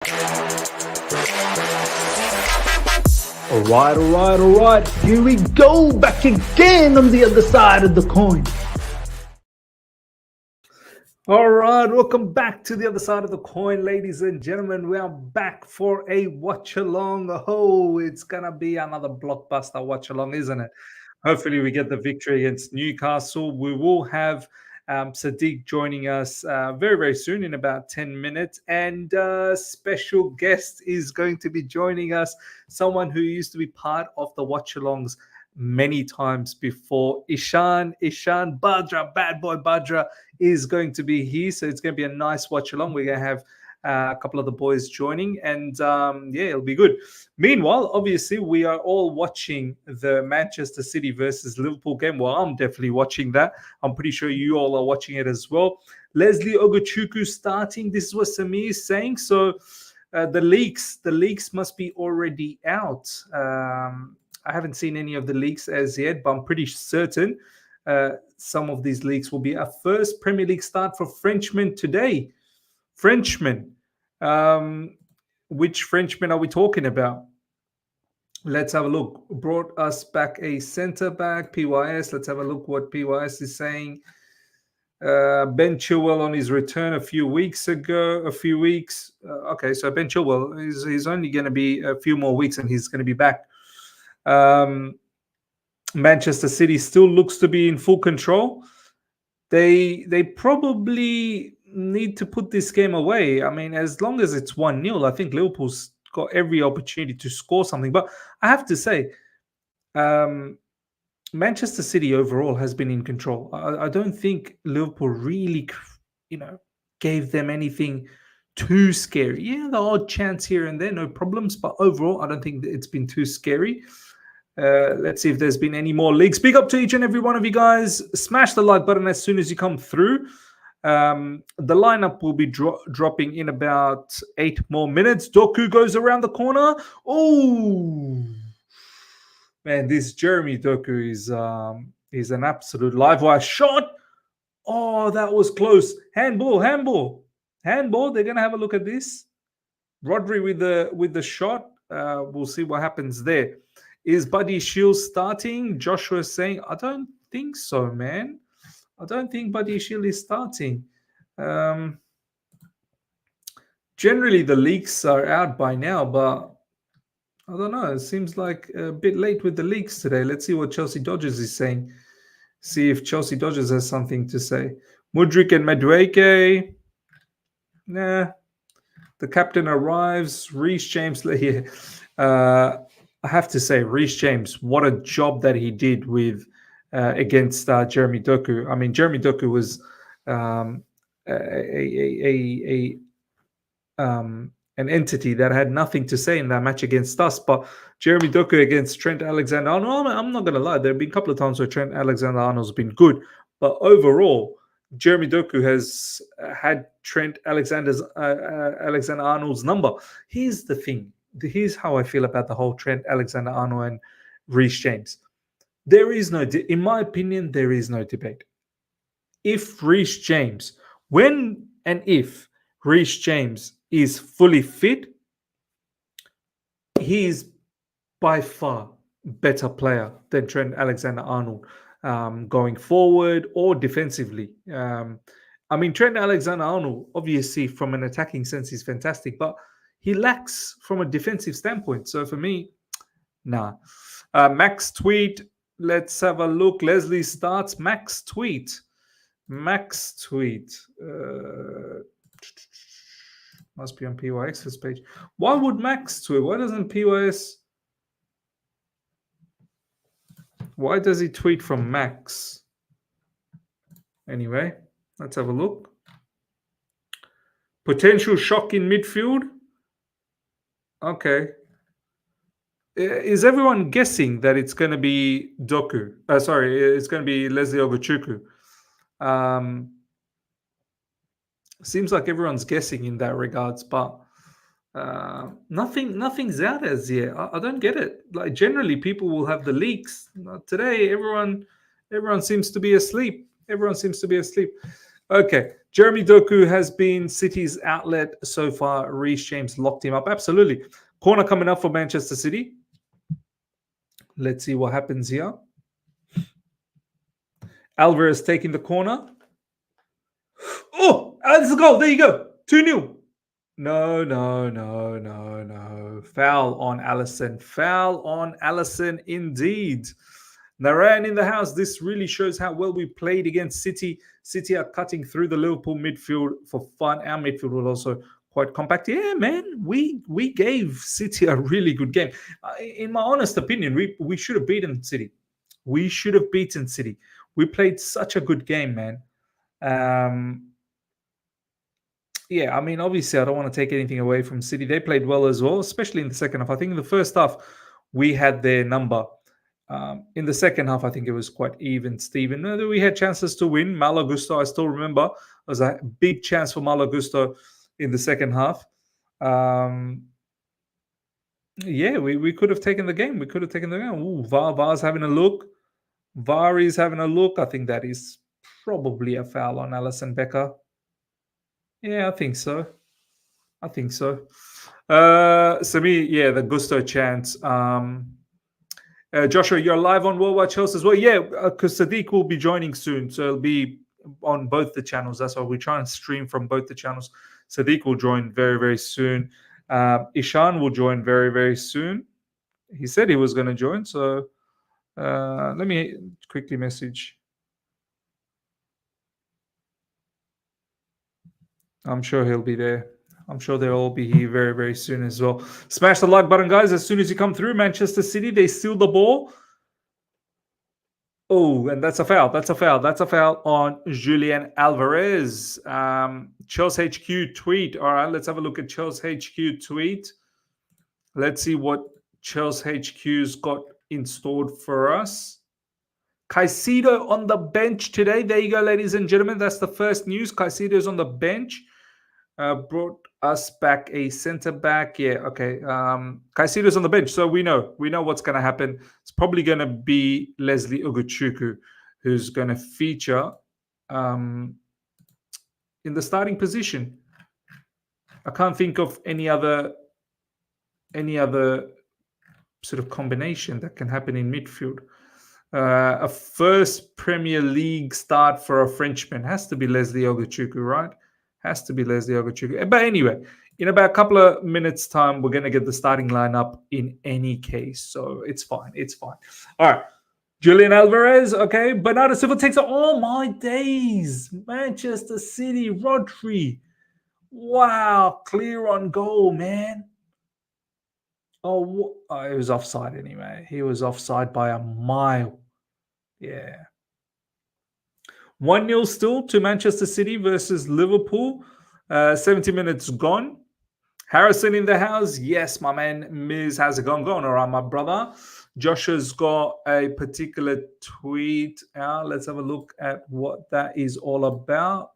All right. Here we go, back again on the other side of the coin. All right, welcome back to the other side of the coin, ladies and gentlemen. We are back for a watch along. Oh, it's gonna be another blockbuster watch along, isn't it? Hopefully, we get the victory against Newcastle. We will have Sadiq joining us very, very soon in about 10 minutes. And special guest is going to be joining us, someone who used to be part of the watch alongs many times before. Ishan Badra, bad boy Badra, is going to be here. So it's going to be a nice watch along. We're going to have a couple of the boys joining, and yeah, it'll be good. Meanwhile, obviously, we are all watching the Manchester City versus Liverpool game. Well, I'm definitely watching that. I'm pretty sure you all are watching it as well. Leslie Ogochukwu starting. This is what Samir is saying. So the leaks must be already out. I haven't seen any of the leaks as yet, but I'm pretty certain some of these leaks will be a first Premier League start for Frenchmen today. Frenchmen. Which Frenchman are we talking about? Let's have a look. Brought us back a centre back, PYS. Let's have a look what PYS is saying. Ben Chilwell on his return a few weeks. Okay, so Ben Chilwell is only going to be a few more weeks and he's going to be back. Manchester City still looks to be in full control. They probably need to put this game away. I mean, as long as it's 1-0, I think Liverpool's got every opportunity to score something. But I have to say, Manchester City overall has been in control. I don't think Liverpool really, gave them anything too scary. Yeah, the odd chance here and there, no problems. But overall, I don't think it's been too scary. Let's see if there's been any more leaks. Big up to each and every one of you guys. Smash the like button as soon as you come through. The lineup will be dropping in about 8 more minutes. Doku goes around the corner. Oh, man, this Jeremy Doku is an absolute live wire shot. Oh, that was close. Handball. They're gonna have a look at this. Rodri with the shot. We'll see what happens there. Is Buddy Shields starting? Joshua is saying, I don't think so, man. I don't think Buddy Shields is starting. Generally, the leaks are out by now, but I don't know. It seems like a bit late with the leaks today. Let's see what Chelsea Dodgers is saying. See if Chelsea Dodgers has something to say. Mudryk and Madueke. Nah. The captain arrives. Reece James. Yeah. I have to say, Reece James, what a job that he did with against Jeremy Doku. I mean, Jeremy Doku was an entity that had nothing to say in that match against us. But Jeremy Doku against Trent Alexander-Arnold, I'm not going to lie, there have been a couple of times where Trent Alexander-Arnold's been good. But overall, Jeremy Doku has had Trent Alexander-Arnold's number. Here's the thing. Here's how I feel about the whole Trent Alexander-Arnold and Reece James. In my opinion, there is no debate. If Reece James, when and if Reece James is fully fit, he is by far better player than Trent Alexander-Arnold going forward or defensively. I mean, Trent Alexander-Arnold, obviously, from an attacking sense, is fantastic, but he lacks from a defensive standpoint. So for me, nah. Max tweet. Let's have a look. Leslie starts. Max tweet. Must be on PYX's page. Why would Max tweet? Why doesn't PYS? Why does he tweet from Max? Anyway, let's have a look. Potential shock in midfield. Okay. Is everyone guessing that it's going to be Doku? It's going to be Leslie Ogochukwu. Seems like everyone's guessing in that regards, but nothing's out as yet. I don't get it. Like generally, people will have the leaks. Today, everyone seems to be asleep. Okay, Jeremy Doku has been City's outlet so far. Reece James locked him up. Absolutely. Corner coming up for Manchester City. Let's see what happens here. Alvarez taking the corner. Oh, that's a goal. There you go. 2-0. No, no, no, no, no. Foul on Allison. Foul on Allison indeed. Naran in the house. This really shows how well we played against City. City are cutting through the Liverpool midfield for fun. Our midfield was also quite compact. Yeah, man, we gave City a really good game. In my honest opinion, we should have beaten City. We should have beaten City. We played such a good game, man. Yeah, I mean, obviously, I don't want to take anything away from City. They played well as well, especially in the second half. I think in the first half, we had their number. In the second half, I think it was quite even, Steven. We had chances to win. Malo Gusto, I still remember, it was a big chance for Malo Gusto in the second half. Yeah, we could have taken the game. We could have taken the game. Ooh, VAR's having a look. VAR is having a look. I think that is probably a foul on Alisson Becker. Yeah, I think so. I think so. So me, yeah, the Gusto chance. Joshua, you're live on World Watch Host as well. Yeah, because Sadiq will be joining soon, so it'll be on both the channels. That's why we try and stream from both the channels. Sadiq will join very, very soon. Ishan will join very, very soon. He said he was going to join, so let me quickly message. I'm sure he'll be there. I'm sure they'll all be here very, very soon as well. Smash the like button, guys. As soon as you come through, Manchester City, they steal the ball. Oh, and that's a foul. That's a foul. That's a foul on Julian Alvarez. Chelsea HQ tweet. All right, let's have a look at Chelsea HQ tweet. Let's see what Chelsea HQ's got installed for us. Caicedo on the bench today. There you go, ladies and gentlemen. That's the first news. Caicedo's on the bench. Brought us back a centre back. Yeah, okay. Caicedo's on the bench, so we know what's going to happen. It's probably going to be Leslie Ugochukwu who's going to feature in the starting position. I can't think of any other sort of combination that can happen in midfield. A first Premier League start for a Frenchman has to be Leslie Ugochukwu, right? Has to be Leslie Ugochukwu. But anyway, in about a couple of minutes' time, we're going to get the starting lineup in any case. So it's fine. It's fine. All right. Julian Alvarez. Okay. Bernardo Silva takes it. Oh, my days. Manchester City. Rodri. Wow. Clear on goal, man. Oh, it was offside anyway. He was offside by a mile. Yeah. 1-0 still to Manchester City versus Liverpool. 70 minutes gone. Harrison in the house. Yes, my man Miz has it gone. All right, my brother. Josh has got a particular tweet. Let's have a look at what that is all about.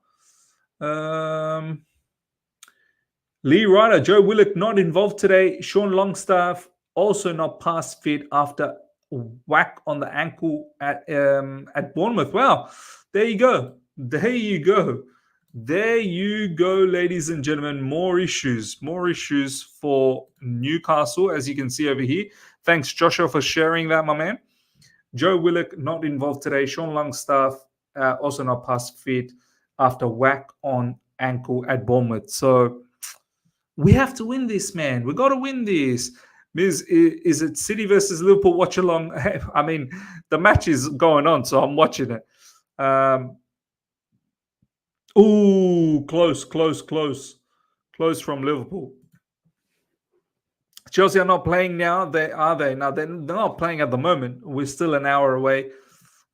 Lee Ryder, Joe Willock not involved today. Sean Longstaff also not pass fit after whack on the ankle at Bournemouth. Wow. There you go. There you go. There you go, ladies and gentlemen. More issues for Newcastle, as you can see over here. Thanks, Joshua, for sharing that, my man. Joe Willock not involved today. Sean Longstaff also not pass fit after whack on ankle at Bournemouth. So we have to win this, man. We got to win this. Miz, is it City versus Liverpool watch along? I mean, the match is going on, so I'm watching it. Close from Liverpool. Chelsea are not playing now. Are they? Now they're not playing at the moment. We're still an hour away.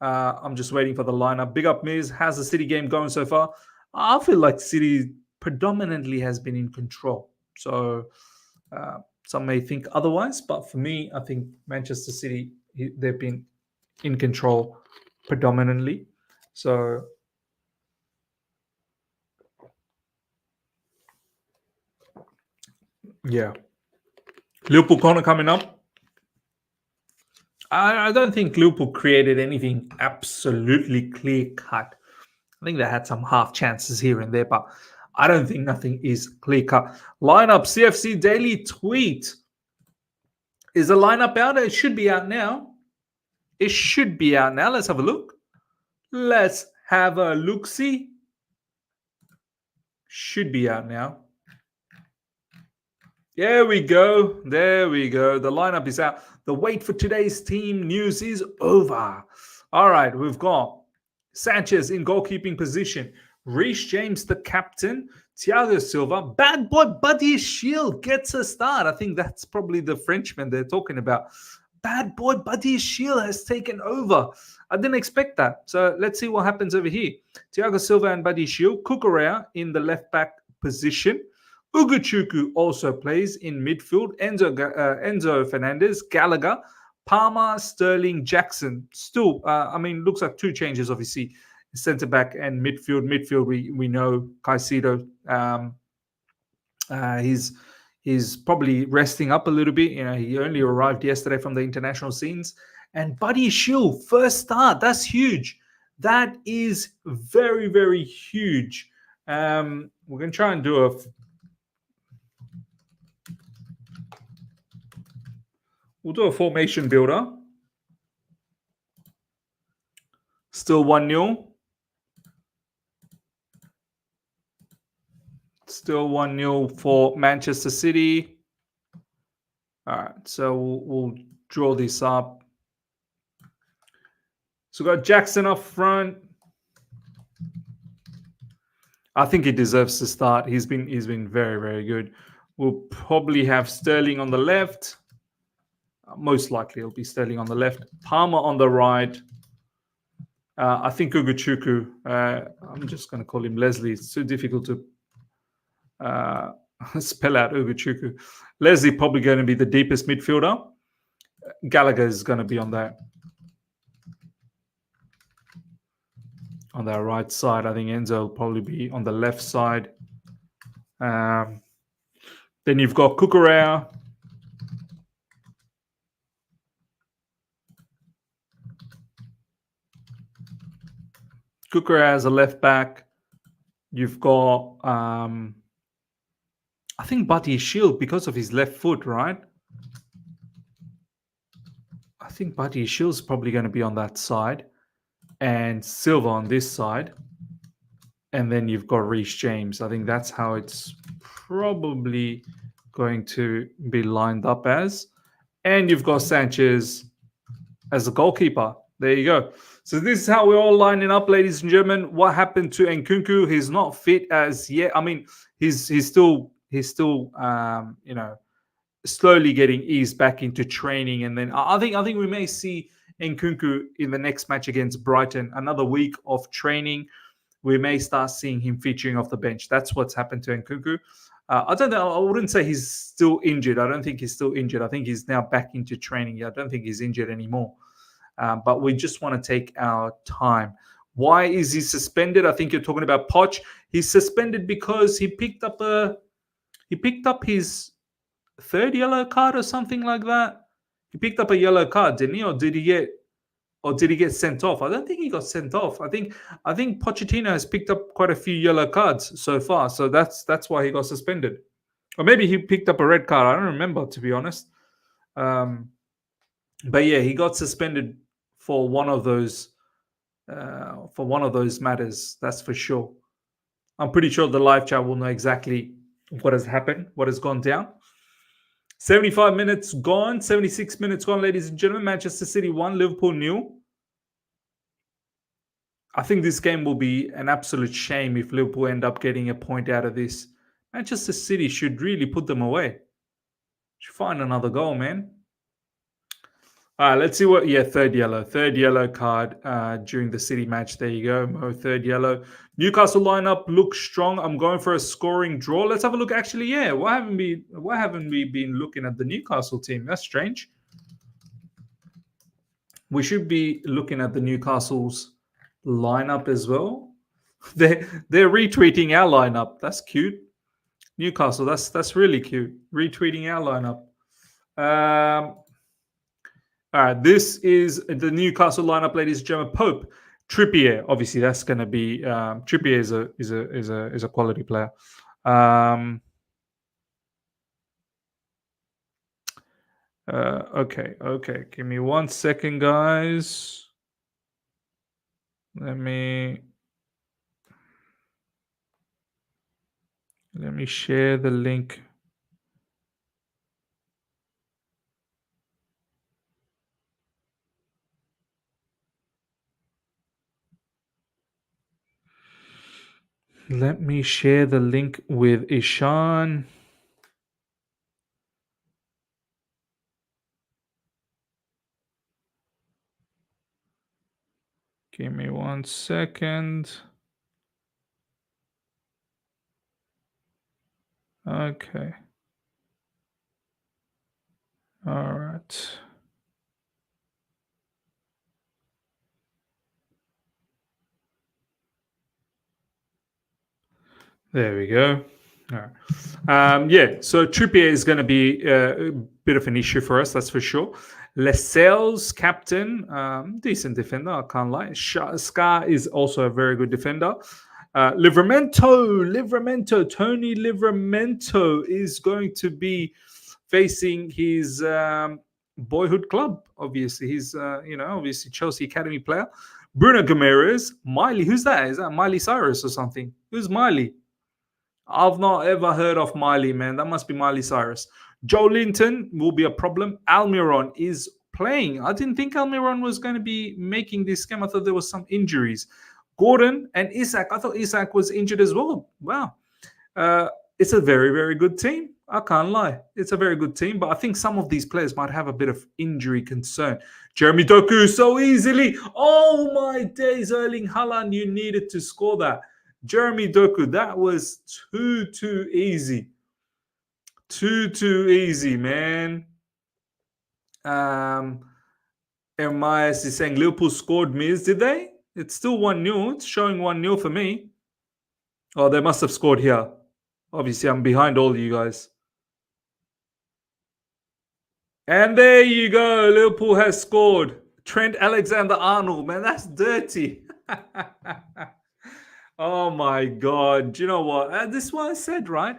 I'm just waiting for the lineup. Big up, Miz. How's the City game going so far? I feel like City predominantly has been in control. So some may think otherwise, but for me, I think Manchester City, they've been in control predominantly. So yeah. Liverpool corner coming up. I don't think Liverpool created anything absolutely clear cut. I think they had some half chances here and there, but I don't think nothing is clear cut. Lineup CFC Daily Tweet. Is the lineup out? It should be out now. It should be out now. Let's have a look. Let's have a look. See. Should be out now. There we go. There we go. The lineup is out. The wait for today's team news is over. All right, we've got Sanchez in goalkeeping position. Reece James, the captain. Thiago Silva. Bad boy Buddy Shield gets a start. I think that's probably the Frenchman they're talking about. Bad boy Buddy Shield has taken over. I didn't expect that. So let's see what happens over here. Thiago Silva and Buddy Shield. Cucurella in the left back position. Ugochukwu also plays in midfield. Enzo Fernandez, Gallagher, Palmer, Sterling, Jackson. Still, looks like two changes, obviously. Centre back and midfield. Midfield, we know Caicedo. He's probably resting up a little bit. You know, he only arrived yesterday from the international scenes. And Buddy Shield, first start. That's huge. That is very, very huge. We're going to try and do We'll do a formation builder. Still 1-0. Still 1-0 for Manchester City. All right, so we'll draw this up. So we've got Jackson up front. I think he deserves to start. He's been very, very good. We'll probably have Sterling on the left. Most likely it'll be Sterling on the left. Palmer on the right. I think Ugochukwu. I'm just going to call him Leslie. It's too difficult to spell out Ugochukwu. Leslie probably going to be the deepest midfielder. Gallagher is going to be on that right side. I think Enzo will probably be on the left side. Then you've got Cucurella. Cucurella as a left back. You've got, I think Buddy Shield because of his left foot, right? I think Buddy Shield's probably going to be on that side. And Silva on this side. And then you've got Reece James. I think that's how it's probably going to be lined up as. And you've got Sanchez as a goalkeeper. There you go. So this is how we're all lining up, ladies and gentlemen. What happened to Nkunku? He's not fit as yet. I mean, he's still slowly getting eased back into training. And then I think we may see Nkunku in the next match against Brighton. Another week of training. We may start seeing him featuring off the bench. That's what's happened to Nkunku. I don't know. I wouldn't say he's still injured. I don't think he's still injured. I think he's now back into training. I don't think he's injured anymore. But we just want to take our time. Why is he suspended? I think you're talking about Poch. He's suspended because he picked up his third yellow card or something like that. He picked up a yellow card, didn't he? Or did he get sent off? I don't think he got sent off. I think Pochettino has picked up quite a few yellow cards so far. So that's why he got suspended. Or maybe he picked up a red card. I don't remember, to be honest. But yeah, he got suspended for one of those matters. That's for sure. I'm pretty sure the live chat will know exactly what has happened, what has gone down. 75 minutes gone, 76 minutes gone, ladies and gentlemen. Manchester City 1, Liverpool 0. I think this game will be an absolute shame if Liverpool end up getting a point out of this. Manchester City should really put them away. Should find another goal, man. All right, let's see what... Yeah, third yellow card during the City match. There you go, Mo, third yellow. Newcastle lineup looks strong. I'm going for a scoring draw. Let's have a look. Actually, yeah, why haven't we been looking at the Newcastle team? That's strange. We should be looking at the Newcastle's lineup as well. They're retweeting our lineup. That's cute. Newcastle, that's really cute. Retweeting our lineup. All right, this is the Newcastle lineup, ladies and gentlemen. Pope, Trippier, obviously, that's going to be Trippier is a quality player. Um, okay. Give me 1 second, guys. Let me share the link. Let me share the link with Ishan. Give me 1 second. Okay. All right. There we go. All right. Yeah, so Trippier is going to be a bit of an issue for us, that's for sure. Lascelles, captain, decent defender, I can't lie. Scar is also a very good defender. Tony Livramento is going to be facing his boyhood club. Obviously, he's obviously Chelsea academy player. Bruno Gomes, Miley. Who's that? Is that Miley Cyrus or something? Who's Miley? I've not ever heard of Miley, man. That must be Miley Cyrus. Joe Linton will be a problem. Almiron is playing. I didn't think Almiron was going to be making this game. I thought there was some injuries. Gordon and Isak. I thought Isak was injured as well. Wow. It's a very, very good team. I can't lie. It's a very good team, but I think some of these players might have a bit of injury concern. Jeremy Doku so easily. Oh my days, Erling Haaland, you needed to score that. Jeremy Doku, that was too easy. Too easy, man. Ermias is saying Liverpool scored Miz, did they? It's still 1-0. It's showing 1-0 for me. Oh, they must have scored here. Obviously, I'm behind all you guys. And there you go. Liverpool has scored. Trent Alexander-Arnold, man, that's dirty. Oh my God. Do you know what? This is what I said, right?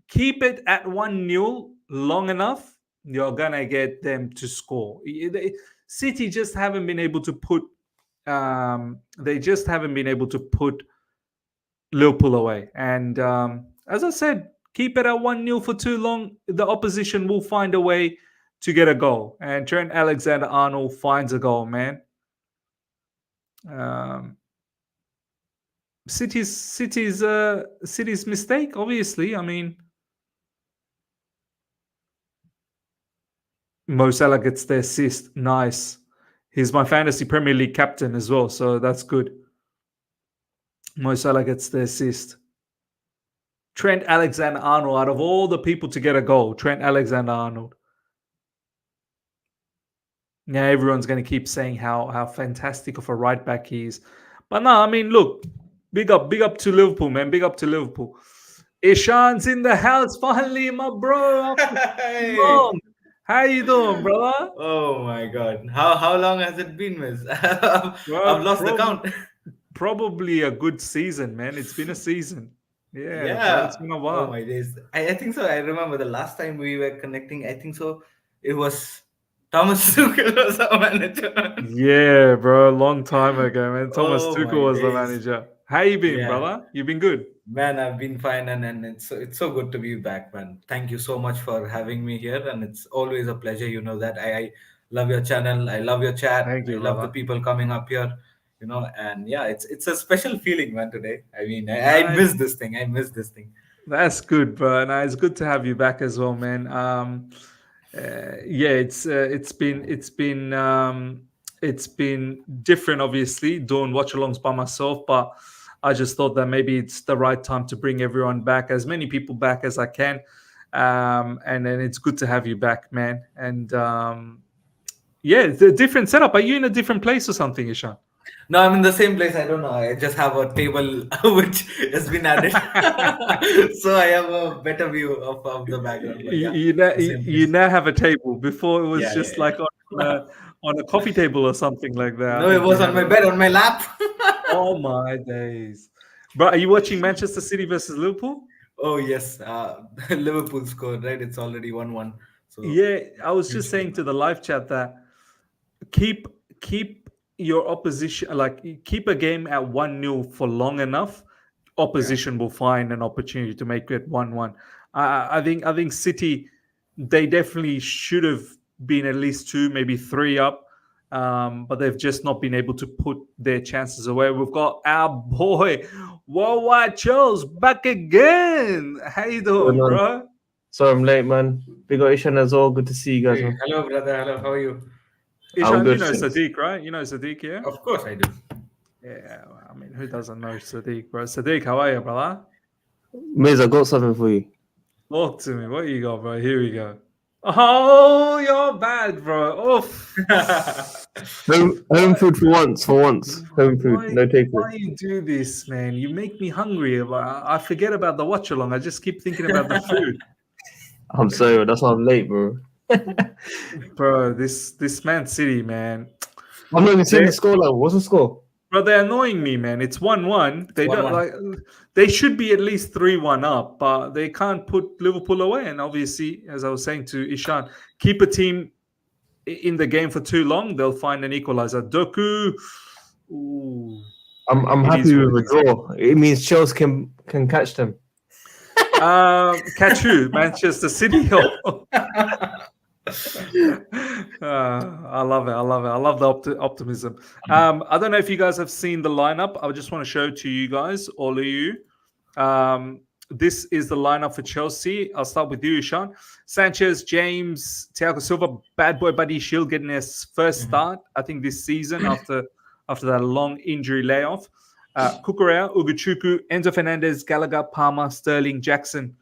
Keep it at 1-0 long enough, you're going to get them to score. City just haven't been able to put Liverpool away. And as I said, keep it at 1-0 for too long, the opposition will find a way to get a goal. And Trent Alexander-Arnold finds a goal, man. City's mistake, obviously. I mean, Mo Salah gets the assist. Nice. He's my fantasy Premier League captain as well, so that's good. Mo Salah gets the assist. Trent Alexander-Arnold, out of all the people to get a goal, Trent Alexander-Arnold. Now everyone's going to keep saying how fantastic of a right back he is. But no, I mean, look, big up to Liverpool, man. Big up to Liverpool. Ishan's in the house finally, my bro. Hey. How you doing, brother? Oh my God! How long has it been, Miss? I've lost the count. Probably a good season, man. It's been a season. Yeah, bro, Yeah. it's been a while. Oh my days! I think so. I remember the last time we were connecting. I think so. It was Thomas Tuchel was our manager. Yeah, bro, a long time ago, man. Thomas Oh Tuchel my was the days! manager. How you been, Yeah. brother? You been good? Man, I've been fine, and it's so good to be back, man. Thank you so much for having me here, and it's always a pleasure. You know that I love your channel, I love your chat, Thank I you, love the brother. people coming up here, and yeah, it's a special feeling, man. Today, I mean, I Nice. miss this thing. I miss this thing. That's good, bro. No, it's good to have you back as well, man. Yeah, it's been different, obviously, doing watch alongs by myself, but I just thought that maybe it's the right time to bring everyone back, as many people back as I can. And then it's good to have you back, man. And yeah, it's a different setup. Are you in a different place or something, Ishan? No, I'm in the same place. I don't know. I just have a table which has been added, so I have a better view of the background. But yeah, You now the same place. have a table. Before it was Yeah, yeah, just yeah. like on on a coffee table or something like that. I No, it think you was on had my a. bed, on my lap. Oh my days, bro! Are you watching Manchester City versus Liverpool? Oh yes, Liverpool scored, right? It's already 1-1. So Yeah, I was just huge game. saying to the live chat that keep keep your opposition, like keep a game at 1-0 for long enough, Yeah. opposition will find an opportunity to make it 1-1. I think City, they definitely should have been at least two, maybe three up, but they've just not been able to put their chances away. We've got our boy Worldwide Charles back again. How you Going doing, on. bro? Sorry I'm late, man. Big up Ishan as well. Good to see you guys, Hey, man. hello, brother. Hello, how are you? I'm Ishan, you good, know thanks. Sadiq, right? You know Sadiq, yeah? Of course I do. Yeah, well, I mean, who doesn't know Sadiq, bro? Sadiq, how are you, brother? Miz, I got something for you. Talk to me. What you got, bro? Here we go. Oh, you're bad, bro. Oof. Home Why, food for once, for once. Home food, why, no takeaway. why you do this, man? You make me hungry. I forget about the watch along. I just keep thinking about the food, I'm sorry, that's why I'm late, bro. bro. This Man City, man. I'm not even seeing They, the score line. What's the score? bro, they're annoying me, man. It's 1-1. It's They don't 1-1. like. They should be at least 3-1 up, but they can't put Liverpool away. And obviously, as I was saying to Ishan, keep a team in the game for too long, they'll find an equalizer. Doku, ooh, I'm it happy is what with it a is. draw. It means Chelsea can catch them. Catch who? Manchester City. I love it. I love it. I love the optimism. I don't know if you guys have seen the lineup. I just want to show to you guys, all of you. This is the lineup for Chelsea. I'll start with you, Ishan. Sanchez, James, Thiago Silva, bad boy Buddy Shield getting his first Mhm. start, I think, this season after that long injury layoff. Kukurea, Uguchuku, Enzo Fernandez, Gallagher, Palmer, Sterling, Jackson.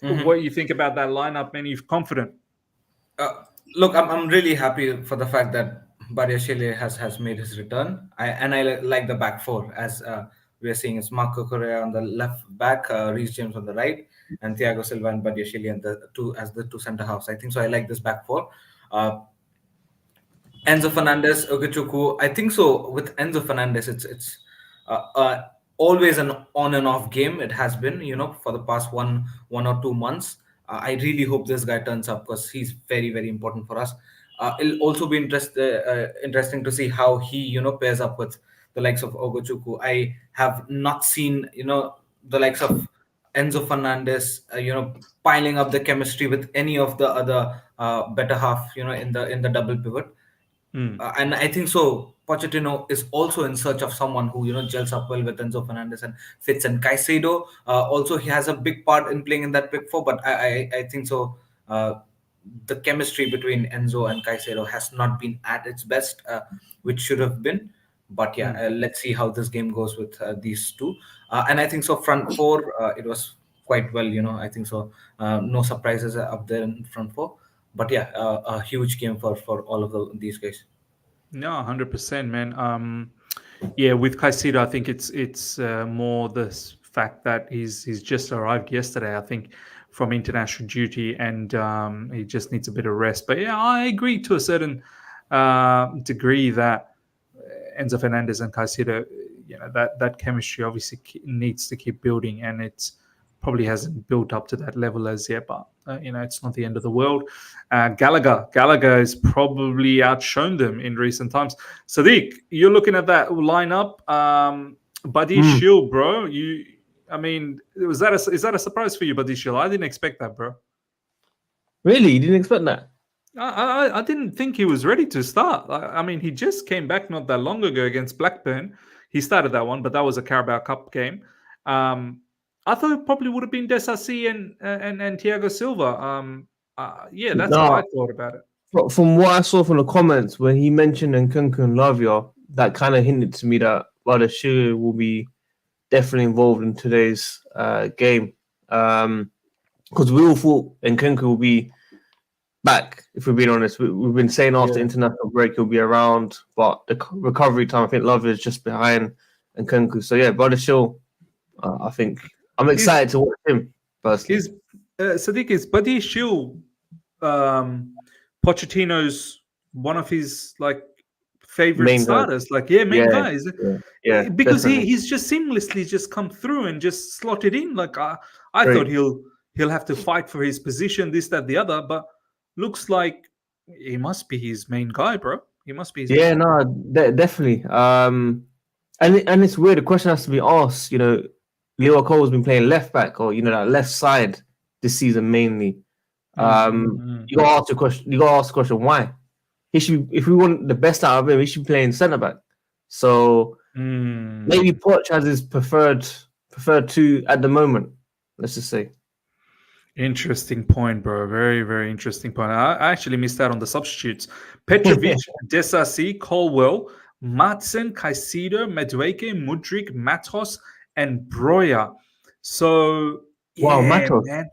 What Mhm. do you think about that lineup, man? You're confident? Look, I'm really happy for the fact that Badiashile has made his return. I like the back four as we are seeing it's Marco Correa on the left back, Reece James on the right, and Thiago Silva and Badiashile and the two as the two centre halves. I think so. I like this back four. Uh, Enzo Fernandez, Ogechuku. I think so. With Enzo Fernandez, it's uh, uh, always an on and off game. It has been, for the past one or 2 months. I really hope this guy turns up because he's very very important for us. It'll also be interesting to see how he pairs up with the likes of Ogochuku. I have not seen the likes of Enzo Fernandez, piling up the chemistry with any of the other better half, in the double pivot. Hmm. And I think so. Pochettino is also in search of someone who gels up well with Enzo Fernandez and Fitz and Caicedo. Also, he has a big part in playing in that big four. But I think so. The chemistry between Enzo and Caicedo has not been at its best, which should have been. But yeah, Hmm. let's see how this game goes with these two. And I think so. Front four, it was quite well. I think so. No surprises up there in front four. But yeah, a huge game for all of these guys. No, 100%, man. Yeah, with Caicedo, I think it's more the fact that he's just arrived yesterday. I think from international duty, and he just needs a bit of rest. But yeah, I agree to a certain degree that Enzo Fernandez and Caicedo, that chemistry obviously needs to keep building, and it's probably hasn't built up to that level as yet. But it's not the end of the world. Gallagher has probably outshone them in recent times. Sadiq, you're looking at that lineup. Buddy Hmm. Shield, bro. I mean, is that a surprise for you, Buddy Shield? I didn't expect that, bro. Really? You didn't expect that? I didn't think he was ready to start. I mean, he just came back not that long ago against Blackburn. He started that one, but that was a Carabao Cup game. Um, I thought it probably would have been Desasi and Thiago Silva. Yeah, that's what I No. thought about it. From what I saw from the comments when he mentioned Nkunku and Lavia, that kind of hinted to me that Bardashir will be definitely involved in today's game. Because we all thought Nkunku will be back, if we're being honest. We've been saying after Yeah. international break he'll be around, but the recovery time, I think Lavia is just behind Nkunku. So yeah, Bardashir, I think I'm Is excited to watch him personally. Sadiq, is Buddy Shield um, Pochettino's one of his like favorite Main guy. starters. Like, yeah, main Yeah, guys. yeah, yeah, Because definitely. he's just seamlessly just come through and just slotted in. Like I thought Great. he'll have to fight for his position, this, that, the other, but looks like he must be his main guy, bro. He must be his main Yeah, guy. no, definitely. And it's weird. The question has to be asked. Leo Cole's been playing left back, or that left side this season mainly. Mm. You got to ask the question. You got to ask the question why. He should, if we want the best out of him, he should be playing centre back. So maybe Mm. Poch has his preferred two at the moment. Let's just say. Interesting point, bro. Very, very interesting point. I actually missed out on the substitutes. Petrovic, Desasi, Colwell, Matson, Caicedo, Madueke, Mudrik, Matos, and Broya. So Wow, yeah, Matos. man.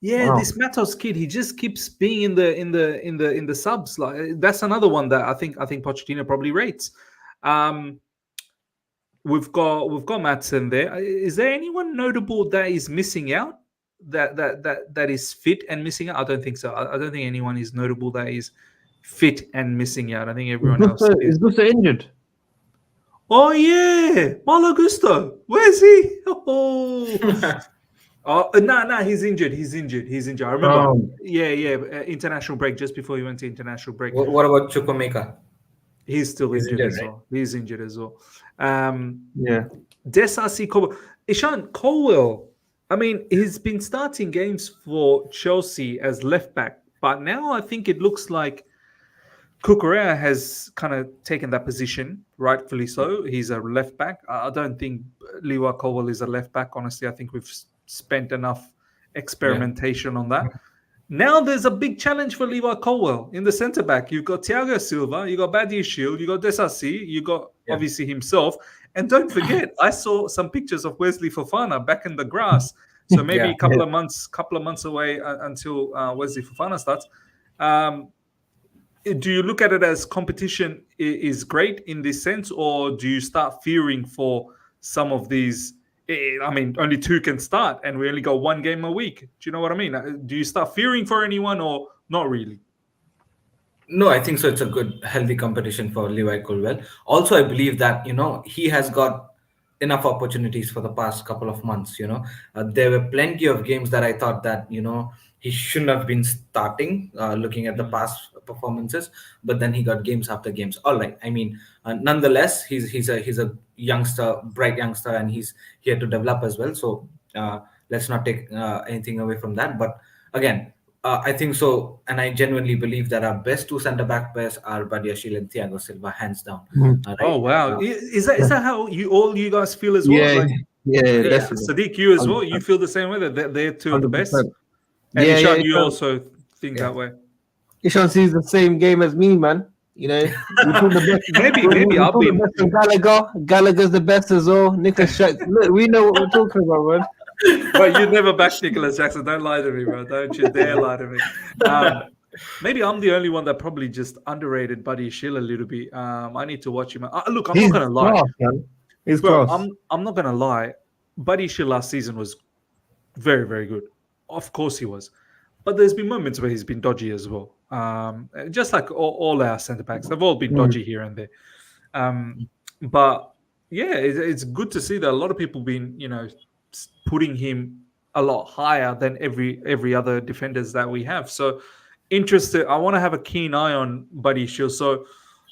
Yeah, Wow. this Matos kid, he just keeps being in the subs. Like that's another one that I think Pochettino probably rates. Um, we've got Matson there. Is there anyone notable that is missing out? That is fit and missing out? I don't think so. I don't think anyone is notable that is fit and missing out. I think everyone else is. Is Gusto injured? Oh yeah, Malo Gusto. Where's he? Oh, no, he's injured. He's injured. I remember. Um, Yeah, yeah. International break just before he went to international break. What about Chukwemeka? He's still He's injured injured, as right? well. He's injured as well. Um, yeah. Desasi Colwell. Ishan Colwell. I mean, he's been starting games for Chelsea as left back, but now I think it looks like Cucurella has kind of taken that position, rightfully so. He's a left back. I don't think Liwa Colwell is a left back. Honestly, I think we've spent enough Yeah. experimentation on that. Now there's a big challenge for Levi Colwell in the centre back. You've got Thiago Silva, you got Badia Shield, you got Desasi, you got Yeah. obviously himself. And don't forget, I saw some pictures of Wesley Fofana back in the grass. So maybe Yeah. a couple of months away until Wesley Fofana starts. Um, do you look at it as competition is great in this sense, or do you start fearing for some of these? I mean, only two can start, and we only got one game a week. Do you know what I mean? Do you start fearing for anyone, or not really? No, I think so. It's a good, healthy competition for Levi Colwell. Also, I believe that he has got enough opportunities for the past couple of months. There were plenty of games that I thought that he shouldn't have been starting. Looking at the Mm. past performances, but then he got games after games. All right. I mean, nonetheless, he's a youngster, bright youngster, and he's here to develop as well. So let's not take anything away from that. But again, I think so, and I genuinely believe that our best two centre back pairs are Badiashile and Thiago Silva, hands down. Mhm. Oh Right? wow! Is that how you guys feel as well? Yeah, Like, yeah, Yeah, definitely. Sadiq, you as well. You 100%. feel the same way that they're two of the best, 100%. and Yeah, Ishan, yeah. you also think yeah, that way. Ishan sees the same game as me, man. We talk the best. Maybe We I've talk the been. best from Gallagher. Gallagher's the best as well. Nicholas Jackson. Look, we know what we're talking about, man. But you never backed Nicholas Jackson. Don't lie to me, bro. Don't you dare lie to me. Maybe I'm the only one that probably just underrated Buddy Shield a little bit. I need to watch him. Look, I'm not He's gonna lie, class, man. He's bro. class. I'm not gonna lie. Buddy Shield last season was very, very good. Of course he was. But there's been moments where he's been dodgy as well. Just like all our centre backs, they've all been Mm. dodgy here and there. But yeah, it's good to see that a lot of people been putting him a lot higher than every other defenders that we have. So interested. I want to have a keen eye on Buddy Shield. So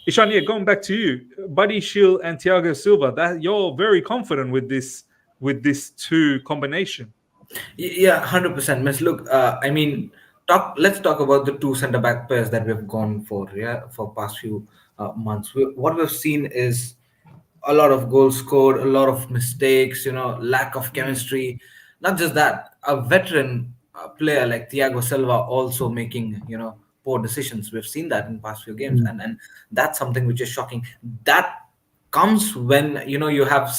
Ishan, yeah, going back to you, Buddy Shield and Thiago Silva. That you're very confident with this two combination. Yeah, 100%. Miss, look, I mean, Let's talk about the two centre back pairs that we've gone for. Yeah, for past few months. What we've seen is a lot of goals scored, a lot of mistakes, lack of Mm, chemistry. Not just that, a veteran player like Thiago Silva also making, poor decisions. We've seen that in past few games, Mm. and that's something which is shocking. That comes when you have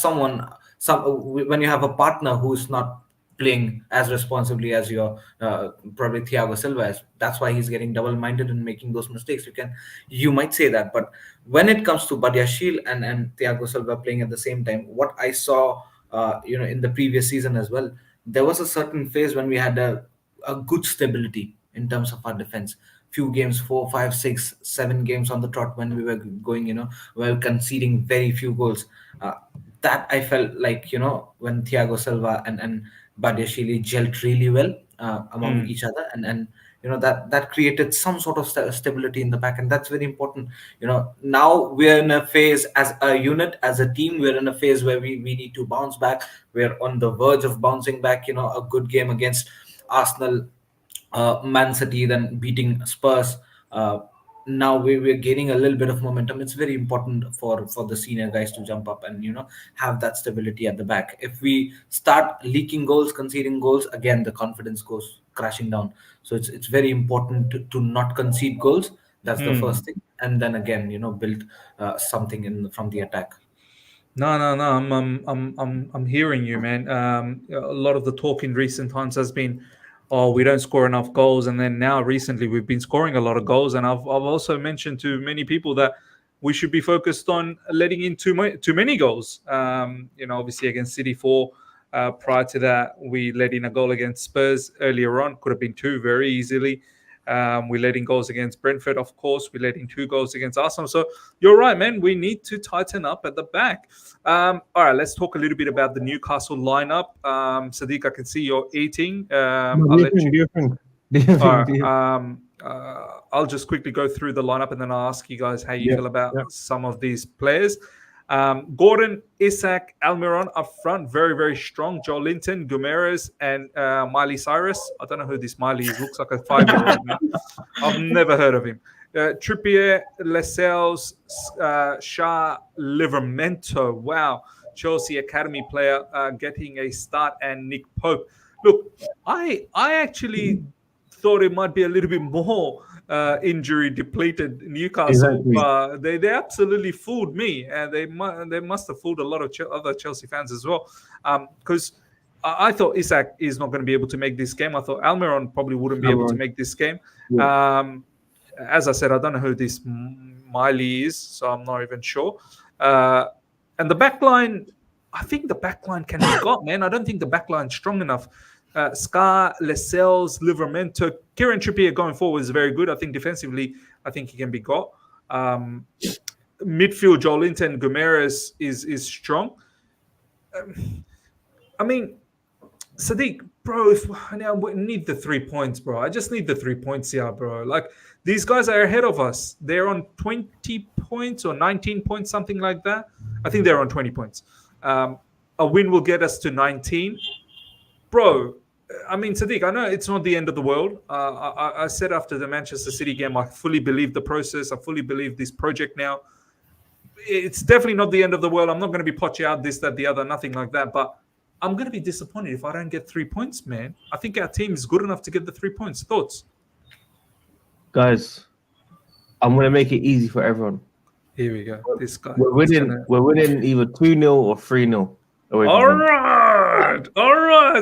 when you have a partner who's not playing as responsibly as your probably Thiago Silva is. That's why he's getting double-minded and making those mistakes. You might say that, but when it comes to Badiashile and Thiago Silva playing at the same time, what I saw, in the previous season as well, there was a certain phase when we had a good stability in terms of our defense. few games, 4, 5, 6, 7 games on the trot when we were going, we were conceding very few goals. That I felt like, when Thiago Silva and Badiashile gelled really well among Mm. each other, and that created some sort of stability in the back, and that's very important. Now we're in a phase as a unit, as a team, we're in a phase where we need to bounce back. We're on the verge of bouncing back. A good game against Arsenal, Man City, then beating Spurs. Now we're gaining a little bit of momentum. It's very important for the senior guys to jump up and have that stability at the back. If we start leaking goals, conceding goals, again the confidence goes crashing down. So it's very important to not concede goals. That's the Mm. first thing, and then again build something in from the attack. No, no, no. I'm hearing you, man. A lot of the talk in recent times has been, oh, we don't score enough goals, and then now recently we've been scoring a lot of goals, and I've also mentioned to many people that we should be focused on letting in too many goals. Obviously against City 4. Prior to that, we let in a goal against Spurs earlier on. Could have been two very easily. We let in goals against Brentford, of course. We let in 2 goals against Arsenal. So you're right, man. We need to tighten up at the back. All right, let's talk a little bit about the Newcastle lineup. Sadiq, I can see you're eating. No, I'll let you. do you think? Do you All think? right. I'll just quickly go through the lineup and then I'll ask you guys how you Yeah, feel about yeah. some of these players. Gordon, Isak, Almiron up front, very, very strong. Joe Linton, Guimaraes, and Miley Cyrus. I don't know who this Miley is. Looks like a 5-year-old now. I've never heard of him. Trippier, Lascelles, Shah, Livramento. Wow. Chelsea Academy player getting a start, and Nick Pope. Look, I actually thought it might be a little bit more injury depleted Newcastle, Exactly. but they absolutely fooled me, and they must have fooled a lot of other Chelsea fans as well. Because I thought Isak is not going to be able to make this game. I thought Almiron probably wouldn't be able to Almiron. make this game. Yeah. As I said, I don't know who this Miley is, so I'm not even sure. And the backline, I think the backline can be got, man. I don't think the backline's strong enough. Scar, Lascelles, Livramento, Kieran Trippier going forward is very good. I think defensively, I think he can be got. Midfield, Joel Linton, Guimaraes is strong. I mean, Sadiq, bro, if now we need the 3 points, bro. I just need the 3 points here, bro. Like, these guys are ahead of us. They're on 20 points or 19 points, something like that. I think they're on 20 points. A win will get us to 19. Bro, I mean, Sadiq, I know it's not the end of the world. I said after the Manchester City game, I fully believe the process. I fully believe this project now. It's definitely not the end of the world. I'm not going to be potty out this, that, the other, nothing like that. But I'm going to be disappointed if I don't get 3 points, man. I think our team is good enough to get the 3 points. Thoughts? Guys, I'm going to make it easy for everyone. Here we go. This guy. We're winning either 2-0 or 3-0. All right.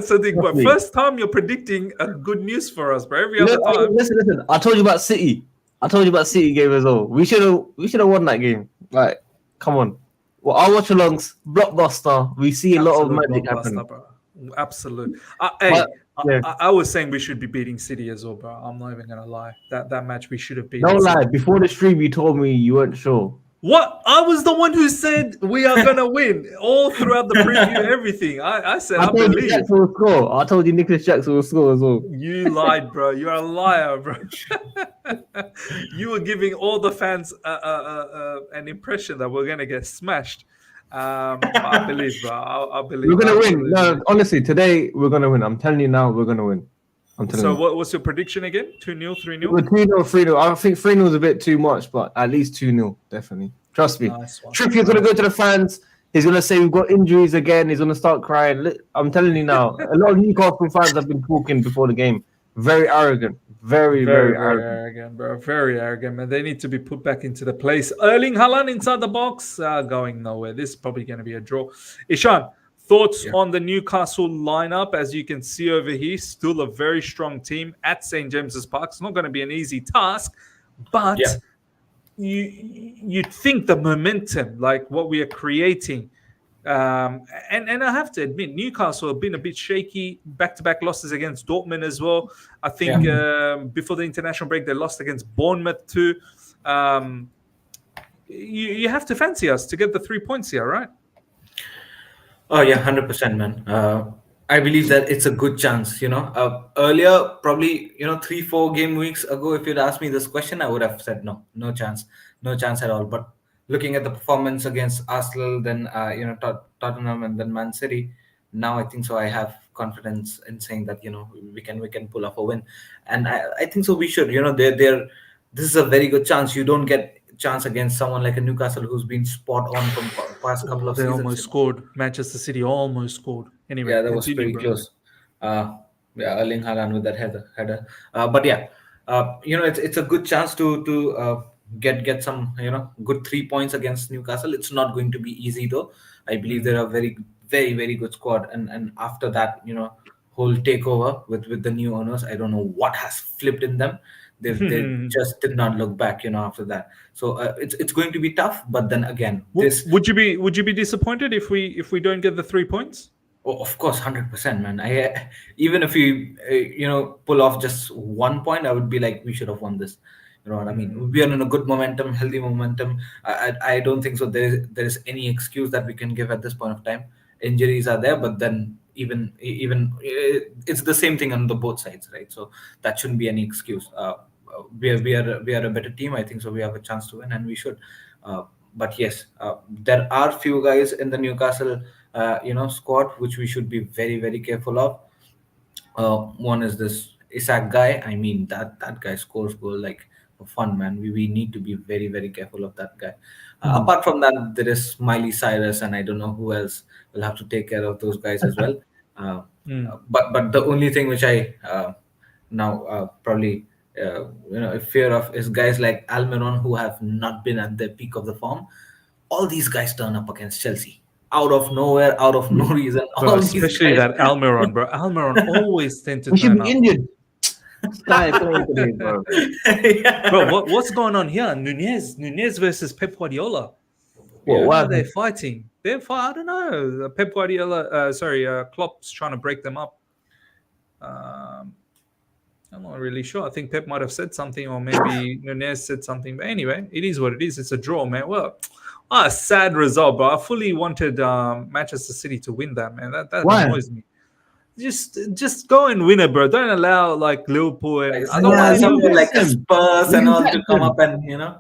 Sadiq, but Definitely. first time you're predicting a good news for us, bro. Every other time. Listen. I told you about City. Game as well. We should have won that game. Like, come on. Well, our watch-alongs, blockbuster. We see a lot of magic happen. Bro. Absolute. I was saying we should be beating City as well, bro. I'm not even gonna lie. That match we should have beaten. Don't City. lie. Before the stream, you told me you weren't sure. What? I was the one who said we are gonna win all throughout the preview, everything. I said I told believe. You Jackson will score. I told you Nicholas Jackson will score as well. You lied, bro. You're a liar, bro. You were giving all the fans an impression that we're gonna get smashed. I believe, bro. I believe we're gonna win. No, honestly, today we're gonna win. I'm telling you now, we're gonna win. I'm telling you. So what's your prediction again? 2-0, 3-0? 2-0, 3-0. I think 3-0 is a bit too much, but at least 2-0, definitely. Trust me. Nice one. Trippier's gonna go to the fans. He's gonna say we've got injuries again. He's gonna start crying. I'm telling you now. A lot of Newcastle fans have been talking before the game. Very arrogant. Very arrogant, bro. Very arrogant, man. They need to be put back into the place. Erling Haaland inside the box, going nowhere. This is probably going to be a draw. Ishan, thoughts on the Newcastle lineup? As you can see over here, still a very strong team at St. James's Park. It's not going to be an easy task, but you'd think the momentum, like what we are creating, And I have to admit, Newcastle have been a bit shaky. Back-to-back losses against Dortmund as well. I think Yeah. before the international break, they lost against Bournemouth too. You have to fancy us to get the 3 points here, right? Oh yeah, 100%, man. I believe that it's a good chance. Earlier, probably 3-4 game weeks ago, if you'd asked me this question, I would have said no, no chance, no chance at all. But looking at the performance against Arsenal, then Tottenham, and then Man City, now I think so. I have confidence in saying that we can pull off a win, and I think so. We should. They're this is a very good chance. You don't get chance against someone like a Newcastle who's been spot on from past couple Oh, of they seasons. almost scored. Manchester City almost scored. Anyway, Yeah, that was continue, pretty bro. close. Yeah, Erling Haaland with that header. But yeah, it's a good chance to get some good 3 points against Newcastle. It's not going to be easy though. I believe they're a very very very good squad, and after that whole takeover with the new owners, I don't know what has flipped in them. They just did not look back after that. So it's going to be tough. But then again, this. Would you be disappointed if we don't get the 3 points? Oh, of course, 100%, man. I even if we pull off just 1 point, I would be like, we should have won this. You know what I mean? We are in a good momentum, healthy momentum. I don't think so. There is any excuse that we can give at this point of time. Injuries are there, but then even it's the same thing on the both sides, right? So that shouldn't be any excuse. We are a better team. I think so. We have a chance to win, and we should. But yes, there are few guys in the Newcastle squad which we should be very very careful of. One is this Isak guy. I mean, that guy scores goal like for fun, man. We need to be very very careful of that guy. Apart from that, there is Miley Cyrus, and I don't know who else will have to take care of those guys as well. Uh, but the only thing which I now probably fear of is guys like Almiron who have not been at the peak of the form. All these guys turn up against Chelsea out of nowhere, out of no reason. Bro, All these especially guys. that Almiron, bro. Almiron always tend to We should turn be up. injured. This guy playing today, bro. Yeah. Bro, what's going on here? Nunez versus Pep Guardiola. What Why are happened? they fighting? I don't know. Pep Guardiola, Klopp's trying to break them up. I'm not really sure. I think Pep might have said something, or maybe Nunez said something. But anyway, it is what it is. It's a draw, man. Well, a sad result, bro. I fully wanted Manchester City to win that, man. That Why? annoys me. Just go and win it, bro. Don't allow like Liverpool and I don't Yeah, want Something Liverpool. like them. Spurs and You all to get come them. up and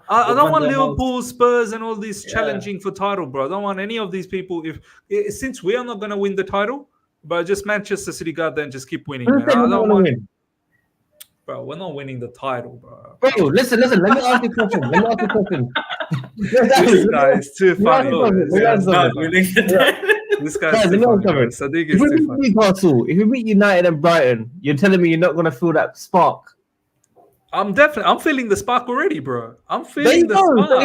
I don't open want their mouths. Liverpool, Spurs, and all these Yeah. challenging for title, bro. I don't want any of these people. Since we are not going to win the title, but just Manchester City got there and just keep winning, Who man. said I we're not don't gonna want, win? Oh, we're not winning the title, bro. Bro, listen. Let me ask you a question. This guy is too funny, Let me bro. ask This you guy's something. too Let me funny. ask you something. This guy's Guys, too let me ask funny, you bro. something. Sadiq If is we too beat funny. Newcastle, if we beat United and Brighton, you're telling me you're not gonna feel that spark? I'm feeling the spark already, bro. I'm There feeling you the go. So spark.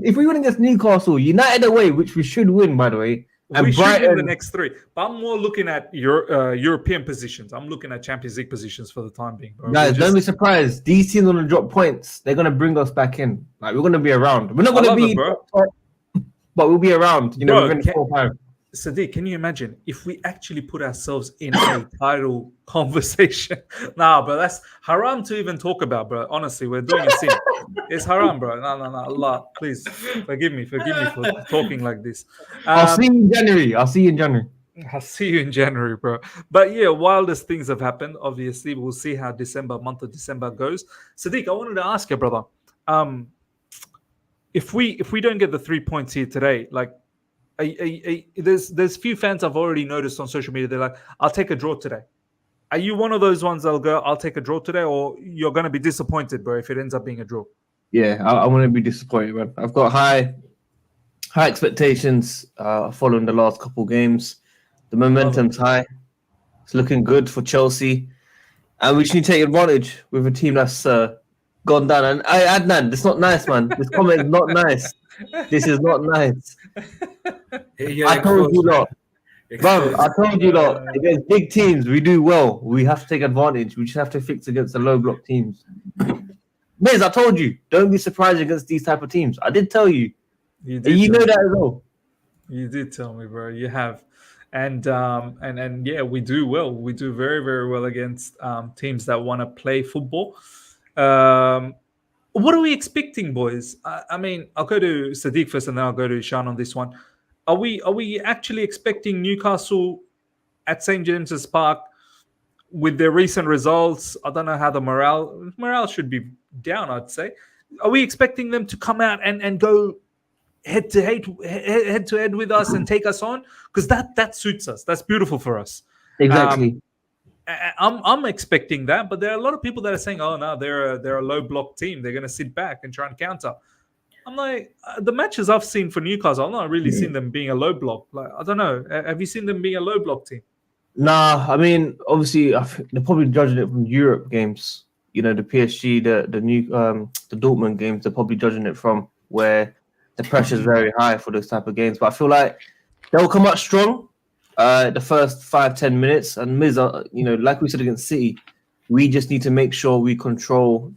if we win against Newcastle, United away, which we should win, by the way, and We should win the Brighton. next three, but I'm more looking at your European positions. I'm looking at Champions League positions for the time being, bro. Guys, We're don't be just- surprised. These teams are gonna drop points. They're gonna bring us back in. Like we're gonna be around. We're not I gonna love be it, bro. top, but we'll be around. Bro, within 4 or 5. Sadiq, can you imagine if we actually put ourselves in a title conversation? Nah, bro, that's haram to even talk about, bro. Honestly, we're doing a sin. It's haram, bro. No. Allah, please forgive me for talking like this. I'll see you in January. I'll see you in January. I'll see you in January, bro. But yeah, wildest things have happened. Obviously, we'll see how month of December goes. Sadiq, I wanted to ask you, brother. If we don't get the 3 points here today, like, there's few fans I've already noticed on social media. They're like, "I'll take a draw today." Are you one of those ones that'll go, "I'll take a draw today," or you're gonna be disappointed, bro, if it ends up being a draw? Yeah, I want to be disappointed, man. I've got high expectations following the last couple games. The momentum's high. It's looking good for Chelsea, and we just need to take advantage with a team that's gone down. And Adnan, it's not nice, man. This comment is not nice. This is not nice. You're I told you exposed, lot. Bro, exposed. I told you lot. Against big teams, we do well. We have to take advantage. We just have to fix against the low block teams. Miz, I told you. Don't be surprised against these type of teams. I did tell you. You And you tell know me. that as well. You did tell me, bro. You have, and yeah, we do well. We do very very well against teams that want to play football. Um, what are we expecting, boys? I mean, I'll go to Sadiq first, and then I'll go to Sean on this one. Are we actually expecting Newcastle at St James's Park with their recent results? I don't know how the morale should be down. I'd say. Are we expecting them to come out and go head to head with us and take us on? Because that suits us. That's beautiful for us. Um, Exactly. I'm expecting that, but there are a lot of people that are saying, "Oh no, they're a low block team. They're going to sit back and try and counter." I'm like, the matches I've seen for Newcastle, I've not really seen them being a low block. Like, I don't know. Have you seen them being a low block team? Nah, I mean, obviously, they're probably judging it from Europe games. You know, the PSG, the Dortmund games. They're probably judging it from where the pressure's very high for those type of games. But I feel like they'll come out strong. The first 5-10 minutes, and Miz, like we said against City, we just need to make sure we control,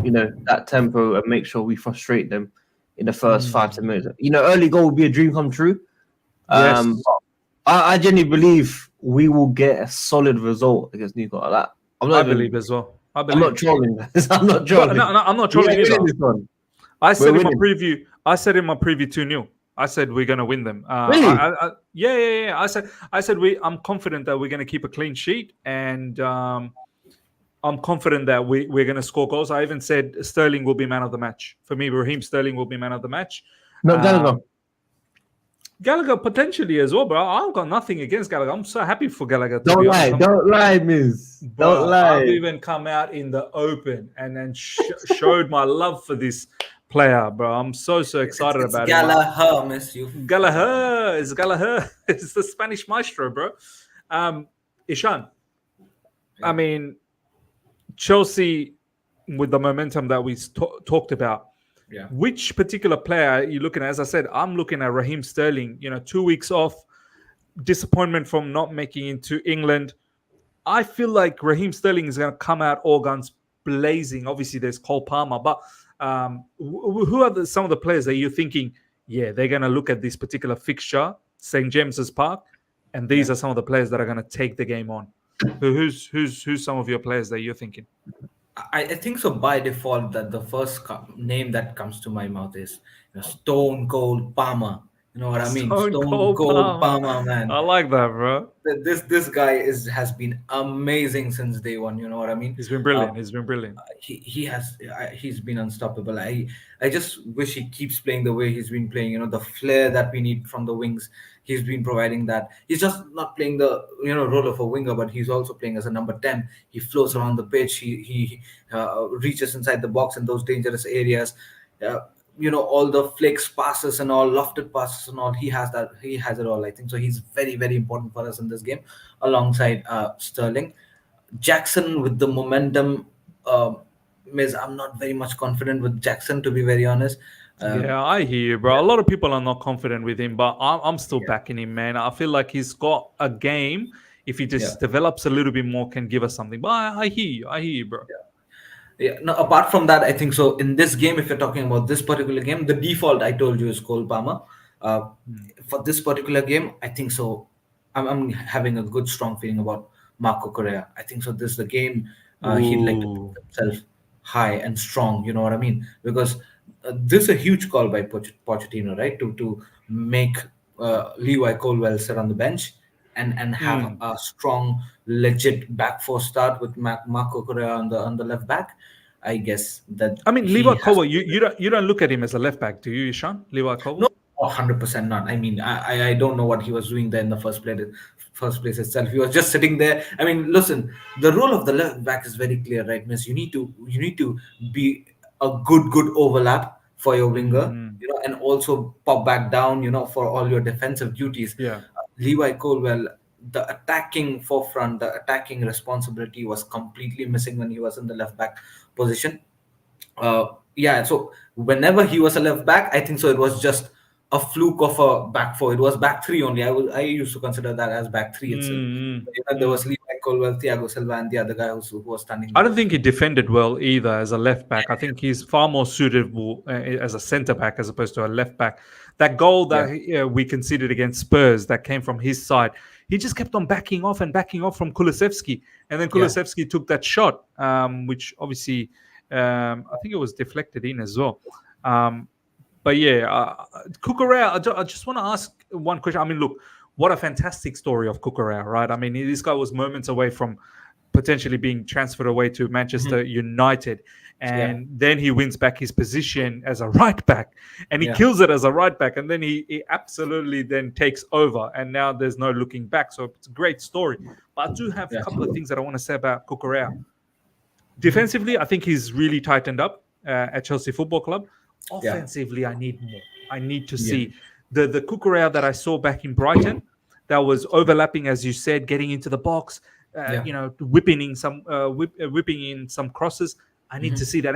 that tempo and make sure we frustrate them in the first 5-10 minutes. Early goal would be a dream come true. Yes, I genuinely believe we will get a solid result against Newcastle. Like, I believe as well. I I'm not believe. trolling, guys. I'm not No, trolling. no, no, I'm not We trolling are either. winning this one. I We're said in my winning. preview. I said in my preview 2-0. I said we're going to win them. Really? Yeah. I said I'm confident that we're going to keep a clean sheet, and I'm confident that we're going to score goals. I even said Sterling will be man of the match. For me, Raheem Sterling will be man of the match. No, Gallagher. Um, Gallagher potentially as well, bro. I've got nothing against Gallagher. I'm so happy for Gallagher. To Don't be lie. honest, Don't lie, Miz. Don't bro, I've lie. even come out in the open and then showed my love for this player, bro. I'm so excited It's about him. Gallagher, miss you. Gallagher is Gallagher. It's the Spanish maestro, bro. Ishan, I mean, Chelsea, with the momentum that we talked about, Yeah. which particular player are you looking at? As I said, I'm looking at Raheem Sterling. 2 weeks off, disappointment from not making it to England. I feel like Raheem Sterling is going to come out all guns blazing. Obviously, there's Cole Palmer, but who are some of the players that you're thinking, yeah, they're going to look at this particular fixture, St. James's Park, and these are some of the players that are going to take the game on? Who's some of your players that you're thinking? I think so by default that the first name that comes to my mouth is Stone Cold Palmer. You know what I mean? Stone Stone Cold Cold Palmer. Palmer, man. I like that, bro. This guy has been amazing since day one. You know what I mean? He's been Uh, brilliant. He's been brilliant. he's been unstoppable. I just wish he keeps playing the way he's been playing. The flair that we need from the wings, he's been providing that. He's just not playing the role of a winger, but he's also playing as a number 10. He flows around the pitch. He reaches inside the box in those dangerous areas. All the flicks, passes, and all lofted passes and all. He has that. He has it all. I think so. He's very very important for us in this game, alongside Sterling. Jackson with the momentum. Miss, I'm not very much confident with Jackson, to be very honest. Yeah, I hear you, bro. A lot of people are not confident with him, but I'm still Yeah. backing him, man. I feel like he's got a game. If he just Yeah. develops a little bit more, can give us something. But I hear you. I hear you, bro. Yeah. No, apart from that, I think so. In this game, if you're talking about this particular game, the default I told you is Cole Palmer. Uh, for this particular game, I think so. I'm having a good, strong feeling about Marco Correa. I think so. This is the game he'd like to Ooh. put himself high and strong. You know what I mean? Because this is a huge call by Pochettino, right? To make Levi Colwell sit on the bench and have a strong, legit back four start with Marco Correa on the left back. I guess that I mean, he Levi has Cole, you don't look at him as a left back, do you, Ishan? Levi no Cole? 100% not. I mean, I don't know what he was doing there in the first place itself. He was just sitting there. I mean, listen, the role of the left back is very clear, right, miss? You need to be a good overlap for your winger, and also pop back down, for all your defensive duties. Yeah. Levi Colwell, the attacking forefront, the attacking responsibility was completely missing when he was in the left back position. Yeah, so whenever he was a left back, I think so it was just a fluke of a back four. It was back three only. I used to consider that as back three itself. Mm, There was Levi Colwell, Thiago Silva, and the other guy who was standing I there. don't think he defended well either as a left back. I think he's far more suitable as a centre back as opposed to a left back. That goal that we conceded against Spurs that came from his side, he just kept on backing off from Kulusevski, and then Kulusevski took that shot, which obviously I think it was deflected in as well. But yeah, Cucurella, I just want to ask one question. I mean, look, what a fantastic story of Cucurella, right? I mean, this guy was moments away from potentially being transferred away to Manchester United, and then he wins back his position as a right back, and he kills it as a right back, and then he absolutely then takes over, and now there's no looking back. So it's a great story. But I do have a couple of things that I want to say about Cucurella. Defensively, I think he's really tightened up at Chelsea Football Club. Offensively, I need more. I need to see the Cucurella that I saw back in Brighton, that was overlapping, as you said, getting into the box. Whipping in some crosses. I need to see that.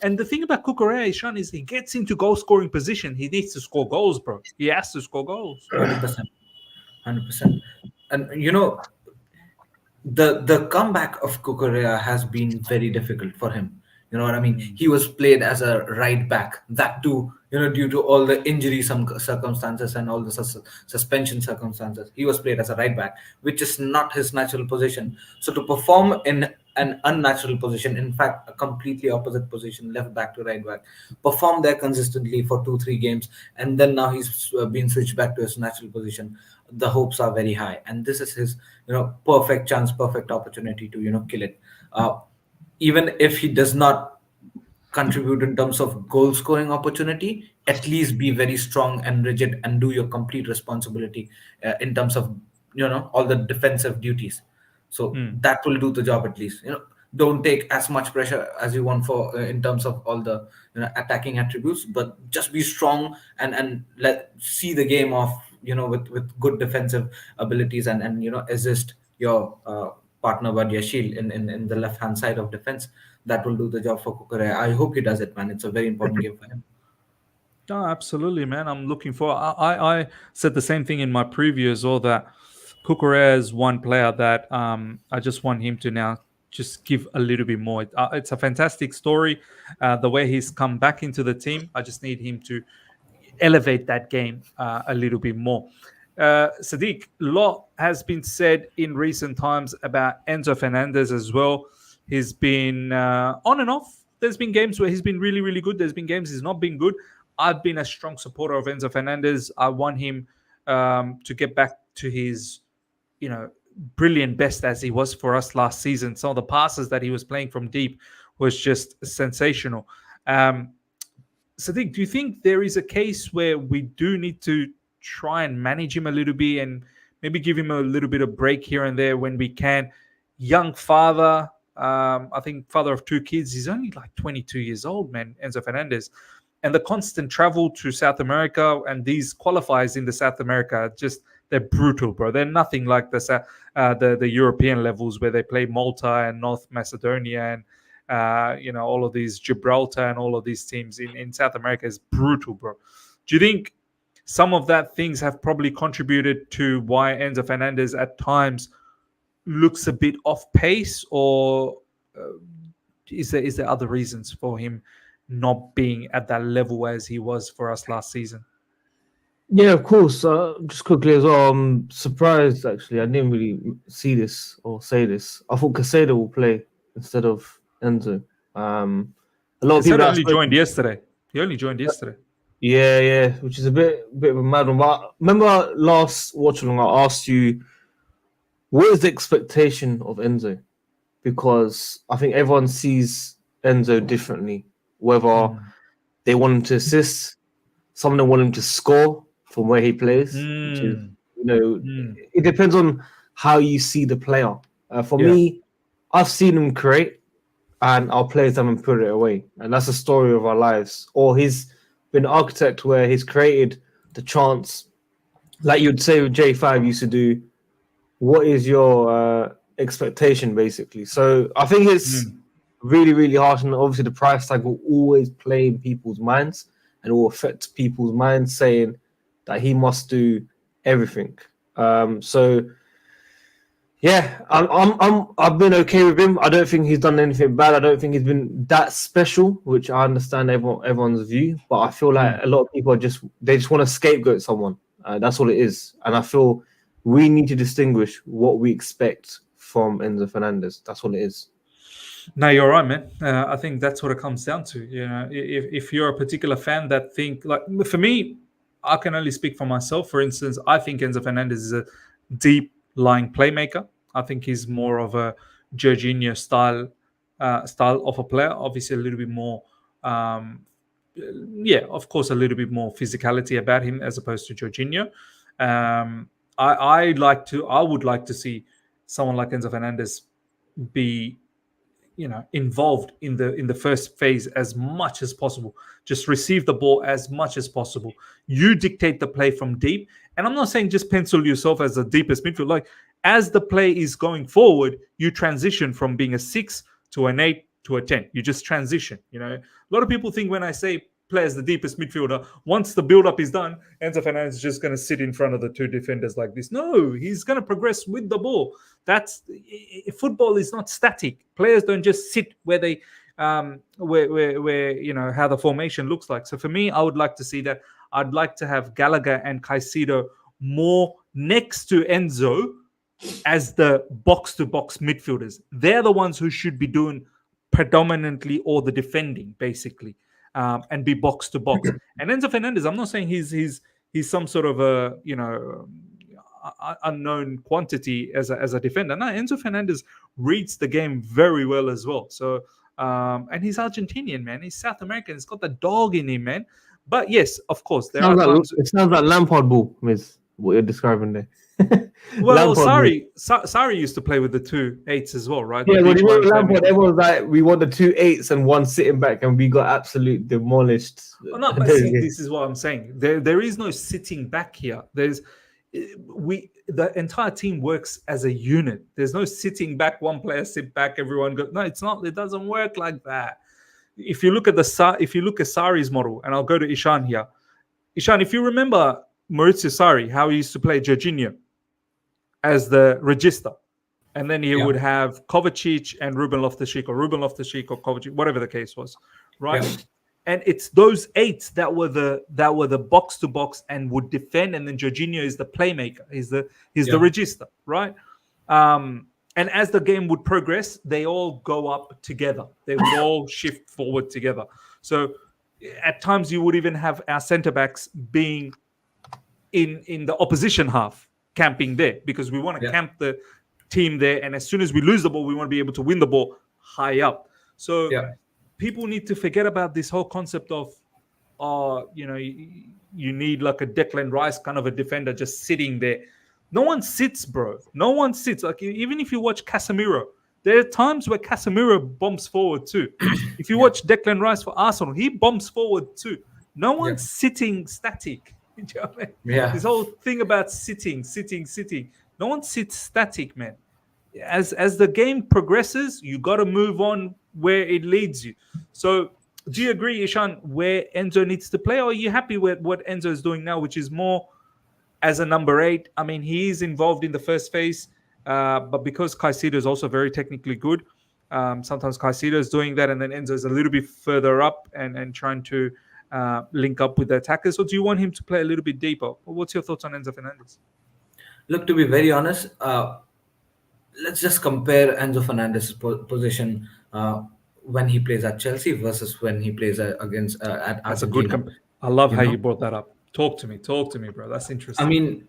And the thing about Cucurella, Sean, is he gets into goal scoring position. He needs to score goals, bro. He has to score goals. 100%. And the comeback of Cucurella has been very difficult for him. You know what I mean? He was played as a right back. That too, due to all the injury circumstances and all the suspension circumstances, he was played as a right back, which is not his natural position. So to perform in an unnatural position, in fact, a completely opposite position, left back to right back, perform there consistently for 2-3 games, and then now he's been switched back to his natural position. The hopes are very high, and this is his, perfect chance, perfect opportunity to, kill it. Even if he does not contribute in terms of goal scoring opportunity, at least be very strong and rigid and do your complete responsibility in terms of all the defensive duties. So that will do the job at least. Don't take as much pressure as you want for in terms of all the attacking attributes, but just be strong and see the game off with good defensive abilities and assist your partner Badiashile in the left hand side of defense. That will do the job for Cucurella. I hope he does it, man. It's a very important game for him. No, absolutely, man. I'm looking for. I said the same thing in my preview as well, that Cucurella is one player that I just want him to now just give a little bit more. It's a fantastic story. The way he's come back into the team, I just need him to elevate that game a little bit more. Sadiq, a lot has been said in recent times about Enzo Fernandez as well. He's been on and off. There's been games where he's been really, really good. There's been games he's not been good. I've been a strong supporter of Enzo Fernandez. I want him to get back to his, brilliant best as he was for us last season. Some of the passes that he was playing from deep was just sensational. Sadiq, do you think there is a case where we do need to try and manage him a little bit and maybe give him a little bit of break here and there when we can? Young father, I think father of 2 kids. He's only like 22 years old, man, Enzo Fernandez. And the constant travel to South America and these qualifiers in the South America, they're brutal, bro. They're nothing like the European levels where they play Malta and North Macedonia and all of these Gibraltar and all of these teams in South America is brutal, bro. Do you think some of that things have probably contributed to why Enzo Fernandez at times looks a bit off pace, or is there other reasons for him not being at that level as he was for us last season? Yeah, of course. Just quickly as well, I'm surprised actually. I didn't really see this or say this. I thought Casado will play instead of Enzo. A lot of people only joined yesterday. He only joined yesterday. Yeah, which is a bit of a mad one. But remember last watch along, I asked you, what is the expectation of Enzo? Because I think everyone sees Enzo differently. Whether they want him to assist, some of them want him to score from where he plays. Which is, it depends on how you see the player. For me, I've seen him create, and our players haven't put it away, and that's the story of our lives. Or he's been an architect where he's created the chance, like you'd say with J5 used to do. What is your expectation, basically? So I think it's really, really harsh, and obviously the price tag will always play in people's minds and will affect people's minds, saying that he must do everything. So Yeah, I've been okay with him. I don't think he's done anything bad. I don't think he's been that special, which I understand everyone's view. But I feel like a lot of people they just want to scapegoat someone. That's all it is. And I feel we need to distinguish what we expect from Enzo Fernandez. That's all it is. No, you're right, man. I think that's what it comes down to. You know, if you're a particular fan that think like for me, I can only speak for myself. For instance, I think Enzo Fernandez is a deep lying playmaker. I think he's more of a Jorginho style of a player. Obviously, a little bit more. Um, yeah, of course, a little bit more physicality about him as opposed to Jorginho. I would like to see someone like Enzo Fernandez be, you know, involved in the first phase as much as possible. Just receive the ball as much as possible. You dictate the play from deep, and I'm not saying just pencil yourself as the deepest midfield. Like, as the play is going forward, you transition from being a 6 to an 8 to a 10. You just transition. You know, a lot of people think when I say play as the deepest midfielder, once the build up is done, Enzo Fernandez is just going to sit in front of the two defenders like this. No, he's going to progress with the ball. That's football is not static. Players don't just sit where they where you know how the formation looks like. So for me, I would like to see that. I'd like to have Gallagher and Caicedo more next to Enzo as the box to box midfielders. They're the ones who should be doing predominantly all the defending, basically, and be box to box. And Enzo Fernandez, I'm not saying he's some sort of a, you know, unknown quantity as a defender. No, Enzo Fernandez reads the game very well as well. So and he's Argentinian, man. He's South American. He's got the dog in him, man. But yes, of course, there are times. It sounds like Lampard ball, Miss. What you're describing there. Well, Sari used to play with the 2 8s as well, right? Yeah, when you remember Lampard, everyone was like, we want the 2 8s and one sitting back, and we got absolute demolished. Oh, no, but see, this is what I'm saying. There is no sitting back here. The entire team works as a unit. There's no sitting back, one player sit back, everyone go. No, it's not. It doesn't work like that. If you look at Sari's model, and I'll go to Ishan here. Ishan, if you remember Maurizio Sarri, how he used to play Jorginho as the register, and then he would have Kovacic and Ruben Loftus-Cheek, or Ruben Loftus-Cheek or Kovacic, whatever the case was, right? Yeah. And it's those 8s that were the box to box and would defend, and then Jorginho is the playmaker, he's the register, right? And as the game would progress, they all go up together. They would all shift forward together. So at times you would even have our centre backs being in the opposition half, camping there, because we want to camp the team there. And as soon as we lose the ball, we want to be able to win the ball high up. So people need to forget about this whole concept of, you know, you need like a Declan Rice kind of a defender just sitting there. No one sits, bro. No one sits. Like, even if you watch Casemiro, there are times where Casemiro bumps forward too. If you watch Declan Rice for Arsenal, he bumps forward too. No one's sitting static. You know what I mean? Yeah. This whole thing about sitting. No one sits static, man. As the game progresses, you got to move on where it leads you. So, do you agree, Ishan, where Enzo needs to play, or are you happy with what Enzo is doing now, which is more as a number 8? I mean, he is involved in the first phase, but because Caicedo is also very technically good, sometimes Caicedo is doing that, and then Enzo is a little bit further up and trying to link up with the attackers. Or do you want him to play a little bit deeper? What's your thoughts on Enzo Fernandez? Look, to be very honest, let's just compare Enzo Fernandez's position when he plays at Chelsea versus when he plays against at Argentina. That's a good I love how you brought that up. Talk to me, bro. That's interesting. I mean,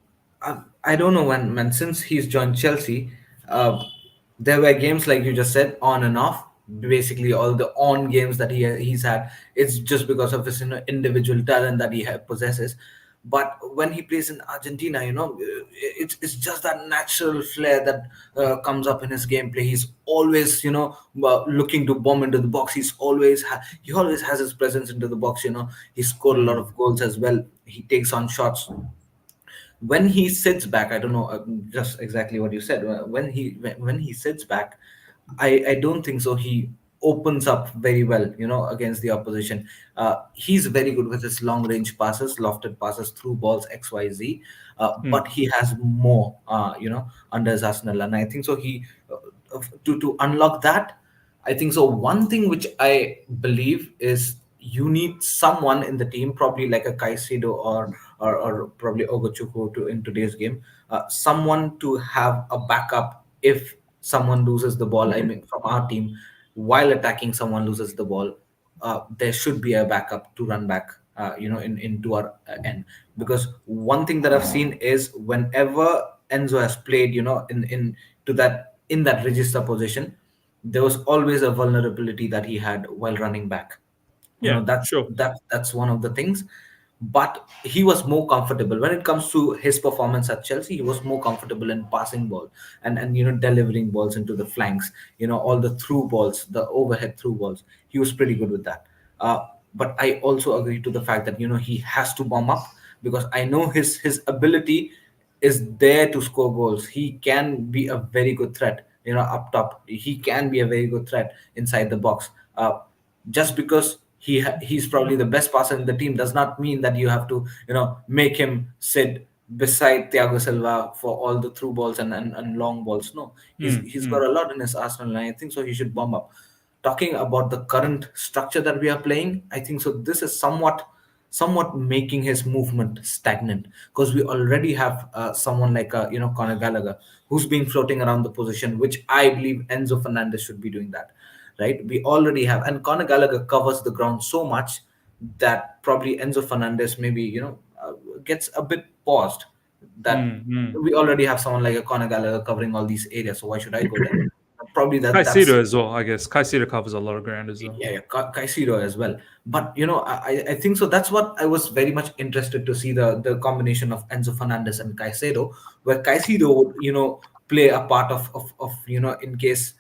I don't know when since he's joined Chelsea, there were games like you just said, on and off. Basically, all the on games that he's had, it's just because of his individual talent that he possesses. But when he plays in Argentina, it's just that natural flair that comes up in his gameplay. He's always, looking to bomb into the box. He always has his presence into the box. He scored a lot of goals as well. He takes on shots. When he sits back, I don't know just exactly what you said. When he sits back, I don't think so. He opens up very well, against the opposition. He's very good with his long range passes, lofted passes through balls XYZ. But he has more, under his arsenal, and I think so. To unlock that, I think so. One thing which I believe is you need someone in the team, probably like a Caicedo or probably Ogochukwu in today's game, someone to have a backup if someone loses the ball. I mean, from our team, while attacking, someone loses the ball, there should be a backup to run back, into our end. Because one thing that I've seen is whenever Enzo has played, in that register position, there was always a vulnerability that he had while running back. Yeah, That's sure. that's one of the things. But he was more comfortable when it comes to his performance at Chelsea. He was more comfortable in passing ball and delivering balls into the flanks, all the through balls, the overhead through balls. He was pretty good with that. But I also agree to the fact that he has to bomb up, because I know his ability is there to score goals. He can be a very good threat, up top. He can be a very good threat inside the box. Just because he's probably the best passer in the team does not mean that you have to make him sit beside Thiago Silva for all the through balls and long balls. No, he's got a lot in his arsenal, and I think so he should bomb up. Talking about the current structure that we are playing, I think so this is somewhat making his movement stagnant, because we already have someone like Conor Gallagher, who's been floating around the position, which I believe Enzo Fernandez should be doing that. Right, we already have, and Conor Gallagher covers the ground so much that probably Enzo Fernandez maybe gets a bit paused. That we already have someone like a Conor Gallagher covering all these areas, so why should I go there? Probably that's Caicedo as well, I guess. Caicedo covers a lot of ground as well. yeah, Caicedo as well. But I think so. That's what I was very much interested to see, the combination of Enzo Fernandez and Caicedo, where Caicedo would play a part of in case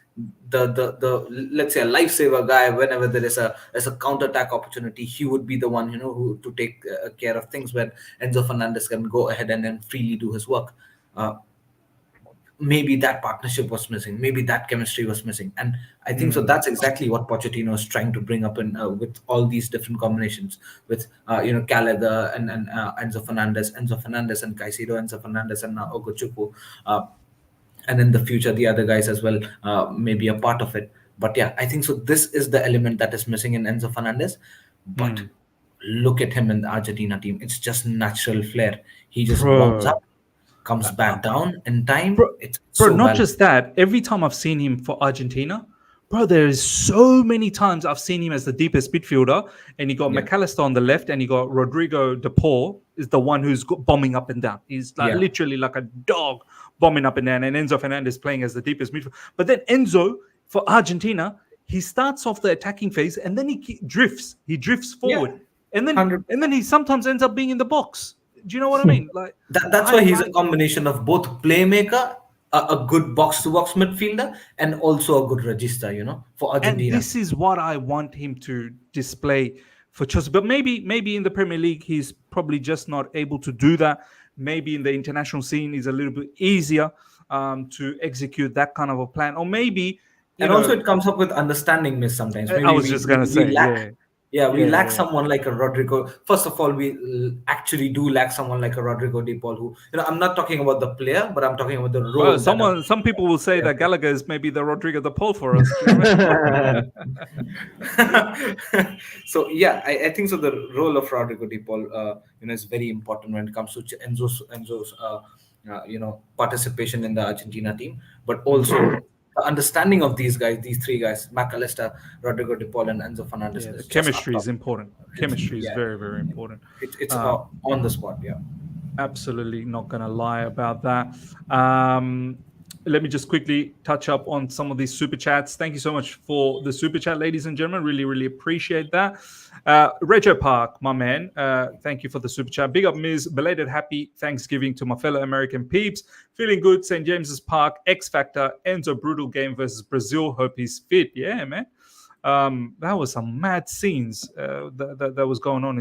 the let's say a lifesaver guy, whenever there's a counter attack opportunity, he would be the one who to take care of things, when Enzo Fernandez can go ahead and then freely do his work. Uh, Maybe that partnership was missing, maybe that chemistry was missing, and I think so that's exactly what Pochettino is trying to bring up in with all these different combinations, with Gallagher and Enzo Fernandez and Caicedo, Enzo Fernandez and Ogochukwu, and in the future the other guys as well may be a part of it. But yeah, I think so this is the element that is missing in Enzo Fernandez. But look at him in the Argentina team, it's just natural flair. He just warms Bro. up, comes back down in time. Bro, It's bro, so not valuable. just that. Every time I've seen him for Argentina, bro, there is so many times I've seen him as the deepest midfielder, and you got Yeah. McAllister on the left, and you got Rodrigo De Paul is the one who's bombing up and down. He's like Yeah. literally like a dog bombing up and down, and Enzo Fernandez playing as the deepest midfielder. But then Enzo for Argentina, he starts off the attacking phase, and then he drifts. He drifts forward, and then 100. he sometimes ends up being in the box. Do you know what I mean? Like That's I why he's a like. combination of both playmaker, a good box to box midfielder, and also a good register, for And Argentina. this is what I want him to display for Chelsea. But maybe in the Premier League, he's probably just not able to do that. Maybe in the international scene, is a little bit easier to execute that kind of a plan. Or maybe, you And also, know, it comes up with understanding miss sometimes. I Maybe was just gonna we say, lack. yeah, Yeah, we yeah, lack yeah. someone like a Rodrigo. First of all, we actually do lack someone like a Rodrigo De Paul, who, I'm not talking about the player, but I'm talking about the Well, role that a some people will say player that Gallagher is maybe the Rodrigo the Paul for us. Do you know what I mean? So yeah, I think so. The role of Rodrigo De Paul, is very important when it comes to Enzo's participation in the Argentina team, but also the understanding of these guys, these three guys, McAllister, Rodrigo De Paul, and Enzo Fernandez, Yeah, the is just up chemistry top. is important. It's, Chemistry is yeah, very, very important. it's Uh, on the spot. Yeah. Absolutely not going to lie about that. Um, Let me just quickly touch up on some of these super chats. Thank you so much for the super chat, ladies and gentlemen. Really, really appreciate that. Rego Park, my man, thank you for the super chat. Big up, Ms. Belated happy Thanksgiving to my fellow American peeps. Feeling good, St. James's Park, X Factor, Enzo brutal game versus Brazil. Hope he's fit. Yeah, man. That was some mad scenes that was going on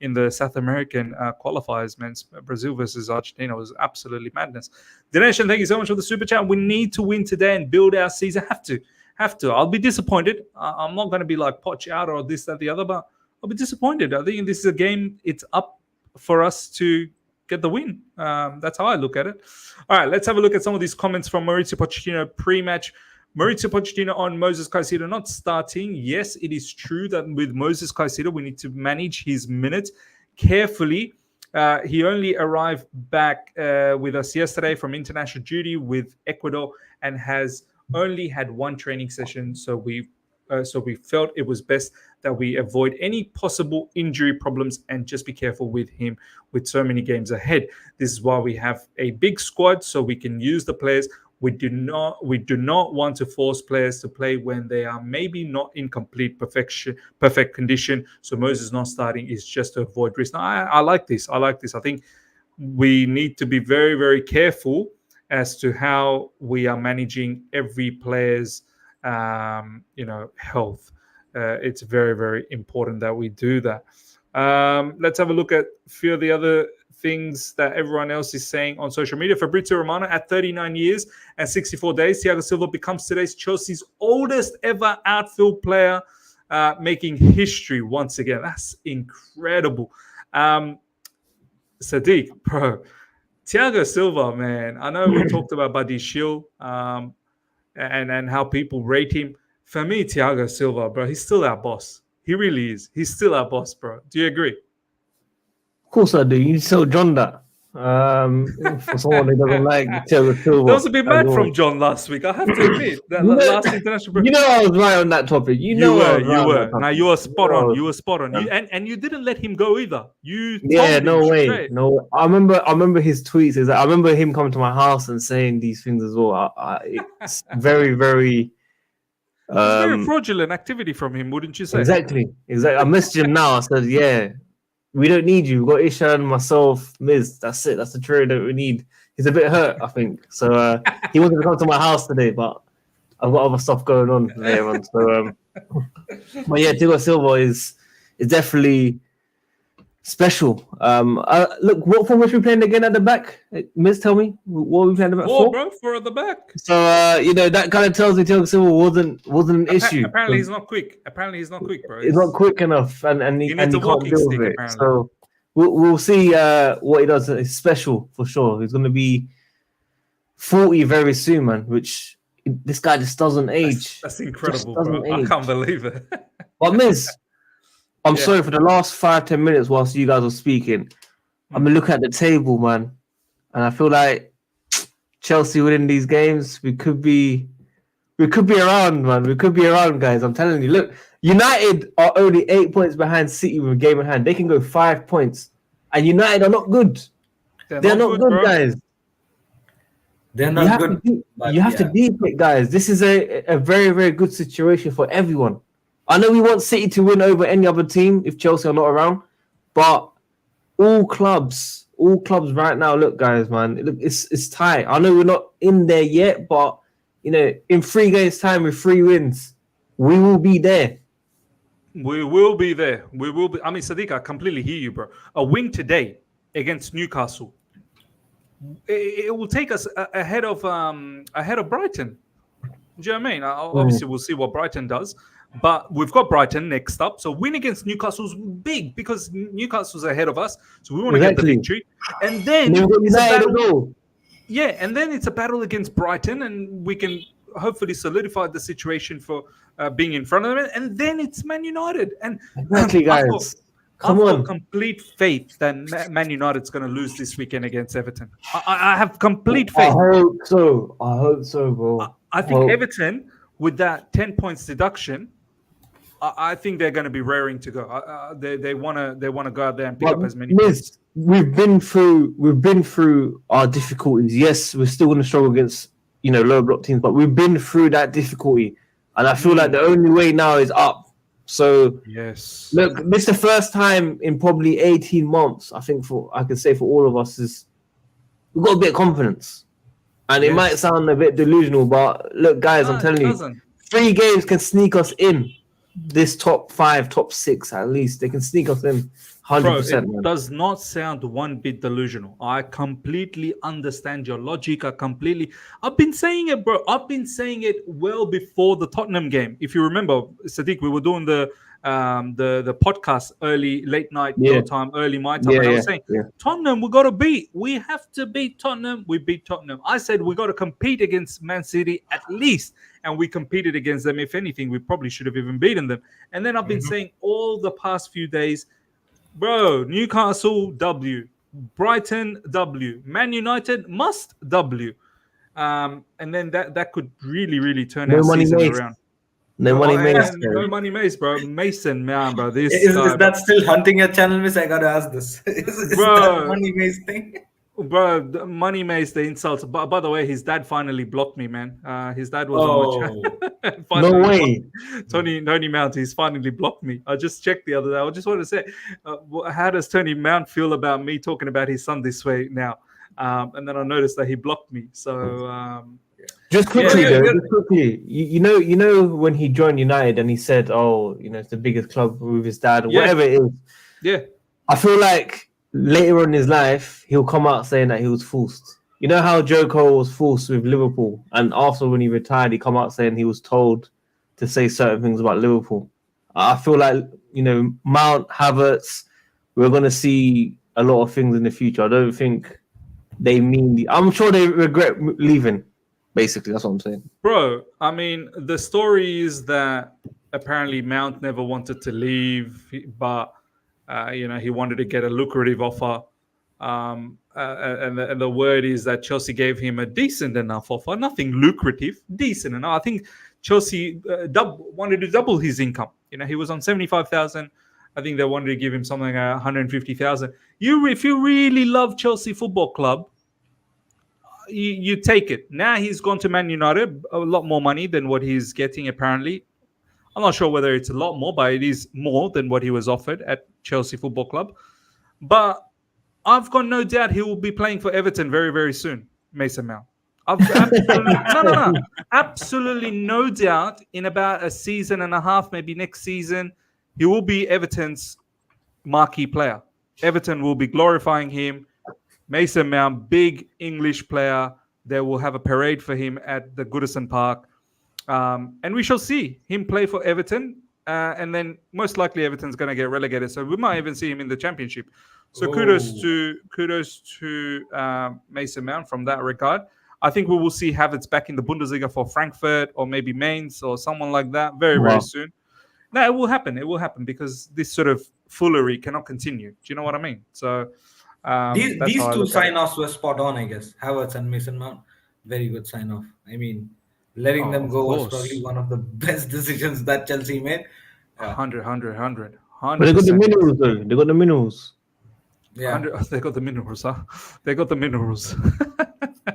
in the South American qualifiers, man. Brazil versus Argentina was absolutely madness. Dinesh, and thank you so much for the super chat. We need to win today and build our season. Have to. Have to. I'll be disappointed. I'm not going to be like Poch out or this, that, the other, but I'll be disappointed. I think this is a game. It's up for us to get the win. That's how I look at it. All right, let's have a look at some of these comments from Maurizio Pochettino pre-match. Maurizio Pochettino on Moses Caicedo not starting. Yes, it is true that with Moses Caicedo, we need to manage his minutes carefully. He only arrived back with us yesterday from international duty with Ecuador and has only had one training session. So we felt it was best that we avoid any possible injury problems and just be careful with him with so many games ahead. This is why we have a big squad so we can use the players. We do not want to force players to play when they are maybe not in perfect condition. So Moses not starting is just to avoid risk. Now, I like this. I think we need to be very, very careful as to how we are managing every player's health. It's very, very important that we do that. Let's have a look at a few of the other things that everyone else is saying on social media. Fabrizio Romano, at 39 years and 64 days, Thiago Silva becomes today's Chelsea's oldest ever outfield player, making history once again. That's incredible. Sadiq, bro, Thiago Silva, man. I know we talked about Buddy Shield and how people rate him. For me, Thiago Silva, bro, he's still our boss. He really is. He's still our boss, bro. Do you agree? Of course I do. You tell John that. For someone who doesn't like Thiago Silva. There was a bit mad from John last week. I have to admit that last international break. You know I was right on that topic. You were. Now you were spot on. You were spot on. And you didn't let him go either. No way. No, I remember his tweets. I remember him coming to my house and saying these things as well. It's very, very. It's very fraudulent activity from him, wouldn't you say? Exactly. I messaged him now. I said, yeah. We don't need you. We've got Ishan, myself, Miz. That's it. That's the trio that we need. He's a bit hurt, I think. So he wanted to come to my house today, but I've got other stuff going on later on. So, but yeah, Thiago Silva is definitely special. Look, what formation are we playing again at the back? Miz, tell me. What are we playing at the back? 4, bro. 4 at the back. So that kind of tells me Thiago Silva wasn't an issue. Apparently he's not quick. Bro. He's not quick enough, and he can't deal with it. Apparently. So we'll see what he does. It's special for sure. He's going to be 40 very soon, man. Which this guy just doesn't age. That's incredible, bro. I can't believe it. But Miz, I'm sorry for the last 5-10 minutes whilst you guys were speaking. I'm gonna look at the table, man, and I feel like Chelsea winning these games, we could be around, man. We could be around, guys. I'm telling you. Look, United are only 8 points behind City with a game in hand. They can go 5 points, and United are not good. They're not good, guys. They're not good. You have to deep it, guys. This is a very, very good situation for everyone. I know we want City to win over any other team if Chelsea are not around, but all clubs right now, look, guys, man, look, it's tight. I know we're not in there yet, but in 3 games' time with 3 wins, we will be there. We will be there. We will be. I mean, Sadiq, I completely hear you, bro. A win today against Newcastle, it will take us ahead of Brighton. Do you know what I mean? Obviously, we'll see what Brighton does. But we've got Brighton next up. So win against Newcastle's big because Newcastle's ahead of us. So we want to get the victory. And then it's a battle against Brighton, and we can hopefully solidify the situation for being in front of them. And then it's Man United. And exactly, guys. I've got complete faith that Man United's going to lose this weekend against Everton. I have complete faith. I hope so, bro. I think Everton, with that 10 points deduction, I think they're going to be raring to go. They want to go out there and pick up as many points. We've been through our difficulties. Yes, we're still going to struggle against lower block teams, but we've been through that difficulty, and I feel like the only way now is up. So yes, look, this is the first time in probably 18 months. I think I can say for all of us is we've got a bit of confidence, and it might sound a bit delusional, but look, guys, I'm telling you, 3 games can sneak us in. this top 5, top 6 at least. They can sneak us in Bro, 100%. it Man. does not sound one bit delusional. I completely understand your logic. I've been saying it, bro. I've been saying it well before the Tottenham game. If you remember, Sadiq, we were doing the podcast late night Yeah, your time, early my time, yeah, and I yeah, was saying yeah. Tottenham, we got to beat. We have to beat Tottenham. We beat Tottenham. I said we got to compete against Man City at least, and we competed against them. If anything, we probably should have even beaten them. And then I've been saying all the past few days, bro, Newcastle W, Brighton W, Man United must W. And then that could really turn No our money season waste. around. No Oh, money waste. and no money Mace, bro. Mason, man, bro. This Is guy, bro. that still hunting your channel, miss? I gotta ask this. Is that Bro, money maze thing? bro, the money Mace the insults. But by the way, his dad finally blocked me, man. His dad was on my Oh, channel. No Finally blocked way. me. Tony Mount, he's finally blocked me. I just checked the other day. I just want to say, how does Tony Mount feel about me talking about his son this way now? And then I noticed that he blocked me. So Just yeah, quickly yeah, though, yeah. just quickly. You know when he joined United and he said, "Oh, you know, it's the biggest club with his dad," or Yeah. whatever it is. yeah, I feel like later on in his life, he'll come out saying that he was forced. You know how Joe Cole was forced with Liverpool, and after when he retired, he come out saying he was told to say certain things about Liverpool. I feel like, you know, Mount, Havertz, we're gonna see a lot of things in the future. I don't think they mean. I'm sure they regret leaving. Basically, that's what I'm saying. bro. I mean, the story is that apparently Mount never wanted to leave, but he wanted to get a lucrative offer. And the word is that Chelsea gave him a decent enough offer, nothing lucrative, decent enough. I think Chelsea wanted to double his income. He was on 75,000. I think they wanted to give him something 150,000. If you really love Chelsea Football Club, you take it. Now he's gone to Man United, a lot more money than what he's getting apparently. I'm not sure whether it's a lot more, but it is more than what he was offered at Chelsea Football Club. But I've got no doubt he will be playing for Everton very, very soon, Mason Mount. I've absolutely no. Absolutely no doubt in about a season and a half, maybe next season, he will be Everton's marquee player. Everton will be glorifying him. Mason Mount, big English player. They will have a parade for him at the Goodison Park. And we shall see him play for Everton. And then most likely Everton's going to get relegated. So we might even see him in the Championship. So kudos to Mason Mount from that regard. I think we will see Havertz back in the Bundesliga for Frankfurt or maybe Mainz or someone like that very, very soon. No, it will happen. It will happen because this sort of foolery cannot continue. Do you know what I mean? So These two sign-offs were spot on, I guess. Havertz and Mason Mount, very good sign-off. I mean, letting them go was probably one of the best decisions that Chelsea made. 100. But they got the minerals, though. They got the minerals. Yeah, they got the minerals, huh? They got the minerals.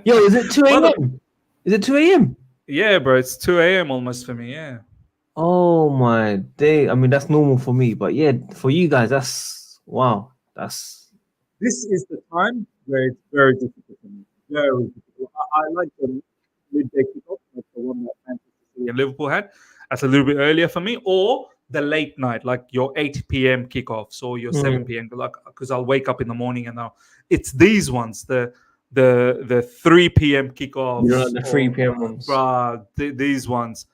Yo, is it 2 a.m.? Is it 2 a.m.? Yeah, bro, it's 2 a.m. almost for me, yeah. Oh my day. I mean, that's normal for me, but yeah, for you guys, that's wow. This is the time where it's very difficult for me. Very difficult. I like the midday kickoff, like the one that Manchester City and Liverpool had. That's a little bit earlier for me, or the late night, like your 8 p.m. kickoffs or your 7 p.m. Like, because I'll wake up in the morning and it's these ones, the 3 p.m. kickoffs. You know, the 3 p.m. ones. These ones.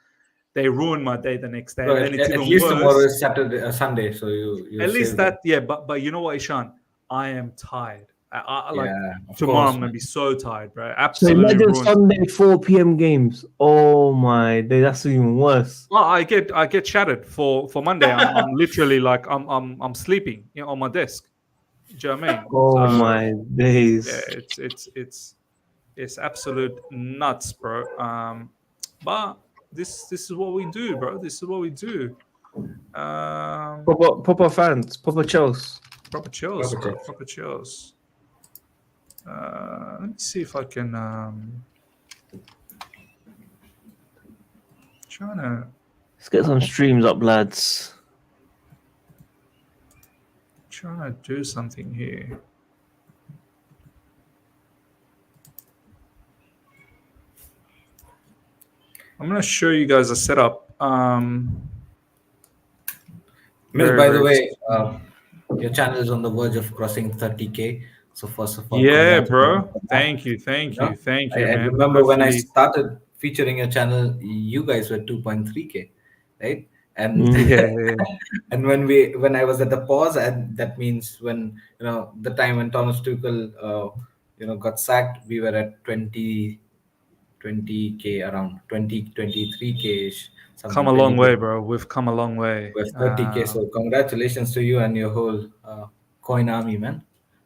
They ruin my day the next day. So and it's at even least worse. Tomorrow is Saturday, Sunday, so you at least that, yeah. But you know what, Ishan? I am tired. Tomorrow I'm gonna be so tired, bro. Absolutely. So imagine ruined. Sunday 4 p.m. games. Oh my day, that's even worse. Oh, I get shattered for Monday. I'm literally like I'm sleeping on my desk. Do you know what I mean? Oh my days. Yeah, it's absolute nuts, bro. But this is what we do, bro. This is what we do. Proper fans, proper chills. Proper chills, bro. Proper chills. Let me see if I can trying to. Let's get some streams up, lads. Trying to do something here. I'm gonna show you guys a setup. Miss, Very, by the very way, your channel is on the verge of crossing 30K. So first of all, yeah, congratulations bro. for that. Thank you, You thank know, you, thank I, you, I man. remember when I Hopefully, started featuring your channel, you guys were 2.3K, right? And Mm. yeah. and when I was at the pause, and that means when the time when Thomas Tuchel got sacked, we were at 20K, around 23K ish, Come something a long 20K. way, bro. We've come a long way. With 30K. So congratulations to you and your whole coin army, man.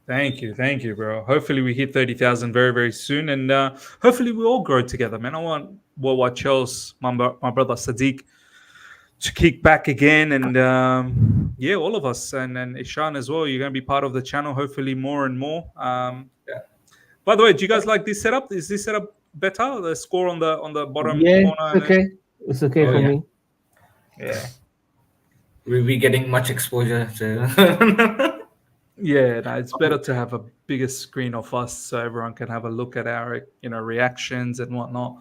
Thank you, bro. Hopefully, we hit 30,000 very, very soon, and hopefully, we all grow together, man. I want Chelse's my brother Sadiq to kick back again, and yeah, all of us, and Ishan as well. You're going to be part of the channel, hopefully, more and more. Yeah. By the way, do you guys like this setup? Is this setup better? The score on the bottom Yeah, corner, it's and then okay. It's okay Oh for yeah. me. yeah. We'll be getting much exposure to Yeah, no, it's better to have a bigger screen of us so everyone can have a look at our, reactions and whatnot.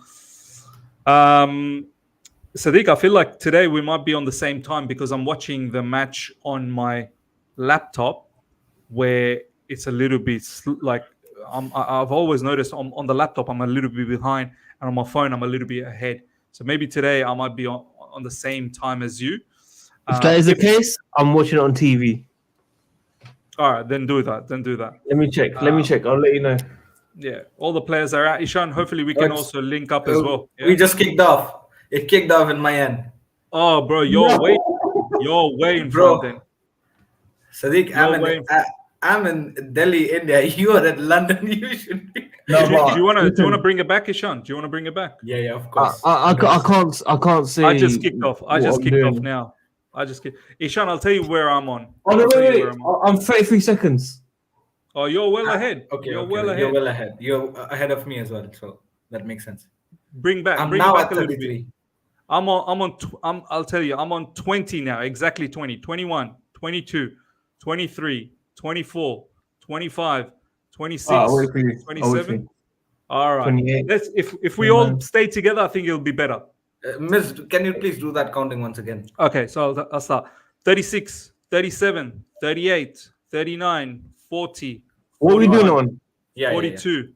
Sadiq, I feel like today we might be on the same time because I'm watching the match on my laptop, where it's a little bit like I've always noticed on the laptop I'm a little bit behind, and on my phone I'm a little bit ahead. So maybe today I might be on the same time as you. If that is the If case, I'm watching it on TV. all right, then do that. Then do that. Let me check. Let me check. I'll let you know. Yeah, all the players are out. Ishan, hopefully we Oh, can it's- also link up as well. we Yeah. just kicked off. It kicked off in my end. Oh, bro, you're way in front then. Bro, Sadiq, You're way. I'm in Delhi, India. You are at London. You should be. No, Do but you want to listen, bring it back, Ishan? Do you want to bring it back? Yeah, of I, course. I, I, ca- I can't say I just kicked off. I what just I'm kicked off doing. now. I just kicked. Ishan, I'll tell you where I'm on. Oh no, I'll tell you wait. where I'm on. I'm 33 seconds. Oh, you're well ahead. Okay, You're okay. well You're ahead. well ahead. You're ahead of me as well, so that makes sense. Bring I'm it now back at a little bit. 33. I'll tell you, I'm on 20 now. Exactly 20, 21, 22, 23, 24, 25, 26, I'll wait for you. I'll wait for 27. you. All right. 28. If we all stay together, I think it'll be better. Miss, can you please do that counting once again? Okay, so I'll start. 36, 37, 38, 39, 40, What are we doing 41, on? Yeah. 42.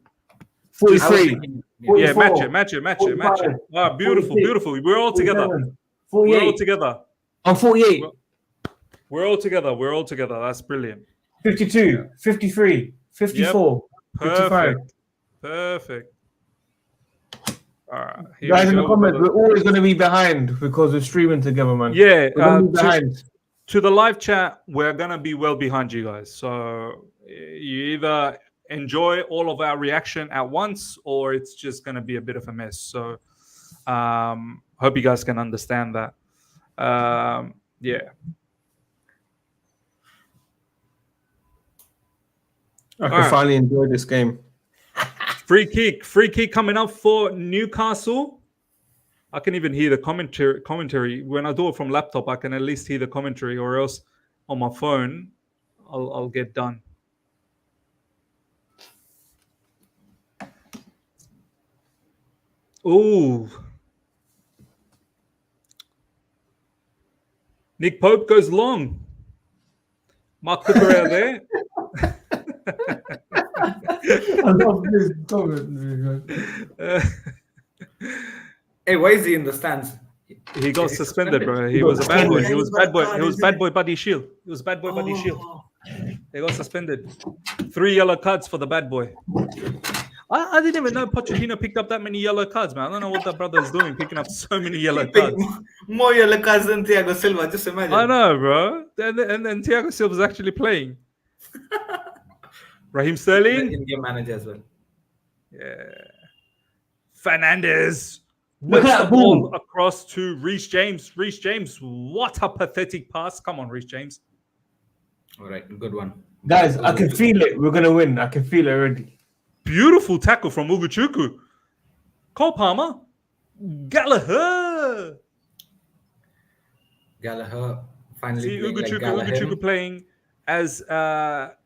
43. Yeah, match 44, it, match it, match it, 45, match it. Ah, beautiful, 46, beautiful. We're all together. 47, We're all 48. together. I'm 48. We're all together. We're all together. That's brilliant. 52, 53, 54, 55. Perfect. Perfect. All right. Here Guys we in the go. comments, we're always going to be behind because we're streaming together, man. Yeah. We're going to be behind. To the live chat, we're gonna be well behind you guys. So you either enjoy all of our reaction at once, or it's just gonna be a bit of a mess. So hope you guys can understand that. Yeah. I can All right. finally enjoy this game. Free kick coming up for Newcastle. I can even hear the commentary when I do it from laptop. I can at least hear the commentary, or else on my phone, I'll get done. Ooh, Nick Pope goes long. Mark Cucurella there. I love this comment. Hey, why is he in the stands? He got suspended, bro. He was a bad boy. He was bad boy. He was bad boy Buddy Shield. He was bad boy Buddy Shield. They got suspended. 3 yellow cards for the bad boy. I didn't even know Pochettino picked up that many yellow cards, man. I don't know what that brother is doing, picking up so many yellow cards. More yellow cards than Thiago Silva. Just imagine. I know, bro. And then Thiago Silva's actually playing. Raheem Sterling. Indian manager as well. Yeah. Fernandez. Look at that ball. Across to Reece James. Reece James, what a pathetic pass. Come on, Reece James. All right, good one. Guys, I can feel it. We're going to win. I can feel it already. Beautiful tackle from Ugochukwu. Cole Palmer. Gallagher. Finally See playing like Ugochukwu playing as a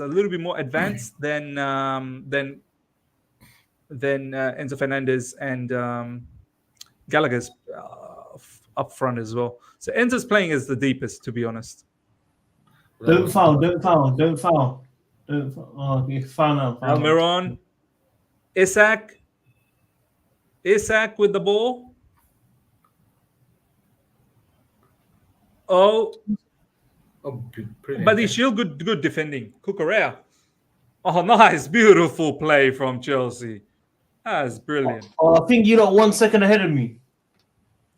little bit more advanced than Enzo Fernandez and Gallagher's. up front as well. So Enzo's playing as the deepest, to be honest. Don't foul. Don't foul. Don't foul. Don't foul. Oh, okay. Foul now. Foul now. Almiron, Isak with the ball. Oh, Brilliant. but he's still good defending. Cucurella. Oh, nice, beautiful play from Chelsea. That's brilliant. Oh, I think you're 1 second ahead of me.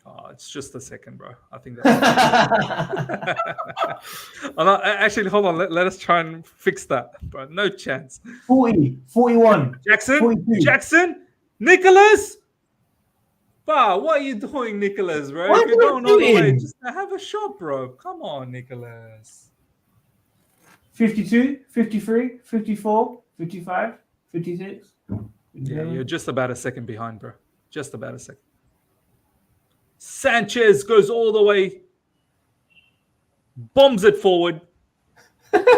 Oh, it's just a second, bro. I think that's. Oh, no, actually, hold on. Let us try and fix that, bro. No chance. 40, 41. Jackson, 42. Jackson, Nicholas. Wow, what are you doing, Nicholas, bro? What If you're are you going all the way, doing? just have a shot, bro. Come on, Nicholas. 52, 53, 54, 55, 56. Yeah, you're just about a second behind, bro. Just about a second. Sanchez goes all the way, bombs it forward.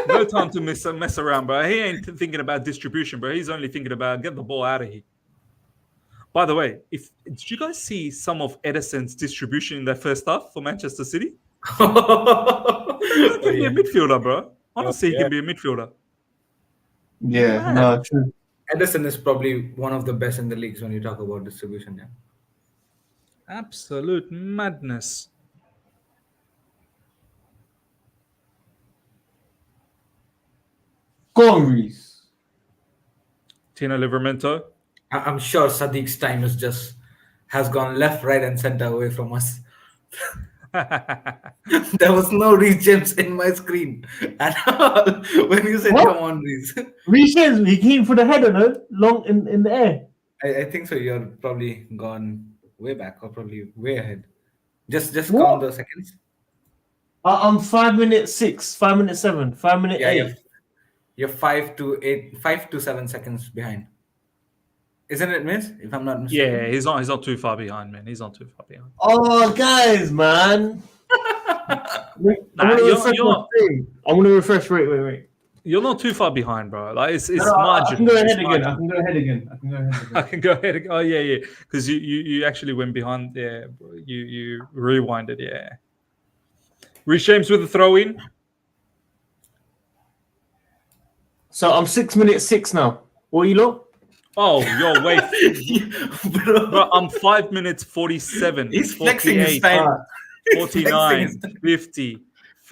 No time to mess around, bro. He ain't thinking about distribution, bro. He's only thinking about get the ball out of here. By the way, did you guys see some of Edison's distribution in the first half for Manchester City? He can be a midfielder, bro. Honestly, he can be a midfielder. Yeah, no, true. Edison is probably one of the best in the leagues when you talk about distribution. Yeah. Absolute madness. Go on, Reese. Tino Livramento. I'm sure Sadiq's time has gone left, right, and center away from us. There was no Reese James in my screen at all when you said, What? "Come on, Reese." Reese James, he came for the header, no? Long in the air. I think so. You're probably gone way back, or probably way ahead. Just What? count the seconds. I'm 5 minutes 6, 5 minutes 7, 5 minutes Yeah, 8. you're 5 to 7 seconds behind. Isn't it, Miss? If I'm not mistaken. Yeah, he's not too far behind, man. He's not too far behind. Oh, guys, man. I'm gonna refresh. Wait. You're not too far behind, bro. Like it's No, marginal. I can go ahead It's again. marginal. I can go ahead again. I can go ahead. Oh yeah. Because you actually went behind. Yeah, you rewinded. Yeah. Reece James with the throw in. So I'm 6 minutes 6 now. What you lot? Oh, you're way. Bro, Bro, I'm 5 minutes 47. he's flexing his 48, time. He's 49, flexing his time. 50,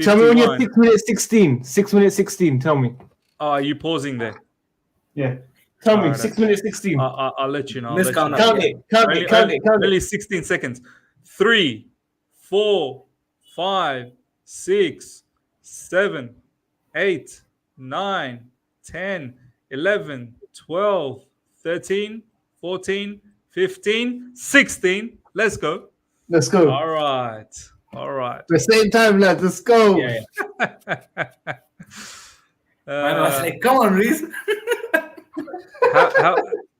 Tell me when you're 51. 6 minutes 16. 6 minutes 16. Tell me. Oh, are you pausing there? Yeah. Tell me. Alright, 6 minutes 16. I'll let you know. I'll Miss let count you up. know. Count it. Only 16 seconds. 3, 4, 5, 6, 7, 8, 9, 10, 11, 12, 13, 14, 15, 16. Let's go. Let's go. All right. The same time, lads. Let's go. Yeah. I was like, "Come on, Reese."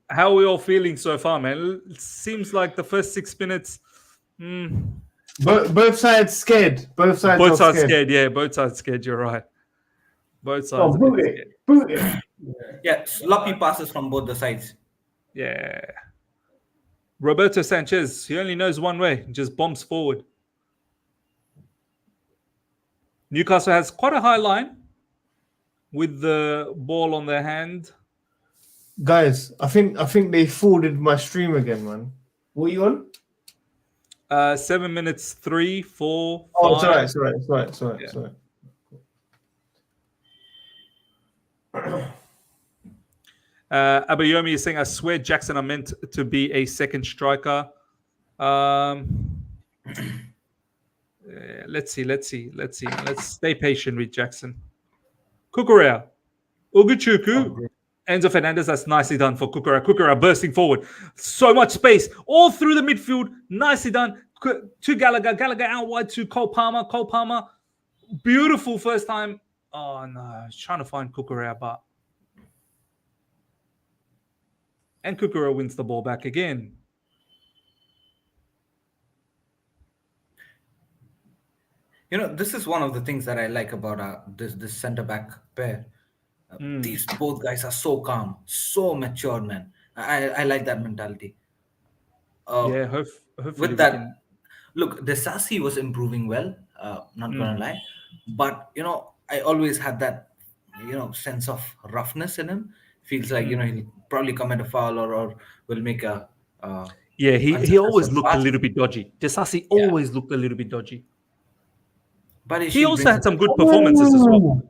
How are we all feeling so far, man? It seems like the first 6 minutes. Both sides scared. Both sides are scared. Yeah, both sides scared. You're right. Both sides. Oh, are boot scared. it. Boot it. Yeah, sloppy passes from both the sides. Yeah. Roberto Sanchez, he only knows one way, just bombs forward. Newcastle has quite a high line with the ball on their hand. Guys, I think they forwarded my stream again, man. What are you on? 7 minutes, 3, 4, 5. Oh, it's all right. Yeah. Abayomi is saying, I swear Jackson are meant to be a second striker. Let's see. Let's stay patient with Jackson. Cucurella. Uguchuku. Enzo Fernandez, that's nicely done for Cucurella. Cucurella bursting forward. So much space. All through the midfield. Nicely done. To Gallagher. Gallagher out wide to Cole Palmer. Cole Palmer. Beautiful first time. Oh, no. I was trying to find Cucurella, but... And Cucurella wins the ball back again. You know, this is one of the things that I like about this centre back pair. These both guys are so calm, so mature, man. I like that mentality. Yeah, hopefully with we that, can... Look, the Sassy was improving well. Not Mm. gonna lie, but I always had that sense of roughness in him. Feels like Mm. he'll probably commit a foul or will make a uh, Yeah, he always unsuccessful looked a pass. little bit dodgy. Disasi Yeah, always looked a little bit dodgy. but He Ishil also brings had it. some good performances as well.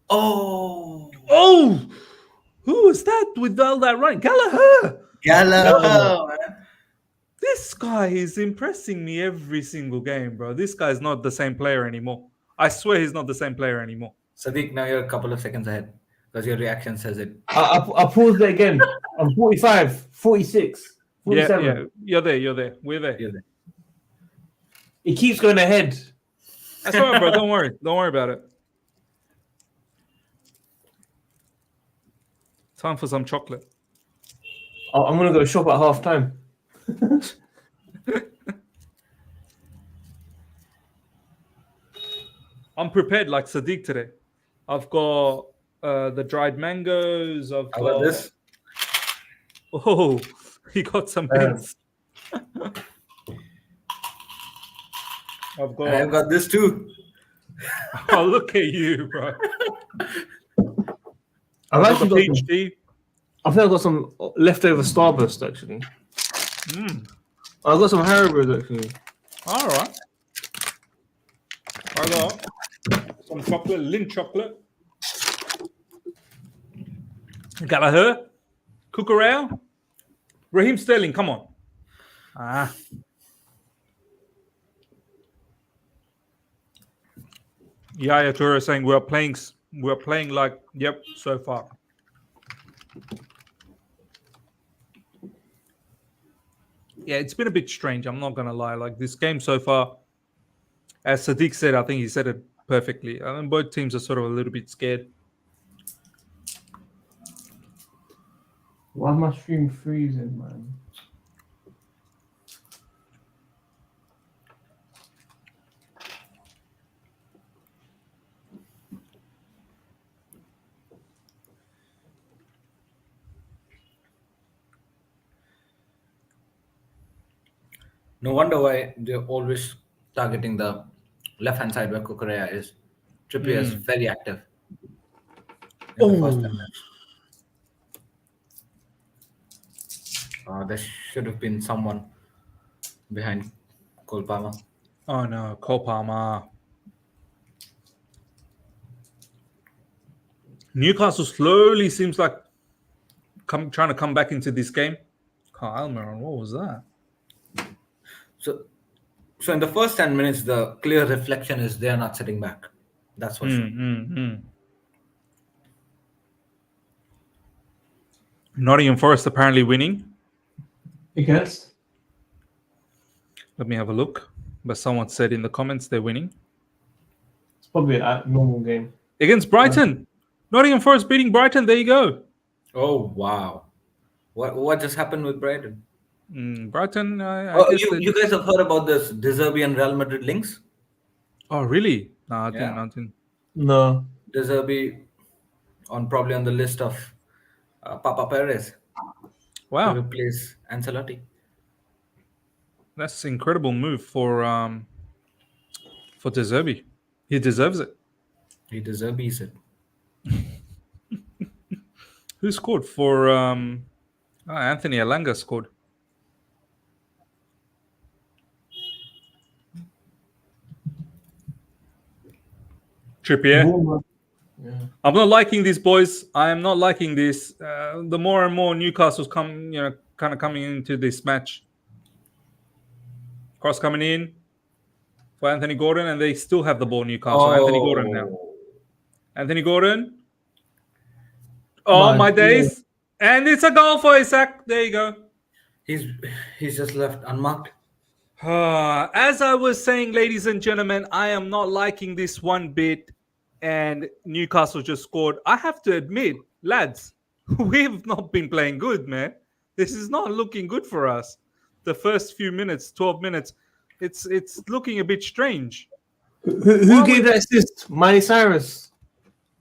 Oh, Oh, Oh, who was that with all that running? Gallagher. Gallagher, No, man. this guy is impressing me every single game, bro. This guy's not the same player anymore. I swear he's not the same player anymore. Sadiq, now you're a couple of seconds ahead because your reaction says it. I paused it again. I'm 45, 46, Yeah, 47. yeah. You're there. You're there. We're there. You're there. It keeps going ahead. That's all right, bro. Don't worry. Don't worry about it. Time for some chocolate. I'm gonna go shop at half time. I'm prepared like Sadiq today. I've got the dried mangoes. I've How about got. this? Oh, he got some mints. I've And I've got. got this too. Oh, look at you, bro. I've I've got actually the got some, peach tea. I think I've got some leftover Starburst actually. Mm. I've got some Haribo's actually. All right. I got some chocolate, Lindt chocolate. Gallagher, Cucurella, Raheem Sterling. Come on. Ah. Yaya Toure saying we're playing like yep so far. Yeah, it's been a bit strange. I'm not gonna lie. Like this game so far, as Sadiq said, I think he said it perfectly. I mean, both teams are sort of a little bit scared. Why is my stream freezing, man? No wonder why they're always targeting the left-hand side where Kukurea is. Trippier is very active in the first 10 minutes. There should have been someone behind Cole Palmer. Oh no, Cole Palmer. Newcastle slowly seems like trying to come back into this game. Kyle Almiron, what was that? So in the first 10 minutes, the clear reflection is they are not sitting back. That's for sure. Nottingham Forest apparently winning. Against? Let me have a look. But someone said in the comments they're winning. It's probably a normal game. Against Brighton. Nottingham Forest beating Brighton. There you go. Oh, wow. What just happened with Brighton? Brighton, You guys have heard about this De Zerbi and Real Madrid links? Oh, really? No, I Yeah. didn't. No. De Zerbi probably on the list of Papa Perez to Wow. replace Ancelotti. That's an incredible move for De Zerbi. He deserves it. He deserves it. Who scored for Anthony Alanga scored. Trippier. Yeah. I'm not liking this, boys. I am not liking this. The more and more Newcastle's kind of coming into this match. Cross coming in for Anthony Gordon, and they still have the ball. Newcastle. Anthony Gordon now. Anthony Gordon. Oh my days! And it's a goal for Isaac. There you go. He's just left unmarked. As I was saying, ladies and gentlemen, I am not liking this one bit. And Newcastle just scored. I have to admit, lads, we've not been playing good, man. This is not looking good for us. The first few minutes, 12 minutes, it's looking a bit strange. Who gave that assist? Miley Cyrus.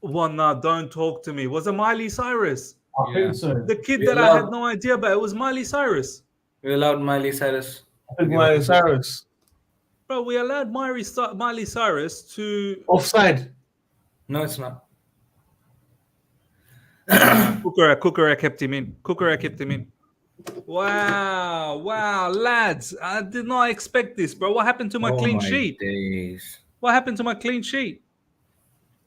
Well, no, don't talk to me. Was it Miley Cyrus? I think so. The kid that I had no idea about, it was Miley Cyrus. We allowed Miley Cyrus I think Miley Cyrus. Bro, we allowed Miley Cyrus to. Offside. No, it's not. Kukura kept him in. Wow, lads! I did not expect this, bro. What happened to my Oh clean my sheet? days. What happened to my clean sheet?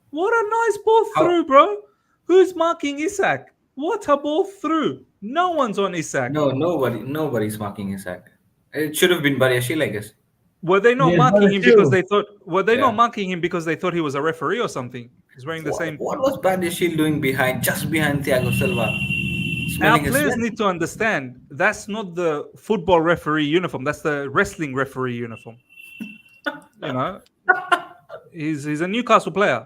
What a nice ball How- through, bro. Who's marking Isak? What a ball through. No one's on Isak. No, nobody's marking Isaac. It should have been Bariashil, I guess. Were they not Yeah, marking him because Brazil. they thought? Were they not Yeah. marking him because they thought he was a referee or something? He's wearing the same. What was Bariashil doing just behind Thiago Silva? Our Smelling his players sweat. need to understand that's not the football referee uniform. That's the wrestling referee uniform. You know, he's a Newcastle player.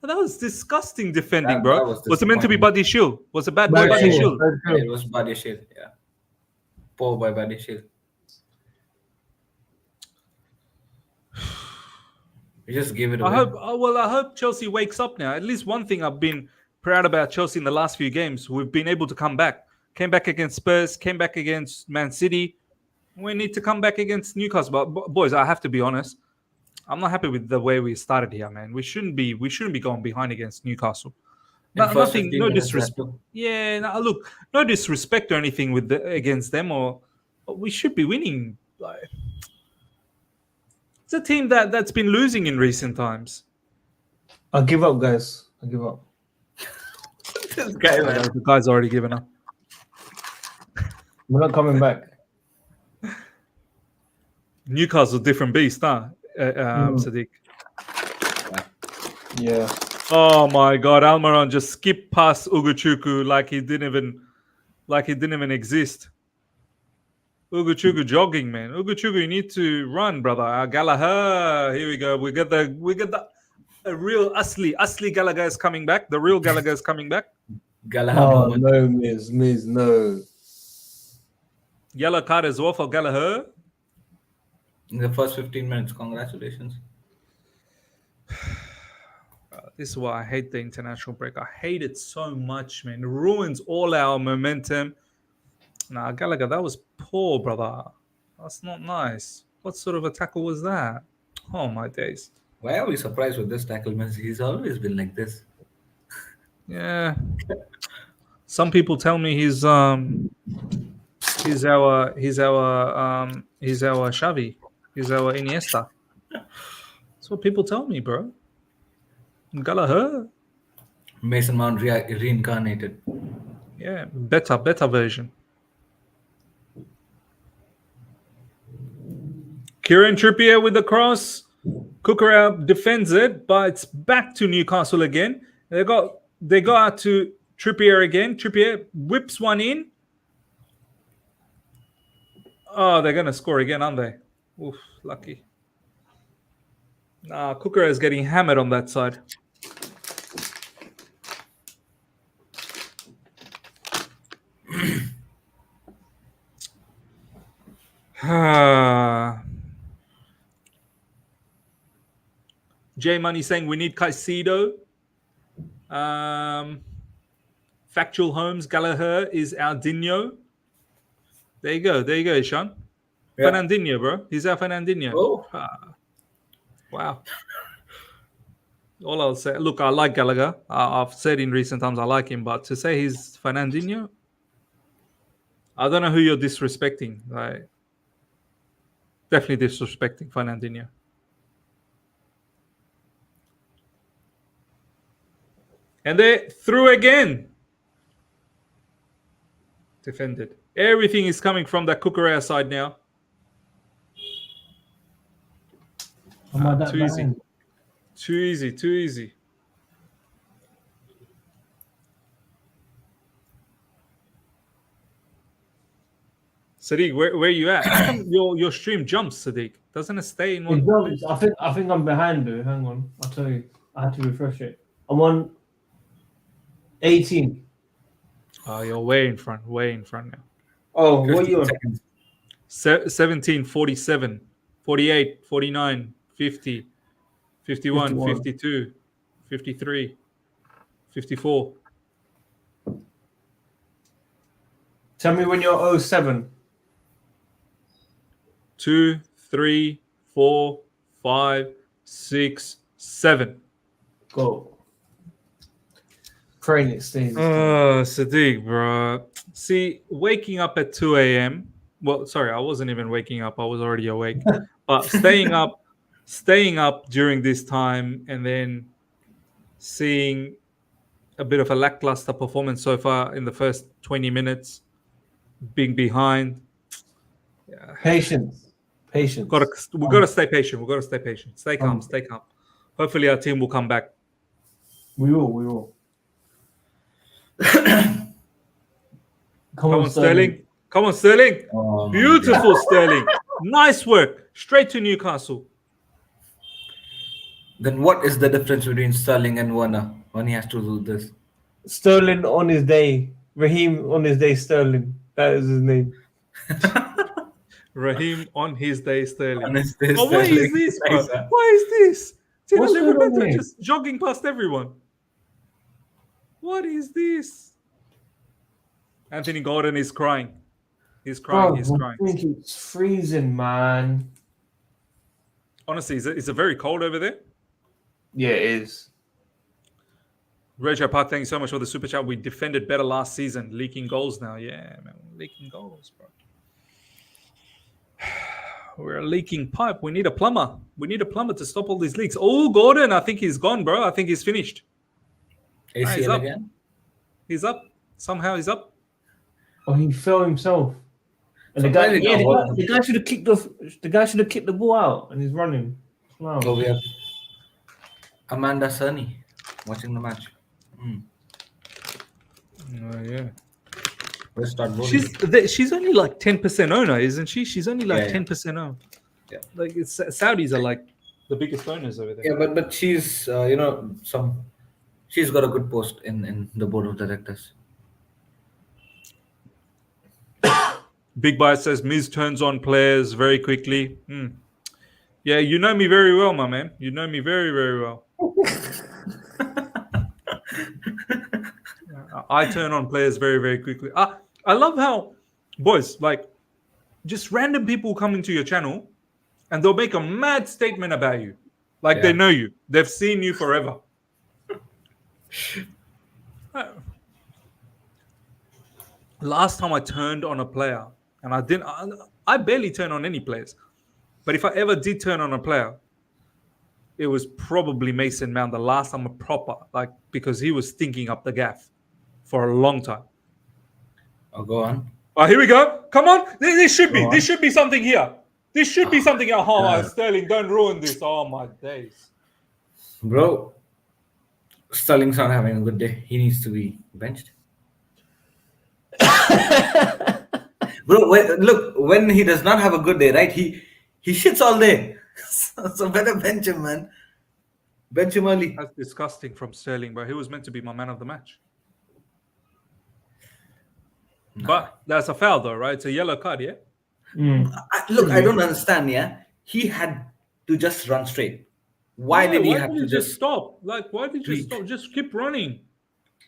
But that was disgusting defending, bro. That was Was it meant to be disappointing. Buddy Shield? Was a bad boy Bad Buddy Shield. Shield? Bad Yeah, Shield. it was Bariashil. Yeah. Poor by Bariashil. We just gave it away. I hope Chelsea wakes up now. At least one thing I've been proud about Chelsea in the last few games, we've been able to come back. Came back against Spurs, came back against Man City. We need to come back against Newcastle. But boys, I have to be honest. I'm not happy with the way we started here, man. We shouldn't be going behind against Newcastle. In first 15 No minutes, disrespect. Yeah, look, no disrespect or anything against them, but we should be winning. Like, it's a team that's been losing in recent times. I give up, guys. I give up. This guy, man. The guy's already given up. We're not coming back. Newcastle, different beast, huh? Sadiq. Yeah. Oh my God, Almiron just skipped past Ugochukwu like he didn't even exist. Ugochukwu jogging, man. Ugochukwu, you need to run, brother. Gallagher, here we go. We get the a real Asli Gallagher is coming back. The real Gallagher is coming back. Gallagher Oh, moment. no, Miz, no. Yellow card as well for Gallagher. In the first 15 minutes. Congratulations. This is why I hate the international break. I hate it so much, man. It ruins all our momentum. Nah, Gallagher, that was poor, brother. That's not nice. What sort of a tackle was that? Oh, my days. Why are we surprised with this tackle, man? He's always been like this. Yeah. Some people tell me he's our Xavi. He's our Iniesta. That's what people tell me, bro. Gallagher. Mason Mount reincarnated. Yeah, better version. Kieran Trippier with the cross. Cucurella defends it, but it's back to Newcastle again. They go out to Trippier again. Trippier whips one in. Oh, they're gonna score again, aren't they? Oof, lucky. Nah, Cucurella is getting hammered on that side. J Money saying we need Caicedo. Factual Holmes Gallagher is our Dinho. There you go, Sean. Yeah. Fernandinho, bro. He's our Fernandinho. Oh. Wow. All I'll say, look, I like Gallagher. I've said in recent times I like him, but to say he's Fernandinho, I don't know who you're disrespecting. Like, definitely disrespecting Fernandinho. And they threw again. Defended. Everything is coming from that Cucurella side now. Too easy. Too easy. Sadiq, where are you at? How come your stream jumps, Sadiq? Doesn't it stay in one place? I think I'm behind though. Hang on. I'll tell you. I had to refresh it. I'm on 18. Oh, you're way in front now. Oh, what are 15 you on? seconds. 17, 47, 48, 49, 50, 51, 51. 52, 53, 54. Tell me when you're 07. 2, 3, 4, 5, 6, 7. Go. Praying it stays. Oh, Sadiq, bro. See, waking up at 2 a.m. Well, sorry, I wasn't even waking up. I was already awake. But staying up during this time and then seeing a bit of a lackluster performance so far in the first 20 minutes, being behind. Patience. We gotta stay patient. We gotta stay patient. Stay calm. Stay calm. Hopefully, our team will come back. We will. Come on, Sterling. Come on, Sterling. Oh, my Beautiful, Sterling. Nice work. Straight to Newcastle. Then what is the difference between Sterling and Werner when he has to do this? Sterling on his day. Raheem on his day. Sterling. That is his name. Raheem on his day, Sterling. On his day, Oh, what is Sterling. this, bro? Nice, huh? What is this? What's Tino going on Livramento here? just jogging past everyone. What is this? Anthony Gordon is crying. He's crying. He's crying. I think it's freezing, man. Honestly, is it very cold over there? Yeah, it is. Rejo Park, thank you so much for the super chat. We defended better last season. Leaking goals now. Yeah, man. Leaking goals, bro. We're a leaking pipe. We need a plumber. We need a plumber to stop all these leaks. Oh, Gordon, I think he's gone, bro. I think he's finished. He's ACL up. again? He's up. Somehow he's up. Oh, he fell himself. And the guy should have kicked the ball out, and he's running. Wow. Oh, we have Amanda Cerny watching the match. Yeah. Let's start voting. She's only like 10% owner, isn't she? She's only like 10% owner. Yeah. Like Saudis are like the biggest owners over there. Yeah, but she's she's got a good post in the board of directors. Big Bite says Miz turns on players very quickly. Yeah, you know me very well, my man. You know me very, very well. I turn on players very, very quickly. I love how, boys, like, just random people come into your channel and they'll make a mad statement about you. Like they know you. They've seen you forever. Last time I turned on a player, and I barely turn on any players. But if I ever did turn on a player, it was probably Mason Mount the last time a proper, like, because he was stinking up the gaff for a long time. Oh, go on. Oh, here we go. Come on. This should be something here. This should be something here. Oh, Sterling, don't ruin this. Oh, my days. Bro, Sterling's not having a good day. He needs to be benched. Bro, look, when he does not have a good day, right? He shits all day. So better bench him, man. Bench him early. That's disgusting from Sterling, bro. He was meant to be my man of the match. Nah. But that's a foul, though, right? It's a yellow card, yeah? Look, I don't understand, yeah? He had to just run straight. Why did he have to just stop? Like, why did you stop? Just keep running.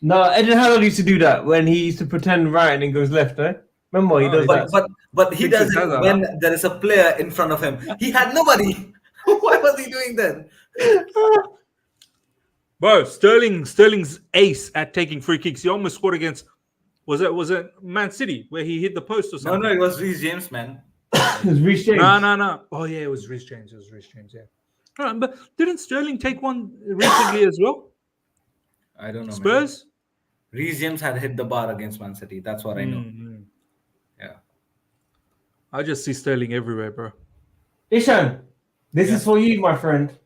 No, Eden Hazard used to do that when he used to pretend right and then goes left, eh? Remember, he does that. But he does it when there is a player in front of him. He had nobody. Why was he doing that? Bro, Sterling's ace at taking free kicks. He almost scored against, was it Man City where he hit the post or something? No, it was Reece James, man. It was Reece James. No. Oh yeah, it was Reece James. Yeah. All right, but didn't Sterling take one recently as well? I don't know. Spurs? Man. Reece James had hit the bar against Man City. That's what I know. Yeah. I just see Sterling everywhere, bro. Ishan, this is for you, my friend.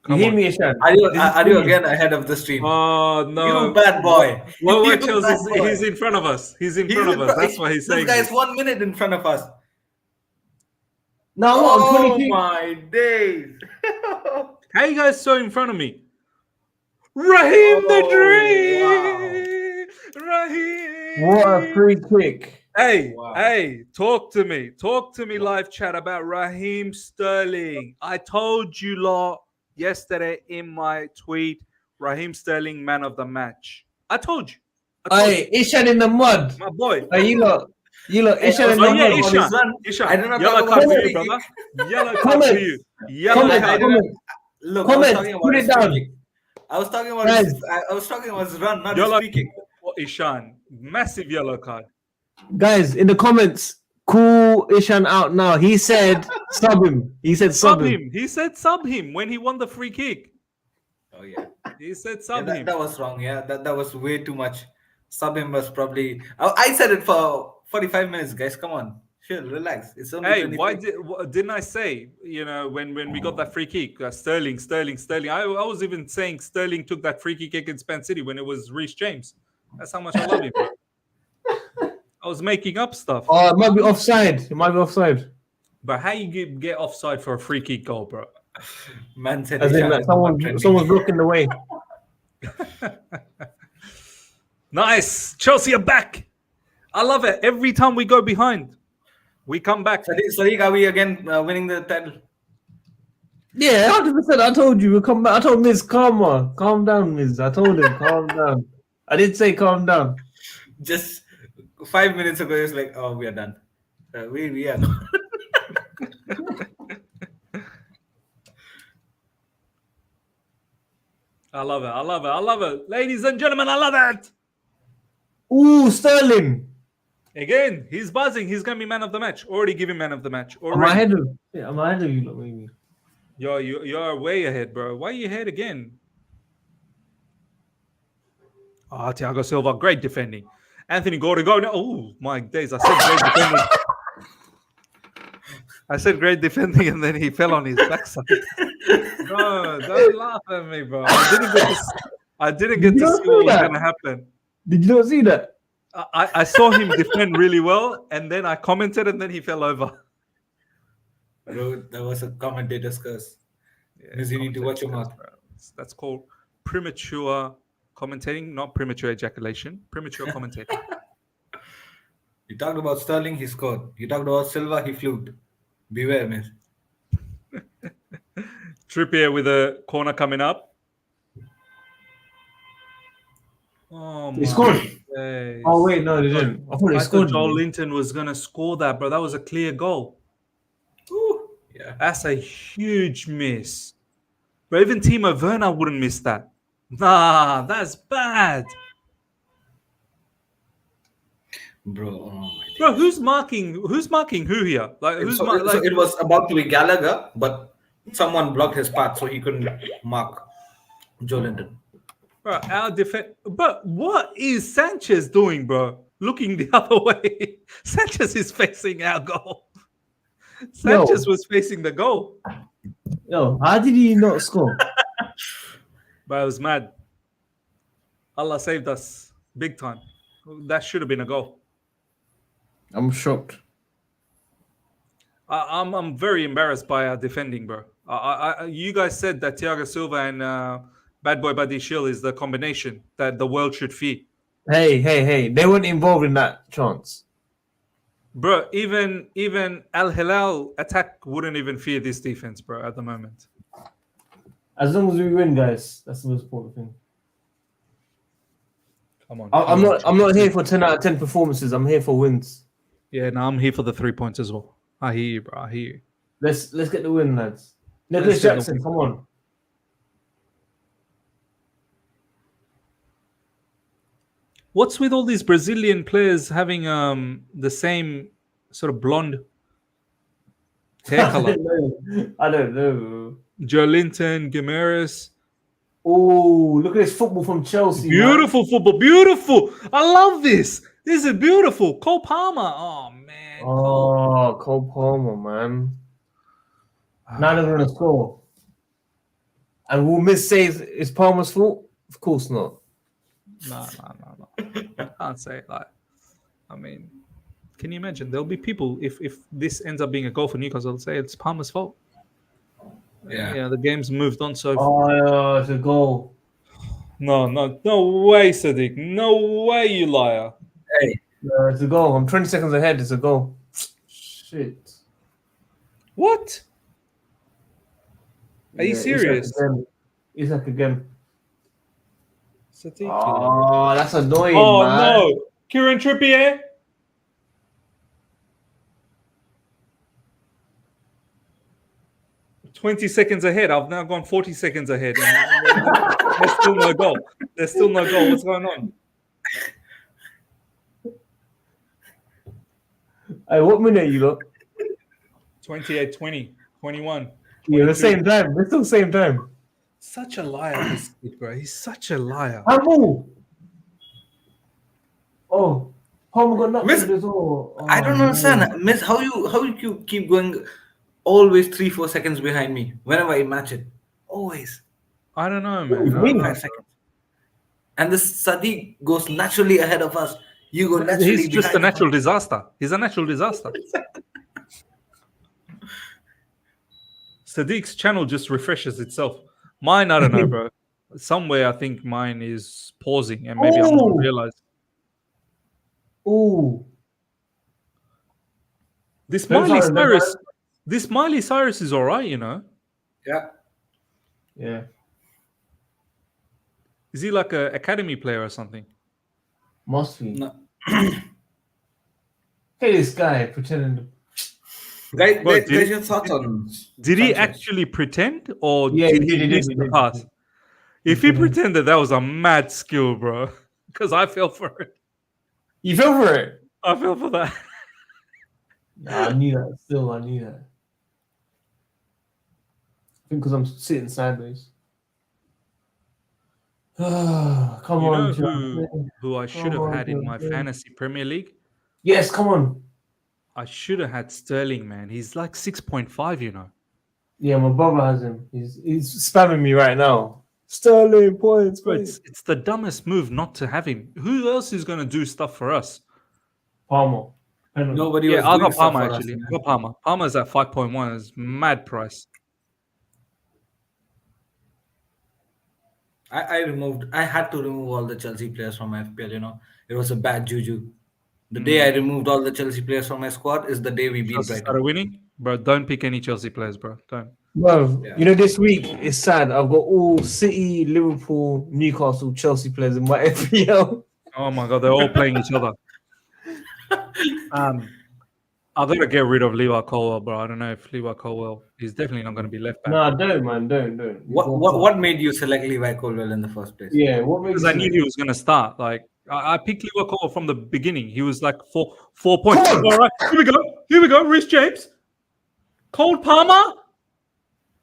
You hear me, Ishan? Are you again ahead of the stream? Oh, no. You bad boy. Well, he's in front of us. He's in front of us. That's why he's saying this guy's 1 minute in front of us. No, I'm 22. My days. How you guys so in front of me? Raheem the Dream! Wow. Raheem! What a free kick. Hey, talk to me. Talk to me live chat about Raheem Sterling. I told you lot yesterday in my tweet, Raheem Sterling, man of the match. I told you. Hey, Ishan in the mud. My boy. Hey, you lot. You look, Hey, I Ishan was in the talking yeah, about comments. his run. Ishan, I did not yellow talk card about for the you, free brother. kick. Yellow card for you. Comments, Yellow comments, card. comments, Look, I was comments. talking Put about it his free down, kick. I was talking about guys. I was talking about his run, not his Yellow free kick. for Ishan. Massive yellow card. Guys, in the comments, call Ishan out now. He said sub him. He said sub Sub him. him. He said sub him when he won the free kick. Oh yeah. He said Yeah, sub him. that was wrong. Yeah, that was way too much. Sub him was probably. I said it for 45 minutes, guys. Come on, chill, relax. It's only Hey, 23. didn't I say, when we got that free kick, Sterling. I was even saying Sterling took that free kick against Man City when it was Reece James. That's how much I love him, bro. I was making up stuff. Oh, it might be offside. It might be offside. But how you get offside for a free kick goal, bro? Man said As in, Ishan like, is not someone's trending. blocking the way. Nice. Chelsea are back. I love it. Every time we go behind, we come back. Sadiq, are we again winning the title? Yeah, 100%. I told you we'll come back. I told Miz, calm down, Miz. I told him, calm down. I did say calm down. Just 5 minutes ago, he was like, "Oh, we are done. We are done." I love it. Ladies and gentlemen, I love it. Ooh, Sterling. Again, he's buzzing. He's going to be man of the match. Already given man of the match. I'm Already. ahead of you, look, maybe. You're way ahead, bro. Why are you ahead again? Thiago Silva, great defending. Anthony Gordon, go. Oh, my days. I said great defending. I said great defending, and then he fell on his backside. Bro, don't laugh at me, bro. I didn't get to see what was going to happen. Did you not see that? I saw him defend really well, and then I commented, and then he fell over. Bro, that was a commentator's curse. Because you need to watch your mouth. That's called premature commentating, not premature ejaculation. Premature commentating. You talked about Sterling, he scored. You talked about Silva, he fluked. Beware, man. Trippier with a corner coming up. Oh, He scored. days. Oh, wait, no, they didn't. I thought he scored. Joel Linton was going to score that, bro. That was a clear goal. Ooh, yeah. That's a huge miss. But even Timo Werner wouldn't miss that. Nah, that's bad. Bro, oh my Bro, God. who's marking who here? Like who's So it was about to be Gallagher, but someone blocked his path, so he couldn't mark Joe Linton. Bro, our defense. But what is Sanchez doing, bro? Looking the other way. Sanchez is facing our goal. Sanchez was facing the goal. Yo, how did he not score? But I was mad. Allah saved us big time. That should have been a goal. I'm shocked. I'm very embarrassed by our defending, bro. You guys said that Thiago Silva and Bad Boy Buddy Shield is the combination that the world should fear. Hey. They weren't involved in that chance. Bro, even Al Hilal attack wouldn't even fear this defense, bro, at the moment. As long as we win, guys, that's the most important thing. Come on. I'm not here for 10 out of 10 performances. I'm here for wins. Yeah, no, I'm here for the 3 points as well. I hear you, bro. I hear you. Let's get the win, lads. Nicholas Jackson, come on. What's with all these Brazilian players having the same sort of blonde hair color? I don't know. Joe Linton, Guimaraes. Oh, look at this football from Chelsea. Beautiful football. Beautiful. I love this. This is beautiful. Cole Palmer. Oh, man. Oh, Cole Palmer, man. Now they're going to score. And will Miss say it's Palmer's fault? Of course not. No. I can't say it like. I mean, can you imagine? There'll be people, if this ends up being a goal for Newcastle, they'll say it's Palmer's fault. Yeah, the game's moved on so far. Oh, it's a goal. No way, Sadiq. No way, you liar. Hey. No, it's a goal. I'm 20 seconds ahead. It's a goal. Shit. What? Are you serious? Isak again. Sadiq. Oh, that's annoying, Oh, man. no. Kieran Trippier? 20 seconds ahead. I've now gone 40 seconds ahead. And there's still no goal. There's still no goal. What's going on? Hey, what minute you look? 28, 20, 21. Yeah, the 22. same time. We're still same time. Such a liar, this kid, bro. He's such a liar. Amu. Oh, Palmer got knocked Miss- out as well. Oh, I don't no. understand, Miss. How you keep going always 3-4 seconds behind me whenever I match it. Always I don't know, Ooh, man. I don't really? know. 5 seconds. And this Sadiq goes naturally ahead of us. You go naturally He's just a behind natural disaster. He's a natural disaster. Sadiq's channel just refreshes itself. Mine, I don't know, bro. Somewhere I think mine is pausing and maybe I'm not Oh. realizing. Ooh. This Don't Miley sound like Cyrus, this Miley Cyrus is all right, you know. Yeah. Yeah. Is he like an academy player or something? Must be. No. Hey, this guy pretending to. Guys, Well, guys, your thoughts on Did he Sanchez? actually pretend or Yeah, did he he did, miss he the did. pass? If he pretended, that was a mad skill, bro. Because I fell for it. You fell for it? I fell for that. Nah, I knew that. Still, I knew that. I think because I'm sitting sideways. Come You on, know John. who I should have Come on, had in my John. fantasy Premier League? Yes, come on. I should have had Sterling, man. He's like 6.5, you know. Yeah, my brother has him. He's spamming me right now. Sterling points, Bro, points. it's the dumbest move not to have him. Who else is going to do stuff for us? Palmer. Penalty. Nobody Yeah, was I doing got stuff Palmer, for us, actually. man. I got Palmer. Palmer's at 5.1. It's mad price. I had to remove all the Chelsea players from my FPL, you know. It was a bad juju. The day I removed all the Chelsea players from my squad is the day we beat Chelsea Brighton. started winning. Bro, don't pick any Chelsea players, bro. Don't. Bro, Yeah. you know, this week it's sad. I've got all City, Liverpool, Newcastle, Chelsea players in my FPL. Oh my God, they're all playing each other. I gotta get rid of Levi Colwell, bro. I don't know if Levi Colwell is definitely not going to be left back. Nah, don't, man. Don't. What made you select Levi Colwell in the first place? Yeah, what makes Because I knew he was going to start. Like I picked Levi Colwell from the beginning. He was like 4 points. Come on! All right, here we go. Rhys James, Cole Palmer.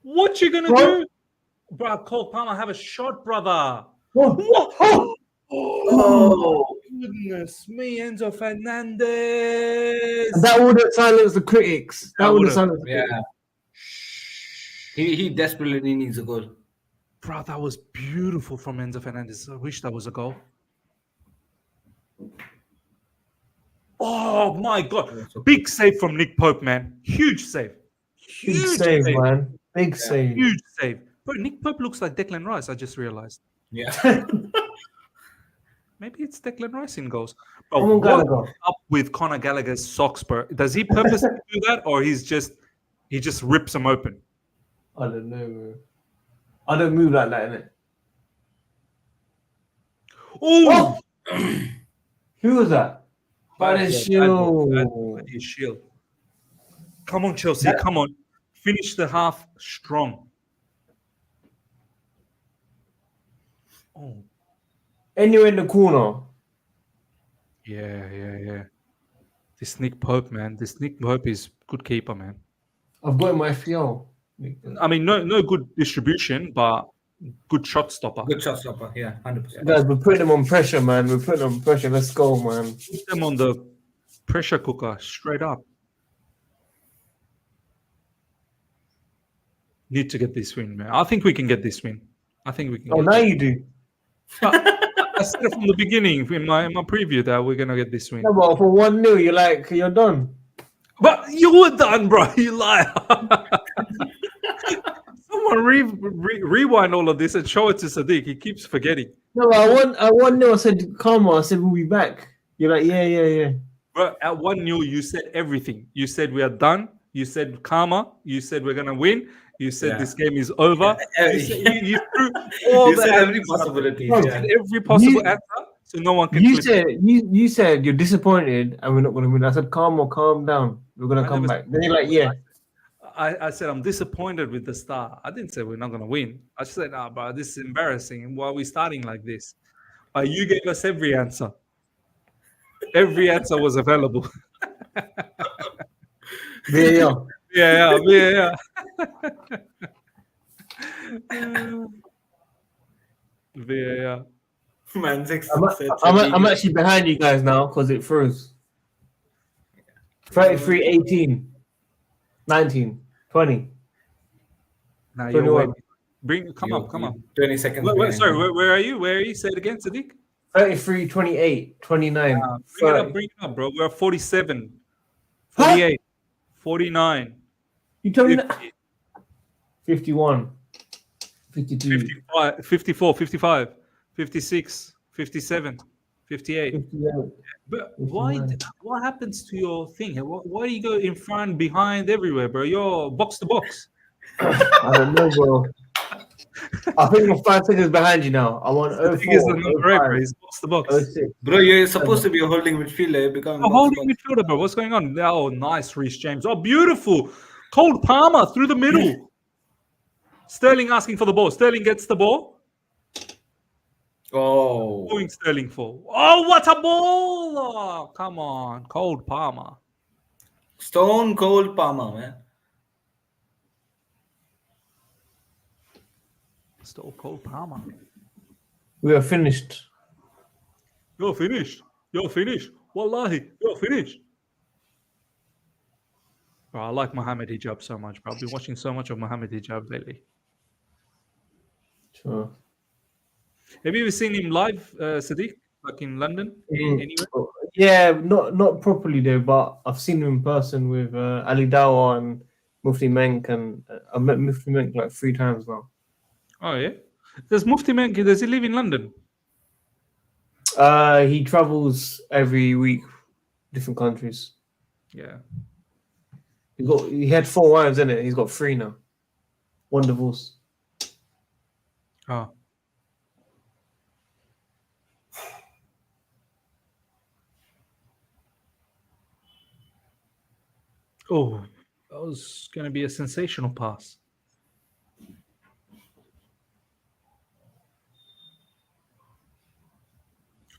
What you gonna do, bro? Cole Palmer, have a shot, brother. Oh. Oh, goodness me, Enzo Fernandez. That would have silenced the critics. That would have silenced the Yeah. critics. He desperately needs a goal. Bro, that was beautiful from Enzo Fernandez. I wish that was a goal. Oh my God. Big save from Nick Pope, man. Huge save. Big save, man. Big save. Huge save. Bro, Nick Pope looks like Declan Rice, I just realized. Yeah. Maybe it's Declan Rice in goals. Come Bro, on, what's Gallagher. up with Conor Gallagher's socks, bro? Does he purposely do that, or he just rips them open? I don't know, bro. I don't move like that, innit? Oh! Who was that? Shield. Come on, Chelsea. Come on. Finish the half strong. Oh. Anywhere in the corner. Yeah. This Nick Pope, man. This Nick Pope is good keeper, man. I've got my FPL. I mean, no good distribution, but good shot stopper. Good shot stopper. Yeah, 100%. Guys, we're putting them on pressure, man. We're putting them on pressure. Let's go, man. Put them on the pressure cooker straight up. Need to get this win, man. I think we can get this win. I think we can. Oh, now you do. I said it from the beginning in my preview that we're gonna get this win. No, but for 1-0, you're done. But you were done, bro. You liar. Someone rewind all of this and show it to Sadiq. He keeps forgetting. No, I 1-0. I said, come on. I said, we'll be back. You're like, yeah. Bro, at 1-0, you said everything. You said we are done. You said karma. You said we're gonna win. You said this game is over. You threw all the every possibility. You said every possible answer, so no one can. You said you're disappointed and we're not going to win. I said, calm down. We're going to come back. Then you're like, yeah. I said I'm disappointed with the start. I didn't say we're not going to win. I just said, nah, bro, this is embarrassing. Why are we starting like this? But you gave us every answer. Every answer was available. Yeah. Yeah. VAR. Man, I'm actually behind you guys now because it froze. 33, 18, 19, 20. Now you're 21. waiting. Come on. 20 seconds Sorry, behind. where are you? Where are you? Say it again, Sadiq. 33, 28, 29, Bring 30. it up, bro. We're at 47, Huh? 48, 49, You told me 50, that? 51, 52, 55, 54, 55, 56, 57, 58. 58. But 59. what happens to your thing? Why do you go in front, behind, everywhere, bro? You're box to box. I don't know, bro. I think I'm 5 seconds behind you now. I'm on The thing is 04, not correct, bro. 05, He's box to box. 06. Bro, you're supposed to be a holding midfielder. You're becoming Oh, box to holding box. midfielder, bro. What's going on? Oh, nice, Reece James. Oh, beautiful. Cold Palmer through the middle. Sterling asking for the ball. Sterling gets the ball. Oh, Going Sterling for. Oh, what a ball! Oh, come on. Cold Palmer. stone cold Palmer, man. Still Cold Palmer. We are finished. You're finished. Wallahi, you're finished. Bro, I like Mohammed Hijab so much, bro. I've been watching so much of Mohammed Hijab lately. Sure. Have you ever seen him live, Sadiq? Like in London? Anywhere? Yeah, not properly though, but I've seen him in person with Ali Dawa and Mufti Menk, and I've met Mufti Menk like 3 times now. Oh, yeah? Does Mufti Menk, does he live in London? He travels every week, different countries. Yeah. He had 4 wives in it. He's got 3 now. 1 divorce. Oh. Oh, that was going to be a sensational pass.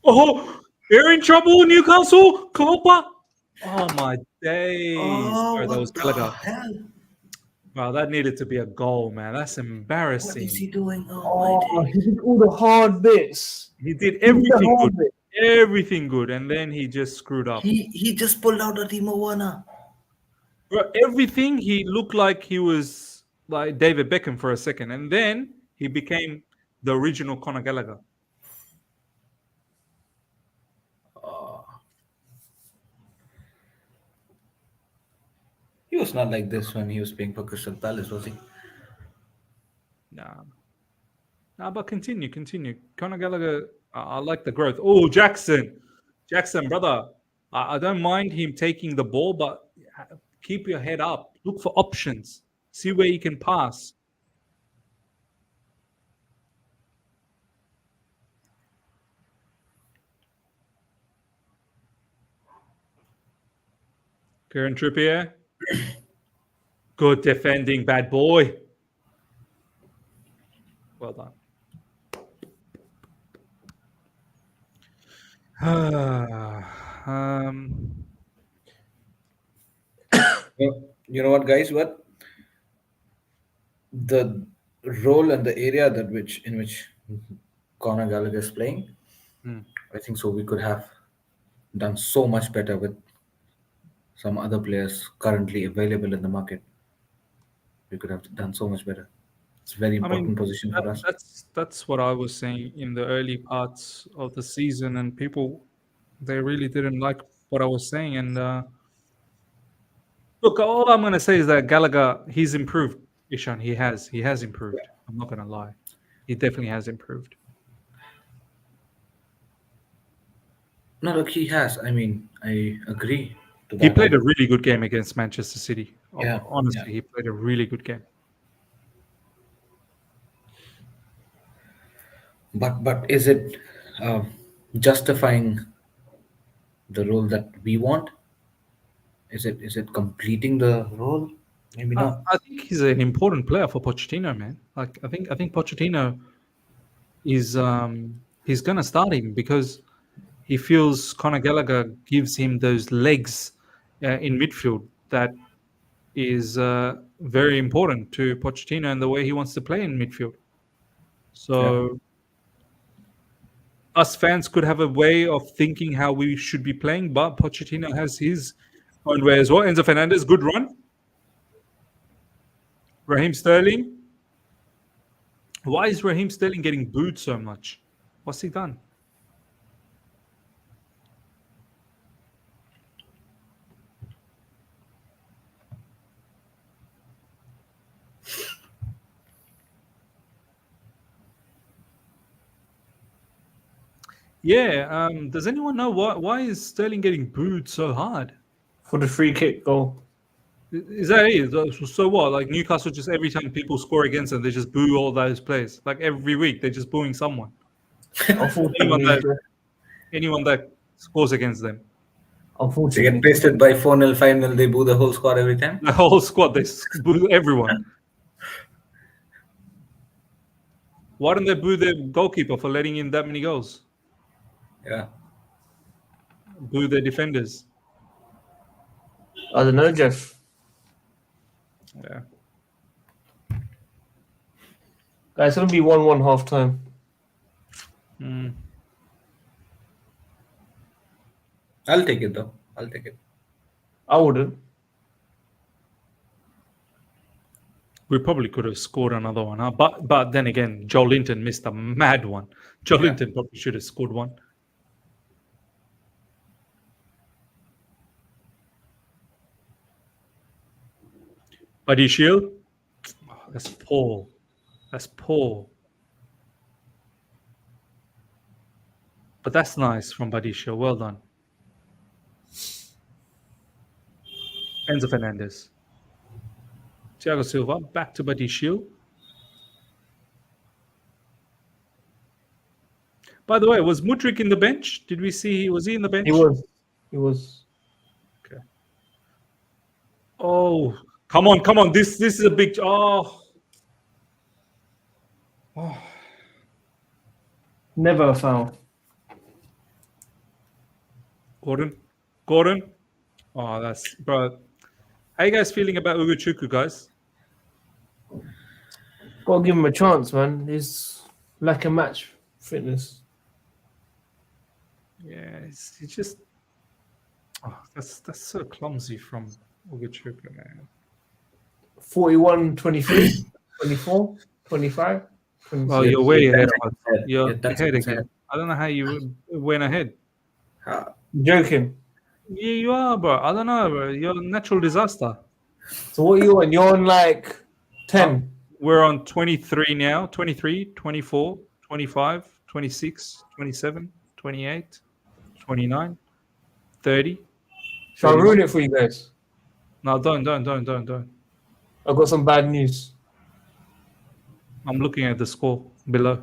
Oh, they're in trouble, Newcastle. Copa. Oh, my days. Oh, Sorry, that was what the Gallagher. hell? Wow, that needed to be a goal, man. That's What embarrassing. is he doing? Oh, my Oh, days. he did all the hard bits. He did He did the everything hard good. bit. Everything good. And then he just screwed up. He just pulled out a Timo Werner. Bro, everything, he looked like he was like David Beckham for a second. And then he became the original Conor Gallagher. He was not like this when he was playing for Crystal Palace, was he? Nah. Nah, but continue. Conor Gallagher, I like the growth. Oh, Jackson, brother. I don't mind him taking the ball, but keep your head up. Look for options. See where you can pass. Kieran Trippier. Good defending, bad boy. Well done. You know what, guys? What the role and the area that which Conor Gallagher is playing, I think so. We could have done so much better with some other players currently available in the market. We could have done so much better. It's a very important position for us. That's what I was saying in the early parts of the season, and people they really didn't like what I was saying. And look, all I'm going to say is that Gallagher, he's improved. Ishan, he has improved. I'm not going to lie, he definitely has improved. No, look, he has. I mean, I agree to that. He played a really good game against Manchester City. Yeah, Honestly, yeah. he played a really good game. But is it justifying the role that we want? Is it completing the role? Maybe not. I think he's an important player for Pochettino, man. Like I think Pochettino is he's gonna start him because he feels Conor Gallagher gives him those legs in midfield that is very important to Pochettino and the way he wants to play in midfield. So us fans could have a way of thinking how we should be playing, but Pochettino has his own way as well. Enzo Fernandez, good run. Raheem Sterling. Why is Raheem Sterling getting booed so much? What's he done? Yeah. Does anyone know why is Sterling getting booed so hard? For the free kick goal. Is that it? So what? Like Newcastle, just every time people score against them, they just boo all those players. Like every week, they're just booing someone. Unfortunately, Anyone that scores against them. They unfortunately. get pasted by 4-0, 5-0, they boo the whole squad every time. The whole squad, they boo everyone. Why don't they boo the goalkeeper for letting in that many goals? Yeah. Boo the defenders. I don't know, Jeff. Yeah. Guys, it's gonna be 1-1 half time. I'll take it though. I'll take it. I wouldn't. We probably could have scored another one, huh? But then again, Joe Linton missed a mad one. Joe Linton probably should have scored one. Buddy Shield. Oh, that's poor. That's poor. But that's nice from Buddy Shield. Well done. Enzo Fernandez. Thiago Silva. Back to Buddy Shield. By the way, was Mudryk in the bench? Did we see? Was he in the bench? He was. He was. Okay. Oh, come on! This is a big. Oh. Never a foul. Gordon. Oh, that's bro. How you guys feeling about Ugochukwu, guys? Gotta give him a chance, man. He's lack of match fitness. Yeah, it's just. Oh, that's so clumsy from Ugochukwu, man. 41, 23, 24, 25, 26. Well, you're way ahead of us. You're Yeah, that's ahead what I again. I don't know how you went ahead. Joking. Yeah, you are, bro. I don't know, bro. You're a natural disaster. So what are you on? You're on like 10. We're on 23 now. 23, 24, 25, 26, 27, 28, 29, 30. Shall I ruin it for you guys? No, don't. I've got some bad news. I'm looking at the score below.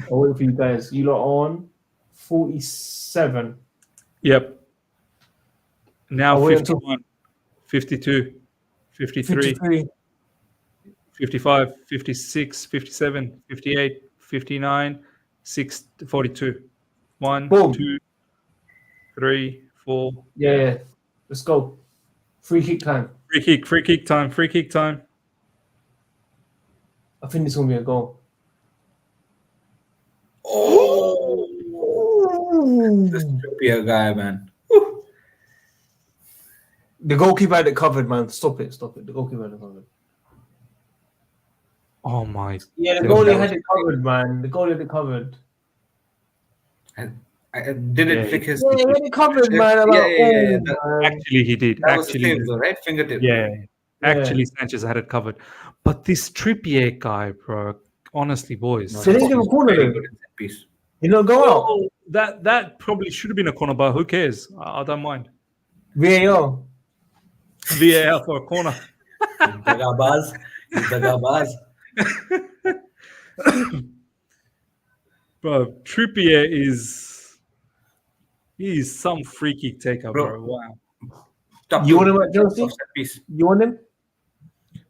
I'll wait for you guys. You lot on 47. Yep. Now I'll wait until 51, 52, 53, 53. 55, 56, 57, 58, 59, 42. 1, Boom. 2, 3, 4. Yeah. Let's go. Free kick time. Free kick time. I think this is going to be a goal. This Trippier guy, man. The goalkeeper had it covered, man. Stop it. The goalkeeper had it covered. Oh my. Yeah, the goalie had it covered, man. The goalie had it covered. Did it flick his? Yeah, he had it covered, man. I'm like, Actually, he did. That was Actually, his, right? Fingertip. yeah. Actually, Sanchez had it covered. But this Trippier guy, bro. Honestly, boys. So they didn't give a corner Very then. good in set piece. You know, go out. Oh, that probably should have been a corner, but who cares? I don't mind. VAR. VAR for a corner. Dagabaz. Bro, Trippier is He's some freaky taker, bro. Wow. Top You two want him at Chelsea? of set piece. You want him?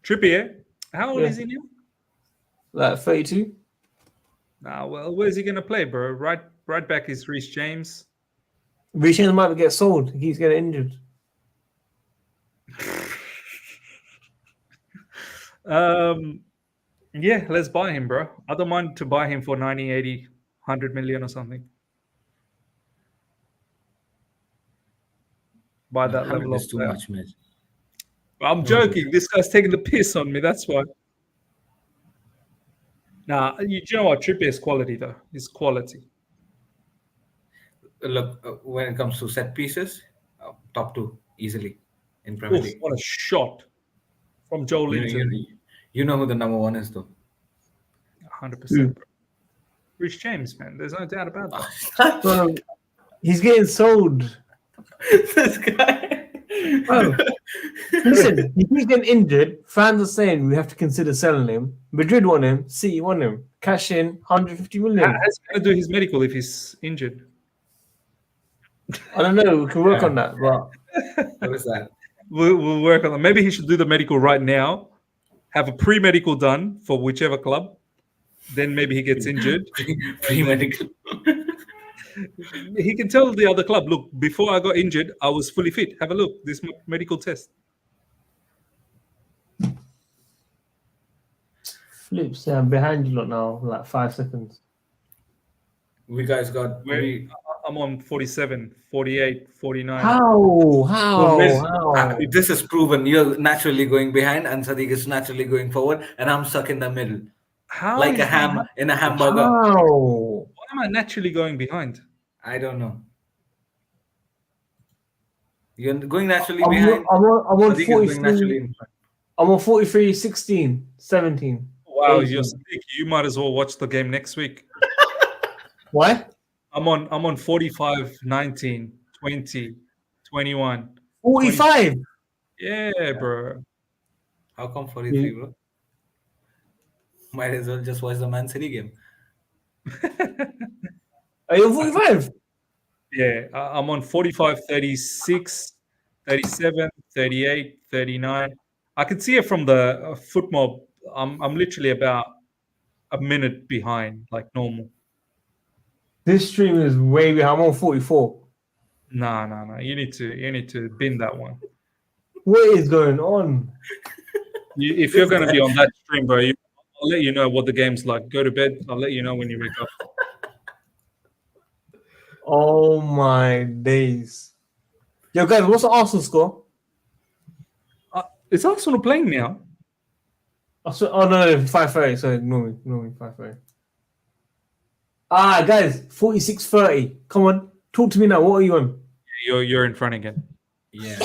Trippier, how old Yeah. is he now? Like 32? Nah, well, where's he gonna play, bro? Right back is Reece James. Reece James might get sold. He keeps getting injured. Yeah, let's buy him, bro. I don't mind to buy him for 90, 80, 100 million or something. By that 100 level of is too player. much, man. I'm joking. This guy's taking the piss on me. That's why. Nah, you know what? Trippier's quality, though. His quality. Look, when it comes to set pieces, top two easily in Premier Oof, League. what a shot from Joe Linton. You know who the number one is, though. 100%. Bro. Rich James, man. There's no doubt about that. Bro, he's getting sold. This guy. Bro, listen, he keeps getting injured. Fans are saying we have to consider selling him. Madrid want him. City want him. Cash in 150 million. How's he going to do his medical if he's injured? I don't know. We can work on that. But What is that? We'll work on that. Maybe he should do the medical right now, have a pre-medical done for whichever club. Then maybe he gets injured. Pre-medical. He can tell the other club, look, before I got injured, I was fully fit. Have a look, this medical test. Flips, I'm behind you lot now, like 5 seconds. We guys got. I'm on 47, 48, 49. How? This is proven. You're naturally going behind, and Sadiq is naturally going forward, and I'm stuck in the middle. How Like is a ham that? in a hamburger. How? Why am I naturally going behind? I don't know. You're going naturally I'm behind. on Sadiq is going naturally 43. in front. I'm on 43, 16, 17. Wow, 18. you're sick. You might as well watch the game next week. Why? I'm on 45, 19, 20, 21. 45. Yeah, bro. How come 43, bro? Might as well just watch the Man City game. Are you 45? Yeah, I'm on 45, 36, 37, 38, 39. I can see it from the foot mob. I'm literally about a minute behind, like normal. This stream is way behind. I'm on 44. No. You need to bin that one. What is going on? If you're going to be on that stream, bro, I'll let you know what the game's like. Go to bed. I'll let you know when you wake up. Oh my days. Yo, guys, what's the Arsenal score? Is Arsenal playing now? Oh, no, 5-30. Sorry, ignore me, 5-30. Guys, 46-30. Come on, talk to me now. What are you on? You're in front again. Yeah.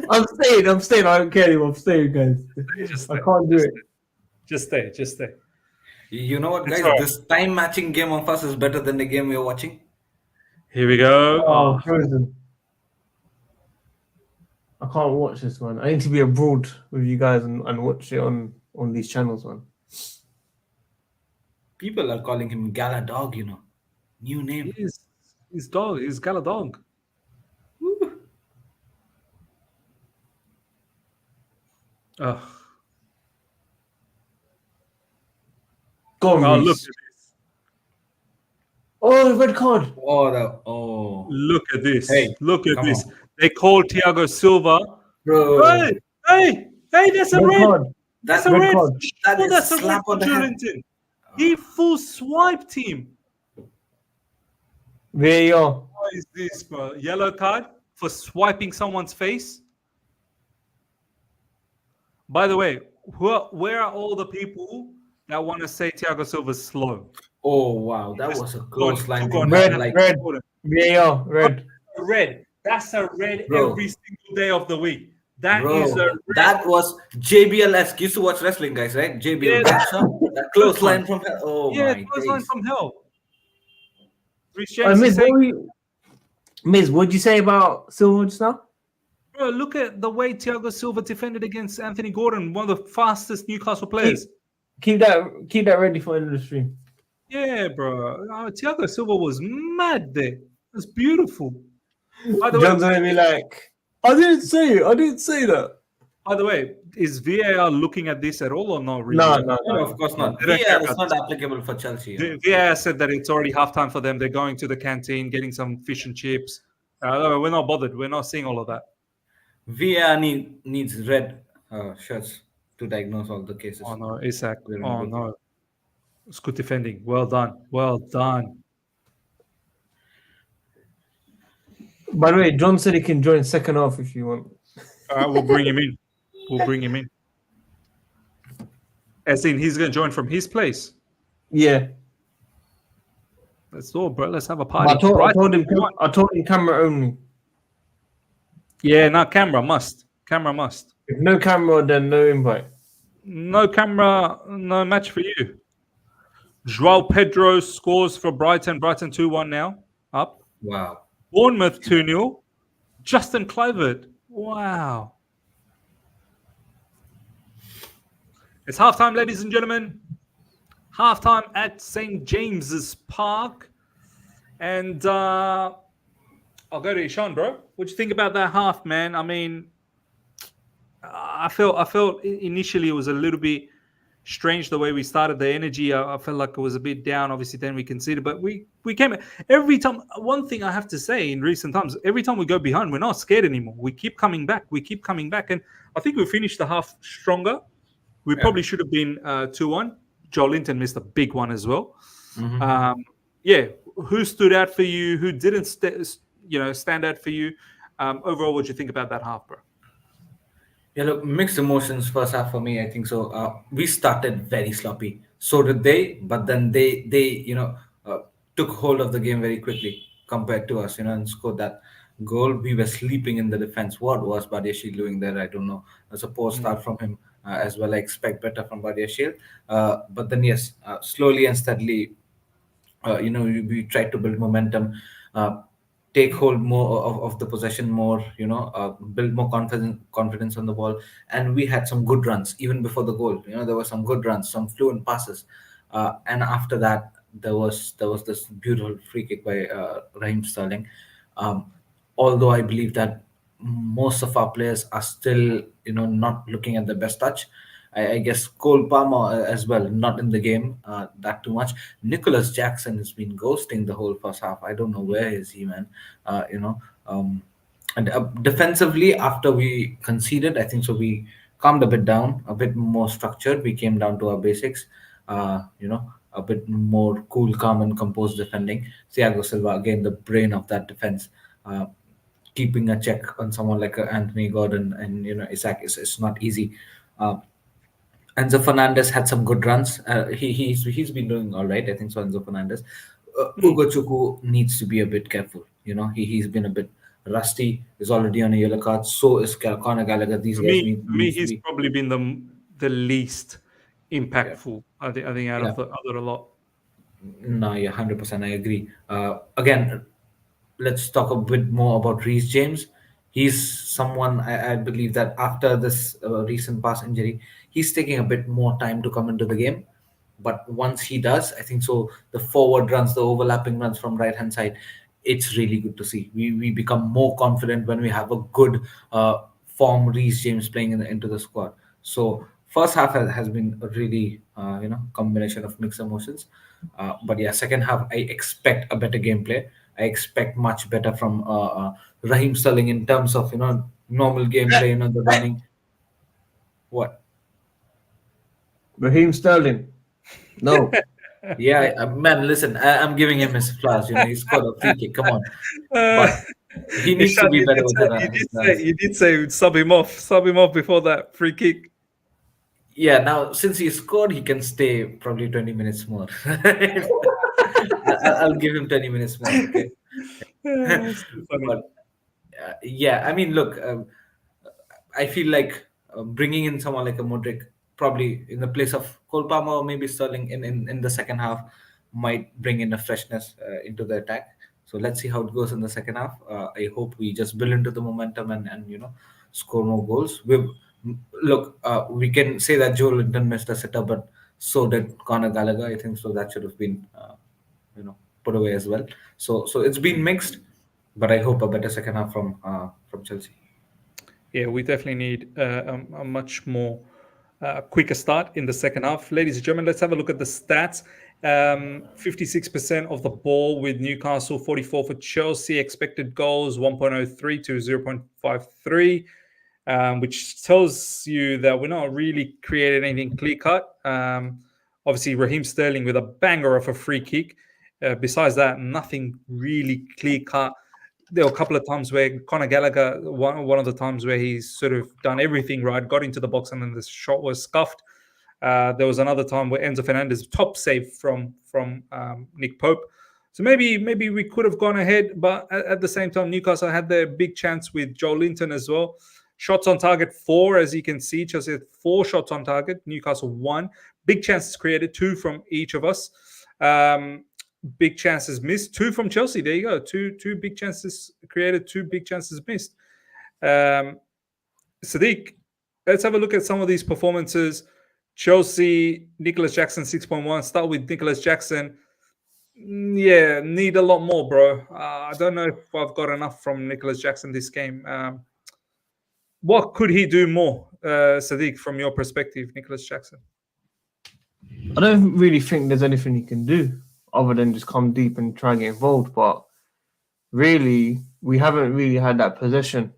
I'm staying. I don't care anymore. I'm staying, guys. I can't do it. Just stay. You know what, guys? It's all right. This time matching game of us is better than the game we're watching. Here we go. Oh, frozen. I can't watch this one. I need to be abroad with you guys and watch it on these channels, man. People are calling him Gala Dog, you know. New name. He's dog. He's got a dog. Woo. Ugh. Go on, Oh, Reece. look at this. Oh, red card. Look at this. Hey, Look at come this. on. They called Thiago Silva. Bro. Hey, that's a Red red. card. That's a Red red. card. That is That's a slap red on the for head. Joelinton. He full swiped him. There you are. What is this, bro? Yellow card for swiping someone's face? By the way, where are all the people that want to say Thiago Silva's slow? Oh, wow. That was a close line. Go on, Red, Like, red. There you are. Red. Red. That's a red Bro. every single day of the week. That bro, is a red. that was JBL-esque. Used to watch wrestling, guys, right? JBL. Yeah. That close line from hell. Oh, Yeah, my close line days. from hell. Reece James is Miz, saying, what did you say about Silva just now? bro, look at the way Thiago Silva defended against Anthony Gordon, one of the fastest Newcastle players. Keep that ready for end of the stream. Yeah, bro. Thiago Silva was mad there. It's beautiful. By the way, John's gonna be like, I didn't say it. I didn't say that. is VAR looking at this at all or not No, really? no, No, no, of course no. not. They don't care VAR is about not this. applicable for Chelsea. VAR said that it's already halftime for them. They're going to the canteen, getting some fish and chips. We're not bothered. We're not seeing all of that. VAR needs red shirts to diagnose all the Oh cases. no, Isak. We're in a Oh good no. It's good defending. Well done. Well done. By the way, John said he can join second half if you want. All right, we'll bring him in. We'll bring him in. As in, he's going to join from his place. Yeah, Let's do it, bro. Let's have a but party. I told him camera only. Yeah, no, camera must. Camera must. If no camera, then no invite. No camera, no match for you. Joao Pedro scores for Brighton. Brighton 2-1 now. Up. Wow. Bournemouth 2-0. Justin Kluivert. Wow. It's halftime, ladies and gentlemen. Halftime at St. James's Park. And I'll go to Ishan, bro. What do you think about that half, man? I mean, I felt initially it was a little bit strange the way we started. The energy, I felt like it was a bit down. Obviously, then we conceded, but we came every time. One thing I have to say in recent times, every time we go behind, we're not scared anymore. We keep coming back. We keep coming back, and I think we finished the half stronger. We probably should have been 2-1. Joe Linton missed a big one as well. Yeah, who stood out for you? Who didn't stand out for you? Overall, what do you think about that half, bro? Yeah, look, mixed emotions first half for me. I think so. We started very sloppy. So did they, but then they took hold of the game very quickly compared to us, and scored that goal. We were sleeping in the defense. What was Badiashile doing there? I don't know. It's a poor start from him as well. I expect better from Badiashile. But then yes, slowly and steadily we try to build momentum, take hold more of the possession more, build more confidence on the ball. And we had some good runs even before the goal. There were some good runs, some fluent passes, and after that there was this beautiful free kick by Raheem Sterling. Um, although I believe that most of our players are still not looking at the best touch. I guess Cole Palmer as well, not in the game that too much. Nicholas Jackson has been ghosting the whole first half. I don't know where is he, man. And defensively, after we conceded, I think so we calmed a bit down, a bit more structured. We came down to our basics, a bit more cool, calm, and composed defending. Thiago Silva, again, the brain of that defense. Keeping a check on someone like Anthony Gordon and Isaac is not easy. Uh, Enzo Fernandez had some good runs. He's been doing all right, I think so. Enzo Fernandez, Ugo Chukwu needs to be a bit careful. He's been a bit rusty. Is already on a yellow card. So is Conor Gallagher. These For guys me, needs to he's be. probably been the least Yeah, impactful. I think out yeah. of the other a lot. No, yeah, 100%. I agree. Again, let's talk a bit more about Reece James. He's someone I believe that after this recent past injury, he's taking a bit more time to come into the game. But once he does, I think so. The forward runs, the overlapping runs from right hand side, it's really good to see. We become more confident when we have a good form Reece James playing into the squad. So first half has been a really combination of mixed emotions. But yeah, second half I expect a better gameplay. I expect much better from Raheem Sterling in terms of normal gameplay, the running. What? Raheem Sterling. No. Yeah, man, listen, I'm giving him his flowers. He scored a free kick. Come on, Uh, but he needs to Ishan, be you better did with say you his did say runs. you did say sub him off before that free kick. Yeah, now since he scored, he can stay probably 20 minutes more. I'll give him 20 minutes more. Okay. It's too funny. But yeah, I mean, look, I feel like bringing in someone like a Modric, probably in the place of Cole Palmer or maybe Sterling in the second half, might bring in a freshness into the attack. So let's see how it goes in the second half. I hope we just build into the momentum and score more goals. We can say that Joe Linton missed a sitter, but So did Conor Gallagher. I think so that should have been put away as well. So it's been mixed, but I hope a better second half from Chelsea. Yeah, we definitely need a much more quicker start in the second half. Ladies and gentlemen, let's have a look at the stats. 56% of the ball with Newcastle, 44 for Chelsea. Expected goals 1.03 to 0.53, which tells you that we're not really creating anything clear cut. Obviously, Raheem Sterling with a banger of a free kick. Besides that, nothing really clear cut. There were a couple of times where Conor Gallagher, one of the times where he's sort of done everything right, got into the box and then the shot was scuffed. There was another time where Enzo Fernandez top save from Nick Pope. So maybe we could have gone ahead, but at the same time, Newcastle had their big chance with Joe Linton as well. Shots on target 4, as you can see. Chelsea had 4 shots on target. Newcastle 1. Big chances created, 2 from each of us. Big chances missed, 2 from Chelsea. There you go. Two big chances created, 2 big chances missed. Sadiq, let's have a look at some of these performances. Chelsea, Nicholas Jackson 6.1. Start with Nicholas Jackson. Yeah, need a lot more, bro. I don't know if I've got enough from Nicholas Jackson this game. What could he do more, Sadiq, from your perspective, Nicholas Jackson? I don't really think there's anything he can do other than just come deep and try and get involved. But really, we haven't really had that possession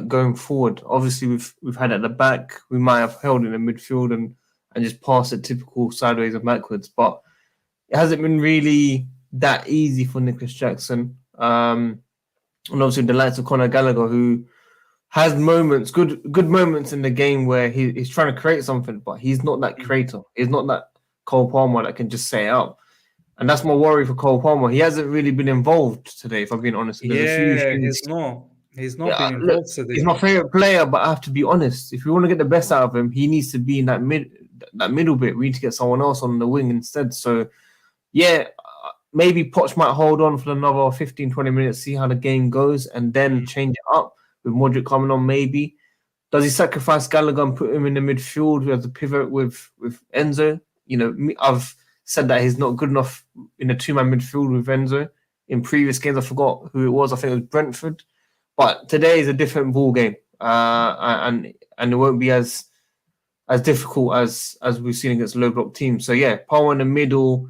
going forward. Obviously, we've had it at the back. We might have held in the midfield and just passed it typical sideways and backwards. But it hasn't been really that easy for Nicholas Jackson. And obviously, the likes of Conor Gallagher, who has moments, good moments in the game where he's trying to create something, but he's not that creator. He's not that Cole Palmer that can just set it up. And that's my worry for Cole Palmer. He hasn't really been involved today, if I'm being honest. Yeah, he's not. He's not been involved today. He's my favorite player, but I have to be honest. If we want to get the best out of him, he needs to be in that middle bit. We need to get someone else on the wing instead. So, yeah, maybe Poch might hold on for another 15, 20 minutes, see how the game goes, and then change it up with Modric coming on maybe. Does he sacrifice Gallagher and put him in the midfield as a pivot with Enzo? You know, I've said that he's not good enough in a 2-man midfield with Enzo. In previous games, I forgot who it was. I think it was Brentford. But today is a different ball game, and it won't be as difficult as we've seen against low block teams. So yeah, Palmer in the middle.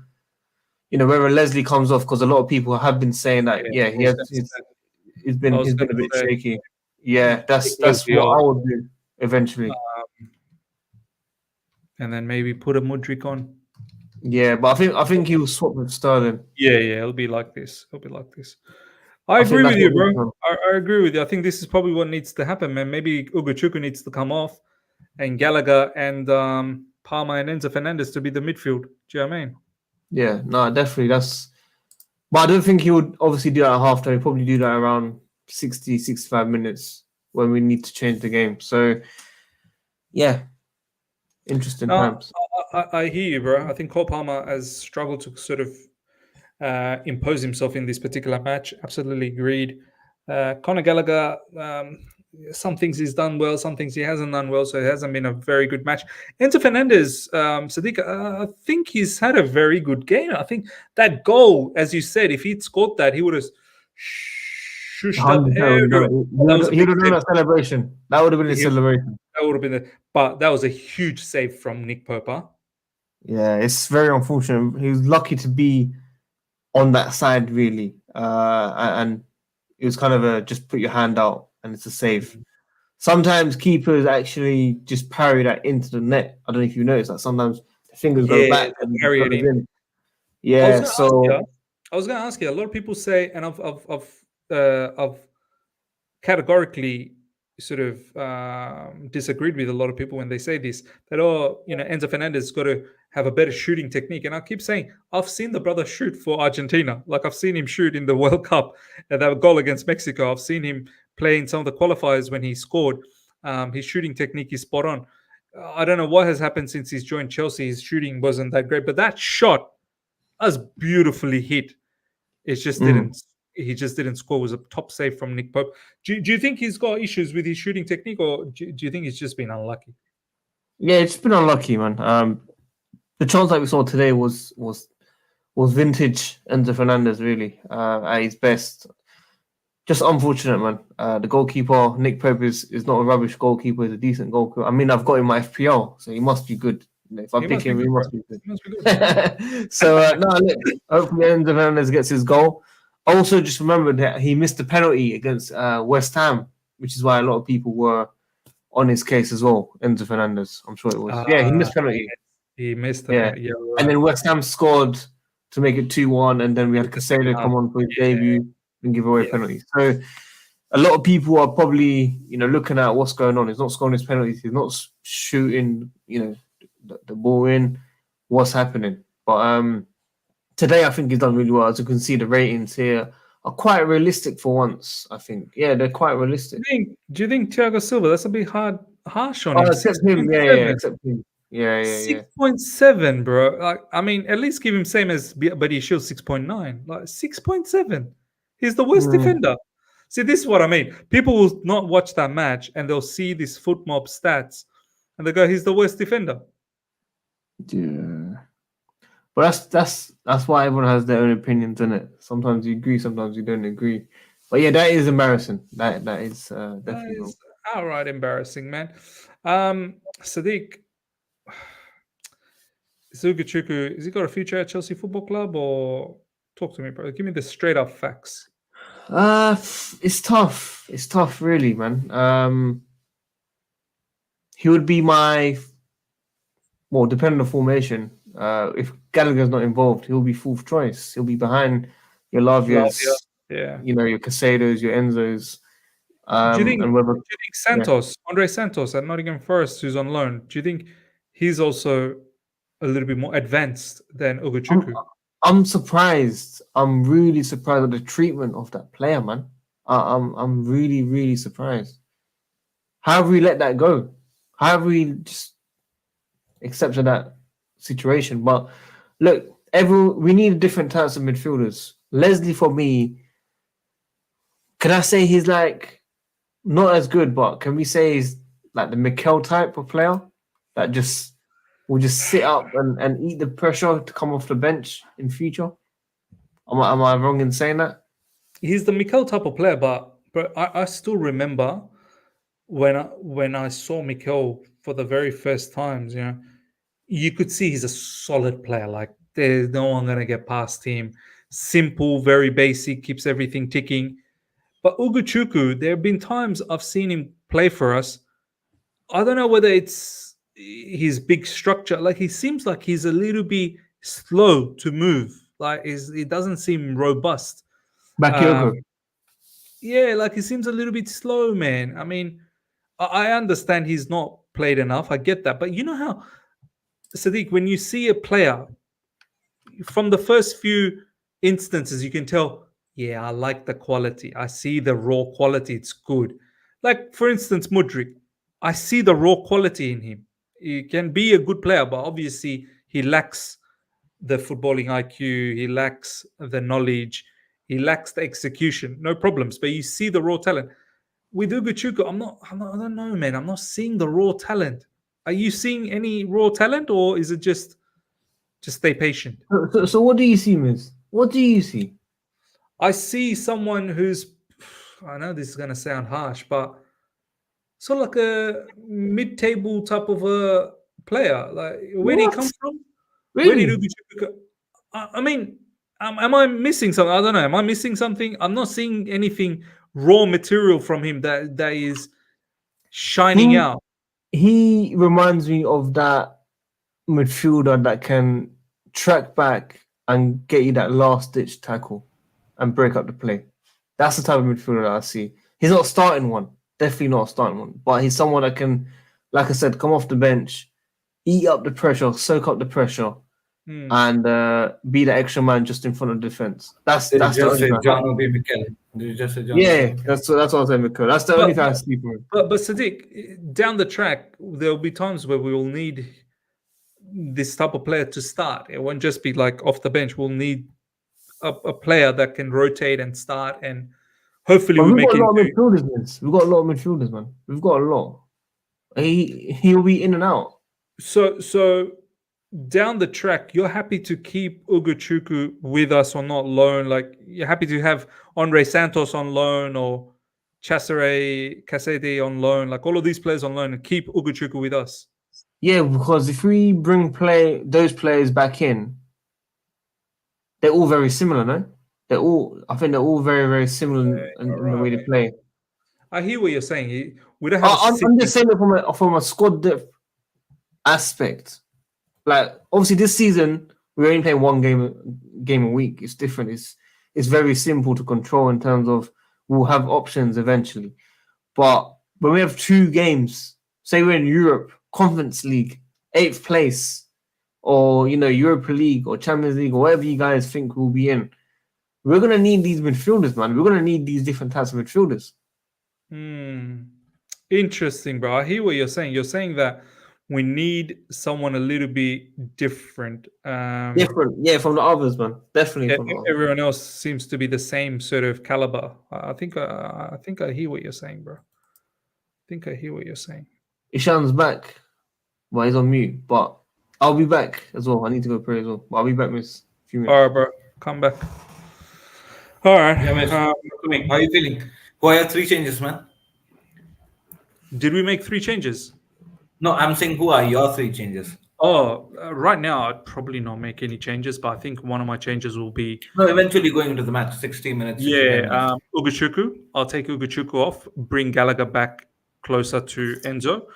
You know, whether Leslie comes off, because a lot of people have been saying that. Yeah, he's been a bit shaky. Yeah, that's what I would do eventually. And then maybe put a Mudryk on. Yeah, but I think he'll swap with Sterling. Yeah, it'll be like this. I agree with you, bro. I agree with you. I think this is probably what needs to happen, man. Maybe Ugochukwu needs to come off, and Gallagher and Palmer and Enzo Fernandez to be the midfield. Do you know what I mean? Yeah, no, definitely. But I don't think he would obviously do that at halftime. He'd probably do that around 60, 65 minutes when we need to change the game. So, yeah, interesting times. I hear you, bro. I think Cole Palmer has struggled to sort of impose himself in this particular match. Absolutely agreed. Conor Gallagher, some things he's done well, some things he hasn't done well, so it hasn't been a very good match. Enzo Fernandez, Sadiq, I think he's had a very good game. I think that goal, as you said, if he'd scored that, he would have shushed up. He would have done a celebration. That would have been a celebration. That would have been but that was a huge save from Nick Pope. Yeah, it's very unfortunate. He was lucky to be on that side, really. And it was kind of a just put your hand out and it's a save. Sometimes keepers actually just parry that into the net. I don't know if you noticed that. Sometimes the fingers go back and carry it in. Yeah, I was going to ask you. A lot of people say, and I've categorically sort of disagreed with a lot of people when they say this, that Enzo Fernandez has got to have a better shooting technique. And I keep saying, I've seen the brother shoot for Argentina. Like I've seen him shoot in the World Cup, that goal against Mexico. I've seen him play in some of the qualifiers when he scored. His shooting technique is spot on. I don't know what has happened since he's joined Chelsea. His shooting wasn't that great, but that shot was beautifully hit. It just didn't. He just didn't score. It was a top save from Nick Pope. Do you think he's got issues with his shooting technique, or do you think he's just been unlucky? Yeah, it's been unlucky, man. the chance that we saw today was vintage Enzo Fernandez, really, at his best. Just unfortunate, man. The goalkeeper, Nick Pope, is not a rubbish goalkeeper. He's a decent goalkeeper. I mean, I've got him in my FPL, so he must be good. If I He pick must be him, he good, bro. must be good. He must be good. So, no, look, hopefully Enzo Fernandez gets his goal. Also, just remember that he missed a penalty against West Ham, which is why a lot of people were on his case as well. Enzo Fernandez, I'm sure it was. Yeah, he missed penalty. He missed the Yeah. yeah, And right. then West Ham scored to make it 2-1, and then we had Casado come on for his debut and give away penalties. So a lot of people are probably, looking at what's going on. He's not scoring his penalties. He's not shooting, the ball in. What's happening? But today, I think he's done really well. As you can see, the ratings here are quite realistic for once. I think, yeah, they're quite realistic. Do you think Thiago Silva? That's a bit harsh on him. Except him, except him. Yeah. 6.7, bro. Like, I mean, at least give him same as Buddy Shield 6.9. Like 6.7. He's the worst defender. See, this is what I mean. People will not watch that match and they'll see these foot mob stats and they go, he's the worst defender. Yeah. But that's why everyone has their own opinions in it. Sometimes you agree, sometimes you don't agree. But yeah, that is embarrassing. That is definitely that is outright embarrassing, man. Sadiq, Zugachuku, has he got a future at Chelsea Football Club, or talk to me, bro? Give me the straight up facts. It's tough. It's tough, really, man. He would be my, well, depending on the formation. If Gallagher's not involved, he'll be fourth choice. He'll be behind your Lavias, your Casados, your Enzos. Do you think Santos, Andre Santos at Nottingham Forest, who's on loan, do you think he's also a little bit more advanced than Ugochukwu? I'm surprised. I'm really surprised at the treatment of that player, man. I'm really, really surprised. How have we let that go? How have we just accepted that situation? But look, we need different types of midfielders. Leslie, for me, can I say he's like not as good, but can we say he's like the Mikel type of player that will just sit up and eat the pressure to come off the bench in future? Am I wrong in saying that? He's the Mikel type of player, but I still remember when I saw Mikel for the very first times, you could see he's a solid player. Like, there's no one gonna get past him. Simple, very basic, keeps everything ticking. But Ugochukwu, there have been times I've seen him play for us. I don't know whether it's his big structure. Like, he seems like he's a little bit slow to move. Like, it doesn't seem robust. Yeah, like he seems a little bit slow, man. I mean, I understand he's not played enough. I get that. But you know how, Sadiq, when you see a player, from the first few instances, you can tell, yeah, I like the quality. I see the raw quality. It's good. Like, for instance, Mudryk. I see the raw quality in him. He can be a good player, but obviously he lacks the footballing IQ. He lacks the knowledge. He lacks the execution. No problems. But you see the raw talent. With Ugochukwu, I don't know, man. I'm not seeing the raw talent. Are you seeing any raw talent, or is it just stay patient? So what do you see, Miz? What do you see? I see someone who's, I know this is going to sound harsh, but sort of like a mid-table type of a player. Like, where did he come from? Really? Where did Ugochukwu? I mean, am I missing something? I don't know. Am I missing something? I'm not seeing anything raw material from him that is shining out. He reminds me of that midfielder that can track back and get you that last-ditch tackle and break up the play. That's the type of midfielder that I see. He's not starting one. Definitely not a starting one. But he's someone that can, like I said, come off the bench, eat up the pressure, soak up the pressure, and be the extra man just in front of defense. That's just say John will be Mikel. Did you just say John? Yeah, that's what I was saying, Mikel. That's the only thing I see for him. But Sadiq, down the track, there will be times where we will need this type of player to start. It won't just be like off the bench. We'll need a player that can rotate and start, and hopefully we make it. We've got a lot of midfielders, man. We've got a lot. He'll be in and out. So down the track, you're happy to keep Ugochukwu with us or not loan? Like you're happy to have Andre Santos on loan or Cesare Casete on loan, like all of these players on loan, and keep Ugochukwu with us? Yeah, because if we bring those players back in, they're all very similar, no? I think they're all very, very similar in the way they play. I hear what you're saying. We don't have I'm just saying it from a squad depth aspect. Like obviously this season we're only playing one game a week. It's different. It's very simple to control in terms of we'll have options eventually. But when we have 2 games, say we're in Europe, Conference League, 8th place, or Europa League or Champions League or whatever you guys think we'll be in, we're gonna need these midfielders, man. We're gonna need these different types of midfielders. Interesting, bro. I hear what you're saying. You're saying that we need someone a little bit different. Different, yeah, from the others, man. Definitely from the others. Everyone else seems to be the same sort of caliber. I think I hear what you're saying, bro. I think I hear what you're saying. Ishan's back. Well, he's on mute, but I'll be back as well. I need to go pray as well. But I'll be back, miss. A few minutes. All right, bro. Come back. All right. Yeah, man. How are you feeling? Who are your 3 changes, man? Did we make 3 changes? No, I'm saying who are your 3 changes? Oh, right now I'd probably not make any changes, but I think one of my changes will be. No, eventually going into the match, 60 minutes. 65 minutes. Ugochukwu. I'll take Ugochukwu off, bring Gallagher back closer to Enzo,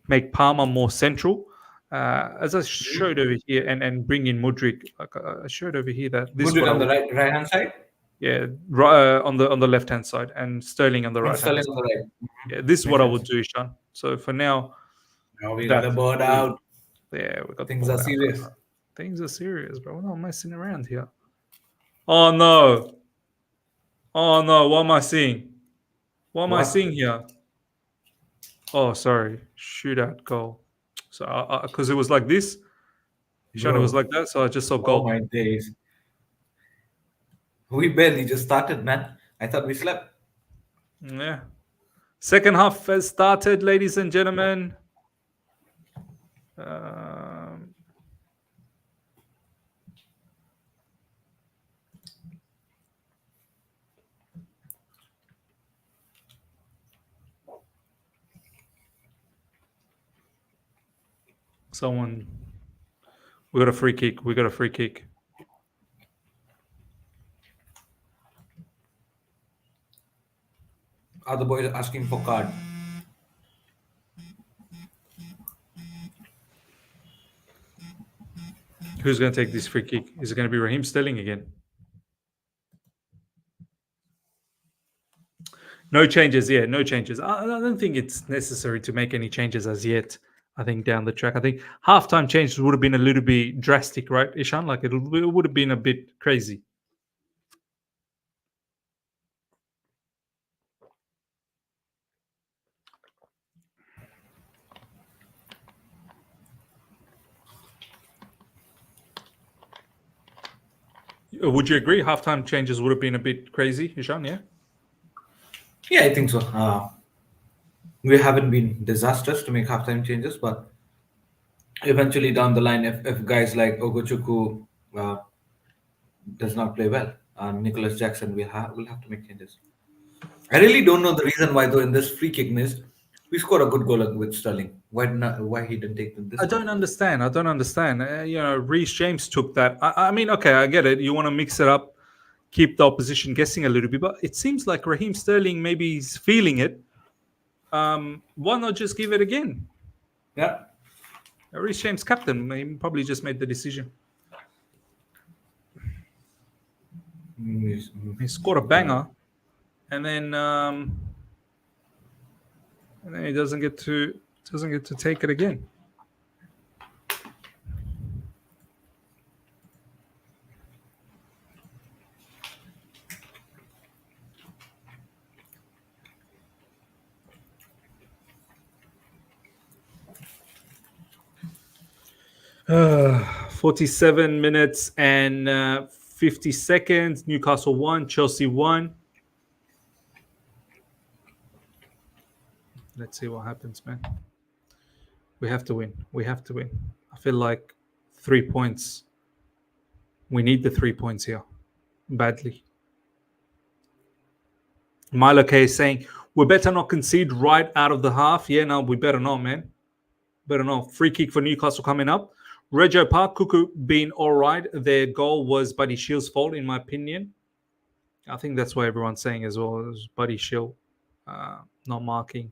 make Palmer more central. As I showed over here, and bring in Mudryk. Like I showed over here that this Mudryk on the right hand side. Yeah, right on the left hand side, and Sterling on the right. Sterling on the right. Yeah, this is what I would do, Sean. So for now, we got a bird out. Yeah, we got things are serious. Things are serious, bro. We're not messing around here. Oh no! Oh no! What am I seeing? What am I seeing here? Oh, sorry. Shootout goal. So because it was like this, Sean, it was like that. So I just saw goal. Oh my days! We barely just started, man. I thought we slept. Yeah. Second half has started, ladies and gentlemen. We got a free kick. Other boys asking for card. Who's going to take this free kick? Is it going to be Raheem Sterling again? No changes. Yeah, no changes. I don't think it's necessary to make any changes as yet. I think down the track, I think halftime changes would have been a little bit drastic, right, Ishan? Like it would have been a bit crazy. Would you agree? Halftime changes would have been a bit crazy, Ishan? Yeah. Yeah, I think so. We haven't been disastrous to make halftime changes, but eventually down the line, if guys like Ugochukwu does not play well, Nicholas Jackson will have to make changes. I really don't know the reason why, though, in this free kick miss, we scored a good goal with Sterling. Why he didn't take this? I don't understand. Reece James took that. I mean, okay, I get it. You want to mix it up, keep the opposition guessing a little bit, but it seems like Raheem Sterling maybe is feeling it. Why not just give it again? Yeah. Reece James, captain, he probably just made the decision. He scored a banger, and then he doesn't get to take it again. Uh, 47 minutes and 50 seconds. Newcastle 1, Chelsea 1. Let's see what happens, man. We have to win. I feel like 3 points. We need the 3 points here badly. Milo K is saying we better not concede right out of the half. Yeah, no, we better not, man. Better not. Free kick for Newcastle coming up. Regio Park, Cuckoo being all right. Their goal was Buddy Shield's fault, in my opinion. I think that's what everyone's saying as well. It was Buddy Shield not marking.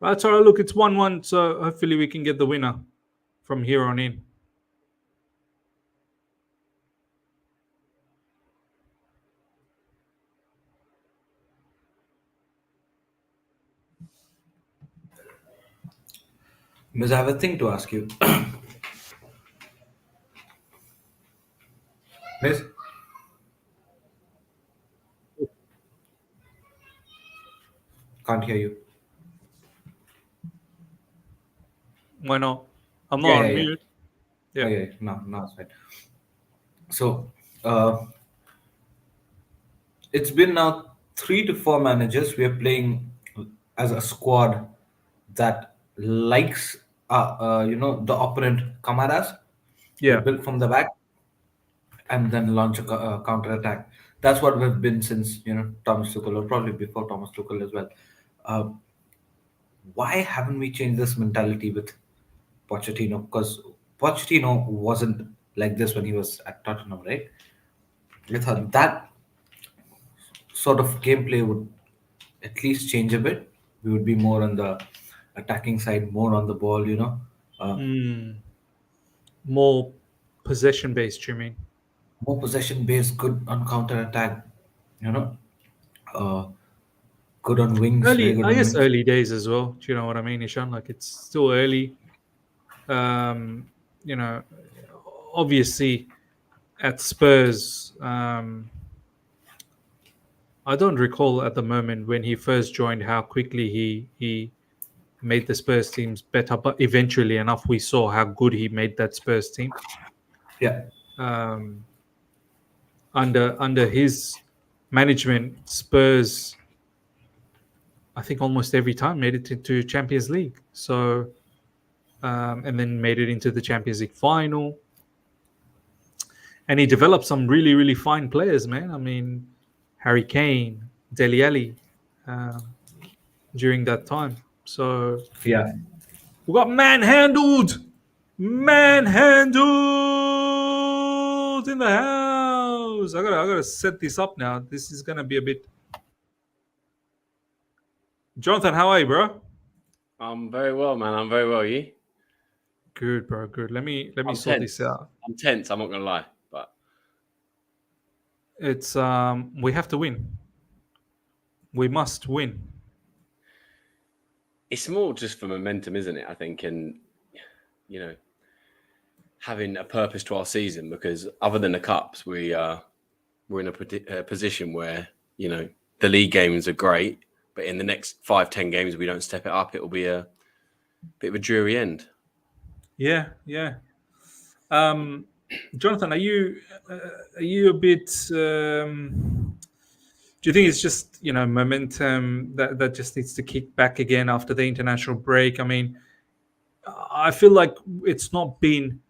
That's all right. Look, it's 1-1, so hopefully we can get the winner from here on in. Miss, I have a thing to ask you. Miss? Can't hear you. Why not? I'm not Yeah, on yeah, yeah. mute. Yeah. Okay, no, it's fine. So, it's been now 3 to 4 managers. We are playing as a squad that likes, the opponent come at us. We Yeah. build from the back and then launch a counter attack. That's what we've been since Thomas Tuchel, or probably before Thomas Tuchel as well. Uh, why haven't we changed this mentality with Pochettino? Because Pochettino wasn't like this when he was at Tottenham, right? I thought that sort of gameplay would at least change a bit. We would be more on the attacking side, more on the ball, More possession based, you mean? more possession based, good on counter attack, you know, uh, good on wings, very Early, good I on guess wings. early days as well. Do you know what I mean, Ishan? Like it's still early. You know, obviously at Spurs, I don't recall at the moment when he first joined how quickly he made the Spurs teams better, but eventually enough we saw how good he made that Spurs team. Yeah, Under his management, Spurs, I think almost every time made it into Champions League. So, and then made it into the Champions League final. And he developed some really, really fine players, man. I mean, Harry Kane, Dele Alli, during that time. So yeah. we got manhandled in the house. I gotta set this up now. This is gonna be a bit. Jonathan, how are you, bro? I'm very well, man. I'm very well. You? Good, bro. Good. Let me I'm sort tense. this out. I'm tense. I'm not gonna lie, but It's we have to win. We must win. it's more just for momentum, isn't it? I think, and having a purpose to our season, because other than the cups, we're in a position where the league games are great, but in the next 5-10 games, if we don't step it up, it will be a bit of a dreary end. Yeah. Jonathan, are you a bit? Do you think it's just momentum that just needs to kick back again after the international break? I mean, I feel like it's not been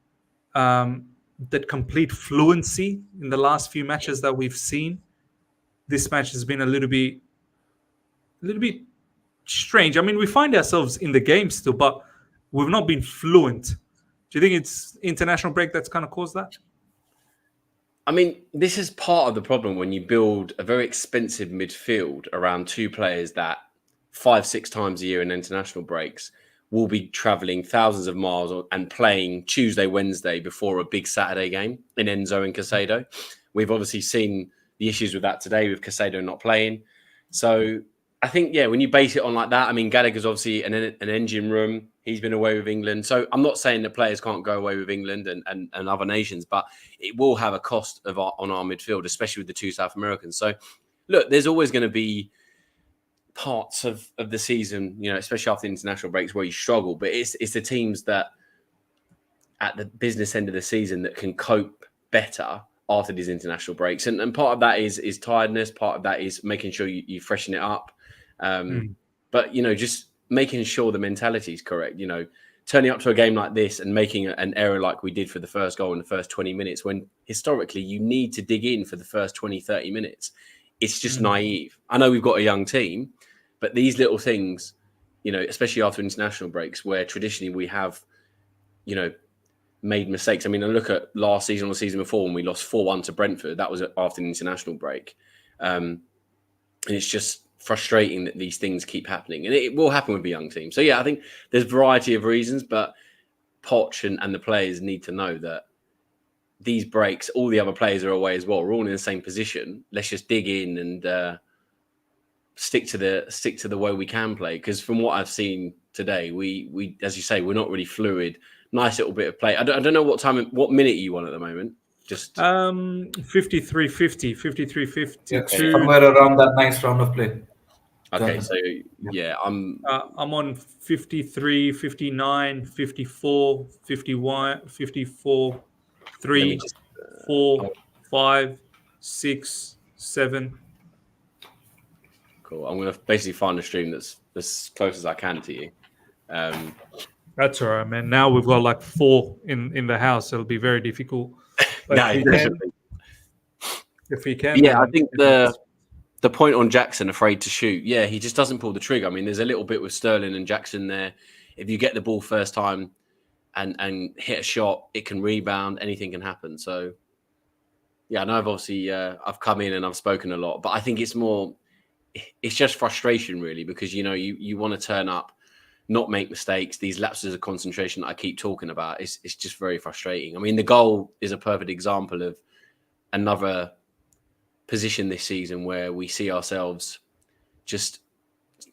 that complete fluency in the last few matches that we've seen. This match has been a little bit strange. I mean, we find ourselves in the game still, but we've not been fluent. Do you think it's international break that's kind of caused that? I mean, this is part of the problem when you build a very expensive midfield around two players that 5-6 times a year in international breaks will be travelling thousands of miles and playing Tuesday, Wednesday before a big Saturday game in Enzo and Caicedo. We've obviously seen the issues with that today with Caicedo not playing. So I think, when you base it on like that, I mean, Gallagher's obviously an engine room. He's been away with England. So I'm not saying that players can't go away with England and other nations, but it will have a cost on our midfield, especially with the two South Americans. So, look, there's always going to be parts of the season, especially after the international breaks where you struggle. But it's the teams that at the business end of the season that can cope better after these international breaks. And part of that is tiredness. Part of that is making sure you freshen it up. But, just making sure the mentality is correct. You know, turning up to a game like this and making an error like we did for the first goal in the first 20 minutes, when historically you need to dig in for the first 20, 30 minutes. It's just naive. I know we've got a young team, but these little things, you know, especially after international breaks, where traditionally we have, you know, made mistakes. I mean, I look at last season or the season before when we lost 4-1 to Brentford. That was after an international break. And it's just frustrating that these things keep happening. And it will happen with a young team. So, yeah, I think there's a variety of reasons, but Poch and the players need to know that these breaks, all the other players are away as well. We're all in the same position. Let's just dig in and stick to the way we can play. Because from what I've seen today, we as you say, we're not really fluid. Nice little bit of play. I don't know what minute are you on at the moment. Just 53-50, 53-52. Somewhere around that nice round of play. Okay, so yeah, I'm on 53, 59, 54, 51, 54, 3, 4, 5, 6, 7. Cool. I'm going to basically find a stream that's as close as I can to you. That's all right, man. Now we've got like 4 in the house. So it'll be very difficult. But if we can, yeah, I think the point on Jackson, afraid to shoot. Yeah, he just doesn't pull the trigger. I mean, there's a little bit with Sterling and Jackson there. If you get the ball first time and hit a shot, it can rebound. Anything can happen. So, yeah, I know I've come in and I've spoken a lot, but I think it's just frustration really, because, you know, you want to turn up, not make mistakes. These lapses of concentration that I keep talking about, it's just very frustrating. I mean, the goal is a perfect example of another position this season where we see ourselves just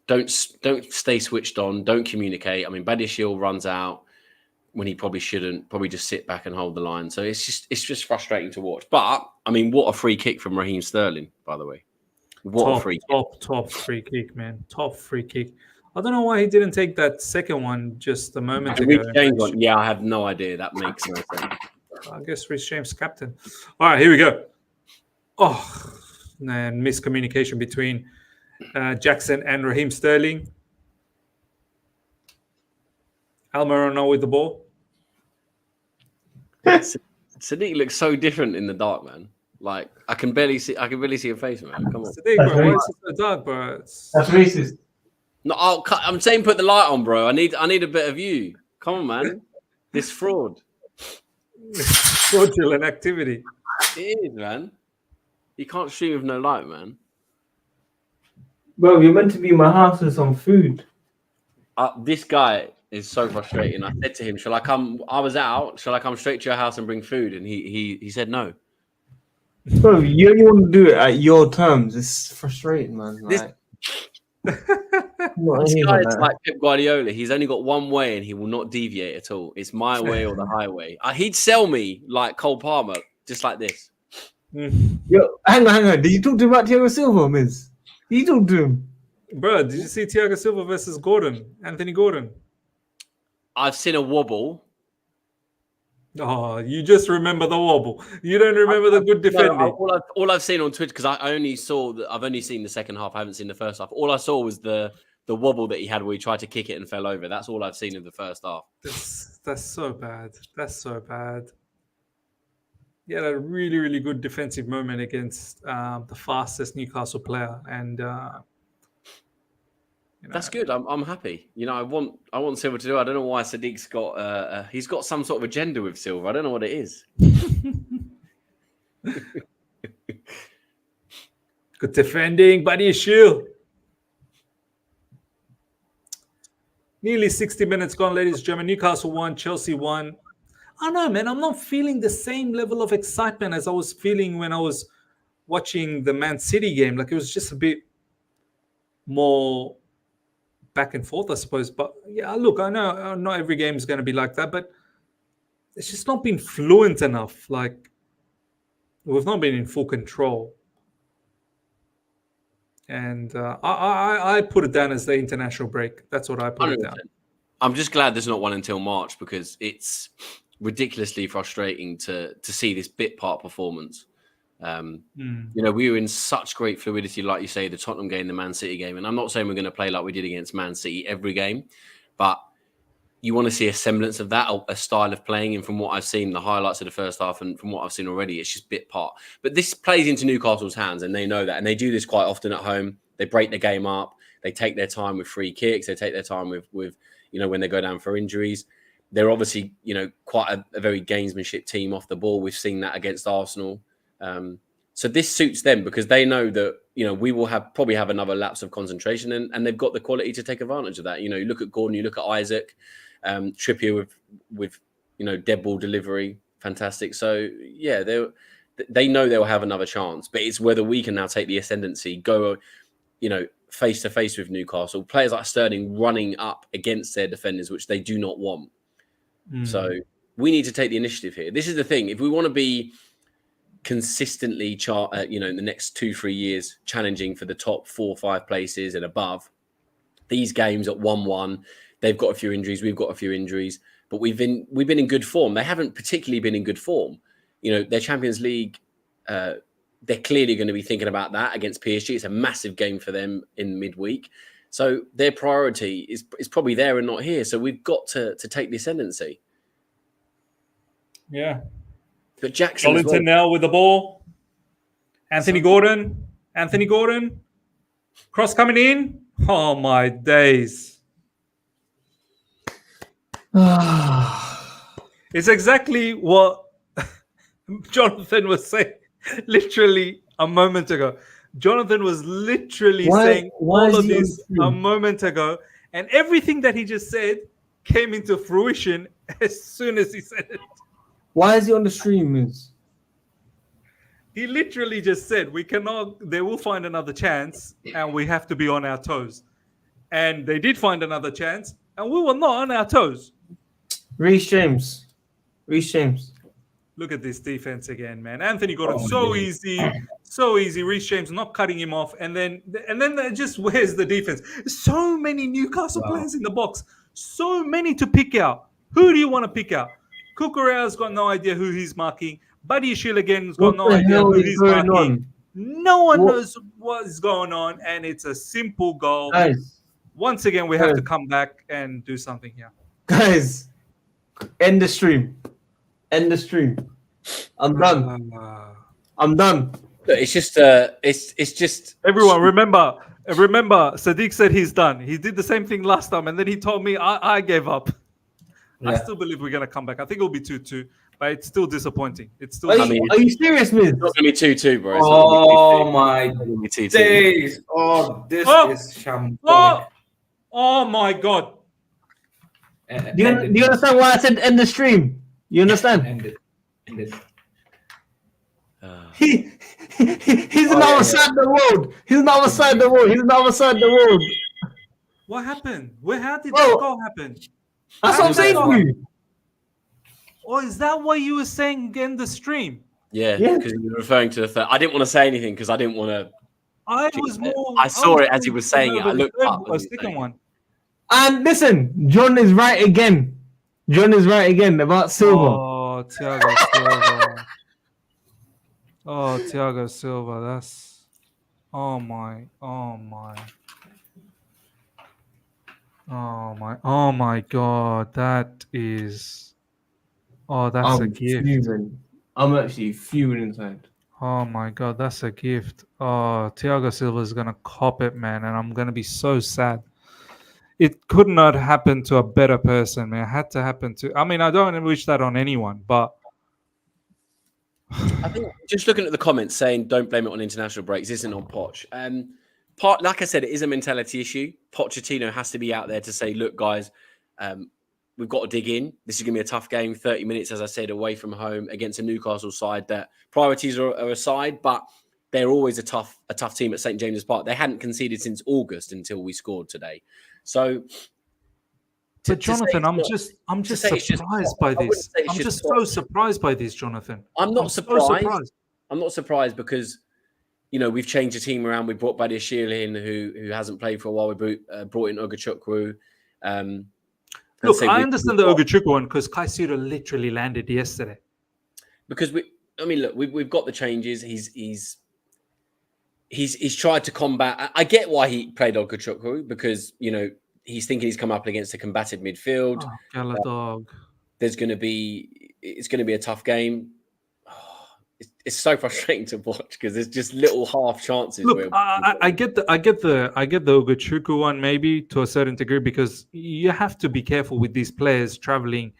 don't stay switched on, don't communicate. I mean, Badiashile runs out when he probably shouldn't, probably just sit back and hold the line. So it's just frustrating to watch. But I mean, what a free kick from Raheem Sterling, by the way. Top free kick, man. Top free kick. I don't know why he didn't take that second one just a moment ago. Yeah, I have no idea. That makes no sense. I guess Reece James captain. All right, here we go. Oh, man, miscommunication between Jackson and Raheem Sterling. Almiron with the ball. Sadiq looks so different in the dark, man. Like I can barely see your face, man. Come on, Sadiq, bro, why is it so dark, bro? That's racist. No, I'm saying put the light on, bro. I need a bit of you. Come on, man. This fraud. Fraudulent activity. It is, man. You can't stream with no light, man. Bro, you're meant to be in my house with some food. This guy is so frustrating. I said to him, "Shall I come?" I was out. Shall I come straight to your house and bring food? And he said no. Bro, you only want to do it at your terms. It's frustrating, man. Like, this guy is like Pep Guardiola. He's only got one way and he will not deviate at all. It's my way or the highway. He'd sell me like Cole Palmer, just like this. Yo, hang on. Did you talk to him about Thiago Silva, Miz? Did you talk to him? Bro, did you see Thiago Silva versus Anthony Gordon? I've seen a wobble. Oh, you just remember the wobble. You don't remember the good defending. No, all I've seen on Twitter, because I've only seen the second half. I haven't seen the first half. All I saw was the wobble that he had where he tried to kick it and fell over. That's all I've seen of the first half. That's so bad. That's so bad. He had a really, really good defensive moment against the fastest Newcastle player, and that's good. I'm happy. You know, I want Silva to do. I don't know why Sadiq's got. He's got some sort of agenda with Silva. I don't know what it is. Good defending, Badiashile. Nearly 60 minutes gone, ladies and gentlemen. Newcastle won, Chelsea won. I don't know, man. I'm not feeling the same level of excitement as I was feeling when I was watching the Man City game. Like, it was just a bit more back and forth, I suppose. But yeah, look, I know not every game is going to be like that, but it's just not been fluent enough. Like, we've not been in full control. And I put it down as the international break. That's what I put 100%. It down. I'm just glad there's not one until March, because it's ridiculously frustrating to see this bit part performance. You know, we were in such great fluidity, like you say, the Tottenham game, the Man City game. And I'm not saying we're going to play like we did against Man City every game, but you want to see a semblance of that, a style of playing. And from what I've seen, the highlights of the first half, and from what I've seen already, it's just bit part. But this plays into Newcastle's hands, and they know that. And they do this quite often at home. They break the game up. They take their time with free kicks. They take their time with you know, when they go down for injuries. They're obviously, you know, quite a very gamesmanship team off the ball. We've seen that against Arsenal. So this suits them because they know that, you know, we will probably have another lapse of concentration, and they've got the quality to take advantage of that. You know, you look at Gordon, you look at Isaac, Trippier with you know, dead ball delivery, fantastic. So yeah, they know they'll have another chance, but it's whether we can now take the ascendancy, go, you know, face to face with Newcastle. Players like Sterling running up against their defenders, which they do not want. So we need to take the initiative here. This is the thing: if we want to be consistently, you know, in the next 2-3 years, challenging for the top 4 or 5 places and above, these games at 1-1, they've got a few injuries, we've got a few injuries, but we've been in good form. They haven't particularly been in good form. You know, their Champions League, they're clearly going to be thinking about that against PSG. It's a massive game for them in midweek. So their priority is probably there and not here. So we've got to take the ascendancy. Yeah. But Jackson Darlington now with the ball. Anthony Gordon. Cross coming in. Oh, my days. It's exactly what Jonathan was saying literally a moment ago. Jonathan was literally saying all of this a moment ago, and everything that he just said came into fruition as soon as he said it. Why is he on the stream, Miz? He literally just said, they will find another chance, and we have to be on our toes. And they did find another chance, and we were not on our toes. Reece James. Look at this defense again, man. Anthony Gordon, so easy. Reece James not cutting him off, and then just where's the defense? So many Newcastle players in the box, so many to pick out. Who do you want to pick out? Kukurea's got no idea who he's marking. Buddy Shield again's got no idea who he's marking. No one knows what is going on, and it's a simple goal. Guys, once again, we have to come back and do something here. Guys, end the stream. I'm done. It's just everyone remember. Sadiq said he's done. He did the same thing last time, and then he told me I gave up. Yeah. I still believe we're gonna come back. I think it'll be 2-2, but it's still disappointing. It's still. Are you serious, man? It's not gonna be 2-2, bro. Oh my days! Oh, this is shambolic. Oh my god! Do you understand why I said end the stream? You understand? End it. He's on our side of the road. What happened? How did that goal happen? That's what I'm saying to you. Oh, is that what you were saying in the stream? Yeah, because you were referring to the third. I didn't want to say anything because I didn't want to. I saw it as he was saying it. I looked up. A second one. And listen, John is right again about Silva. Oh, Thiago Silva. Thiago Silva. That's. Oh my god, that is. Oh, that's a gift. I'm actually fuming inside. Oh my god, that's a gift. Oh, Thiago Silva is gonna cop it, man, and I'm gonna be so sad. It could not happen to a better person, man. It had to happen to. I mean, I don't wish that on anyone, but I think just looking at the comments saying don't blame it on international breaks isn't on Poch. Like I said, it is a mentality issue. Pochettino has to be out there to say, look, guys, we've got to dig in. This is going to be a tough game, 30 minutes, as I said, away from home against a Newcastle side that priorities are aside, but they're always a tough team at St. James's Park. They hadn't conceded since August until we scored today. So, but Jonathan, I'm just surprised by this. I'm just so surprised by this, Jonathan. I'm not surprised. I'm not surprised because, you know, we've changed the team around. We brought Badiashile in, who hasn't played for a while. We brought in Ogachukwu. Look, I understand the Ogachukwu one because Kaisuda literally landed yesterday. Because I mean, look, we've got the changes. He's tried to combat. I get why he played Ogachukwu, because he's thinking he's come up against a combative midfield. Oh, Galadog. It's going to be a tough game. It's so frustrating to watch because there's just little half chances. Look, I get the Ogachukwu one maybe to a certain degree, because you have to be careful with these players traveling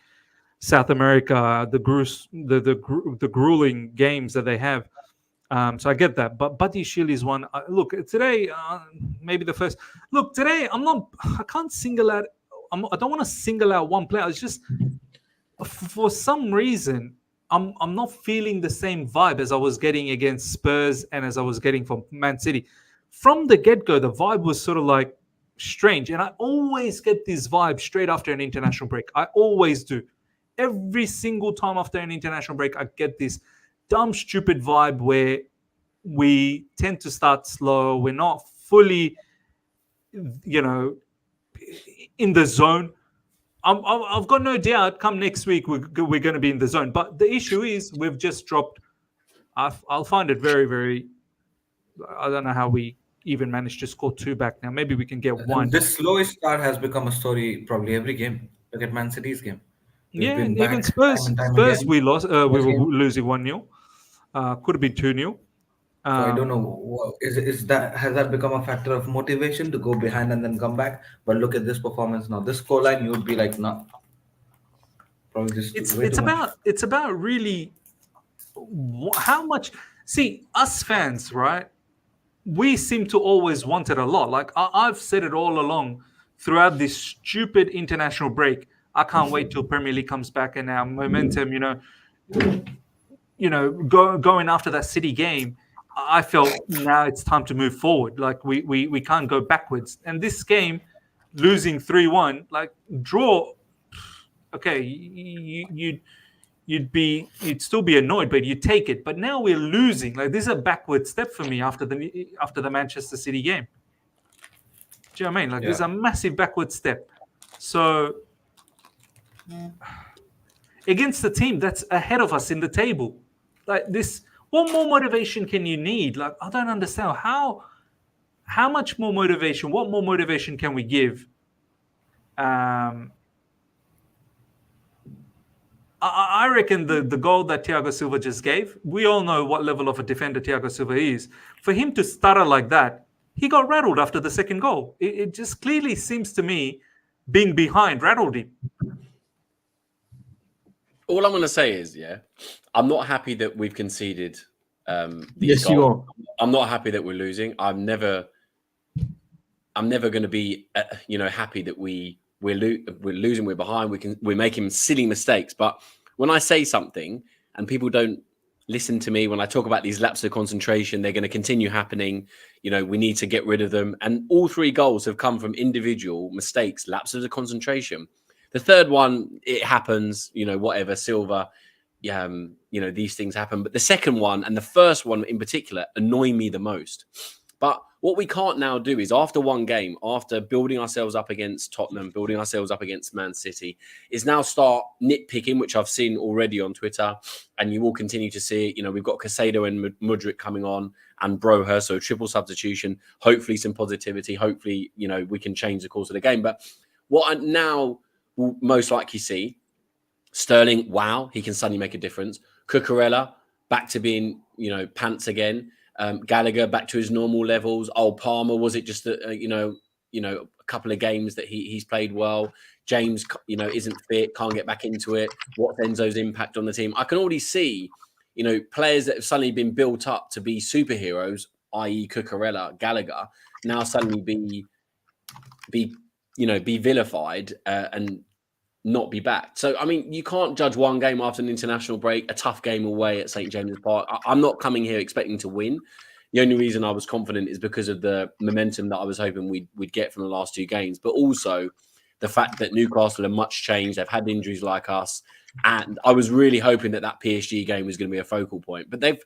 South America, the grueling games that they have. So I get that, but Badiashile one. Look, today, maybe the first. Look, today I can't single out. I don't want to single out one player. It's just for some reason I'm not feeling the same vibe as I was getting against Spurs and as I was getting from Man City. From the get-go, the vibe was sort of like strange, and I always get this vibe straight after an international break. I always do. Every single time after an international break, I get this dumb, stupid vibe where we tend to start slow. We're not fully, in the zone. I've got no doubt come next week we're going to be in the zone. But the issue is we've just dropped. I'll find it very, very. I don't know how we even managed to score 2 back now. Maybe we can get And 1. this slowish start has become a story probably every game. Look at Man City's game. We've been back even Spurs. time and time Spurs again. we lost. We were Game. losing 1-0. Could have been 2-0. So I don't know. Has that become a factor of motivation to go behind and then come back? But look at this performance now. This scoreline, you would be like, no, probably just way too much. It's about really how much. See, us fans, right? We seem to always want it a lot. Like I've said it all along throughout this stupid international break. I can't wait till Premier League comes back and our momentum, going after that City game. I felt now it's time to move forward. Like we can't go backwards. And this game, losing 3-1, like draw. Okay, you'd still be annoyed, but you take it. But now we're losing. Like this is a backward step for me after the Manchester City game. Do you know what I mean? Like there's a massive backward step. So against the team that's ahead of us in the table, like this, what more motivation can you need? Like I don't understand how much more motivation. What more motivation can we give? I reckon the goal that Thiago Silva just gave, we all know what level of a defender Thiago Silva is. For him to stutter like that, he got rattled after the second goal. It just clearly seems to me being behind rattled him. All I'm going to say is, I'm not happy that we've conceded these Yes, goals. you are. I'm not happy that we're losing. I'm never going to be, happy that we're losing, we're behind, we're making silly mistakes. But when I say something and people don't listen to me, when I talk about these lapses of concentration, they're going to continue happening. We need to get rid of them. And all 3 goals have come from individual mistakes, lapses of concentration. The third one, it happens, whatever, Silva, these things happen. But the second one and the first one in particular annoy me the most. But what we can't now do is, after one game, after building ourselves up against Tottenham, building ourselves up against Man City, is now start nitpicking, which I've seen already on Twitter, and you will continue to see it. We've got Casado and Mudryk coming on, and Broher, so triple substitution, hopefully some positivity, hopefully, we can change the course of the game. But what I now will most likely see, Sterling, wow, he can suddenly make a difference. Cucurella, back to being, pants again. Gallagher back to his normal levels. Palmer, was it just a couple of games that he's played well? James, isn't fit, can't get back into it. What's Enzo's impact on the team? I can already see, players that have suddenly been built up to be superheroes, i.e. Cucurella, Gallagher, now suddenly be vilified and not be back. So, I mean, you can't judge one game after an international break, a tough game away at St. James's Park. I'm not coming here expecting to win. The only reason I was confident is because of the momentum that I was hoping we'd get from the last 2 games, but also the fact that Newcastle are much changed. They've had injuries like us. And I was really hoping that PSG game was going to be a focal point. But they've,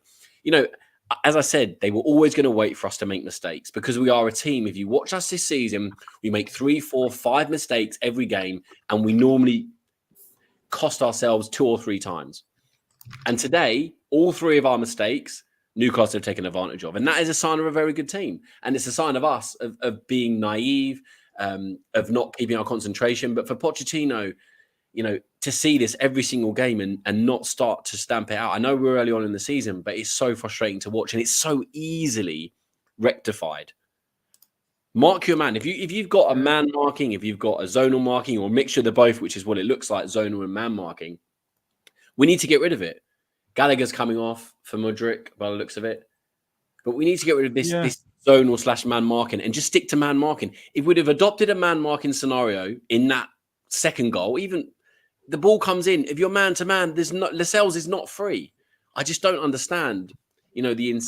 as I said, they were always going to wait for us to make mistakes because we are a team. If you watch us this season, we make 3, 4, 5 mistakes every game, and we normally cost ourselves 2 or 3 times. And today, all three of our mistakes, Newcastle have taken advantage of. And that is a sign of a very good team. And it's a sign of us, of being naive, of not keeping our concentration. But for Pochettino, to see this every single game and not start to stamp it out. I know we're early on in the season, but it's so frustrating to watch, and it's so easily rectified. Mark your man. If you've got a man marking, if you've got a zonal marking, or a mixture of the both, which is what it looks like, zonal and man marking, we need to get rid of it. Gallagher's coming off for Mudryk by the looks of it. But we need to get rid of this zonal / man marking and just stick to man marking. If we'd have adopted a man marking scenario in that second goal, even the ball comes in, if you're man to man, Lascelles is not free. I just don't understand, the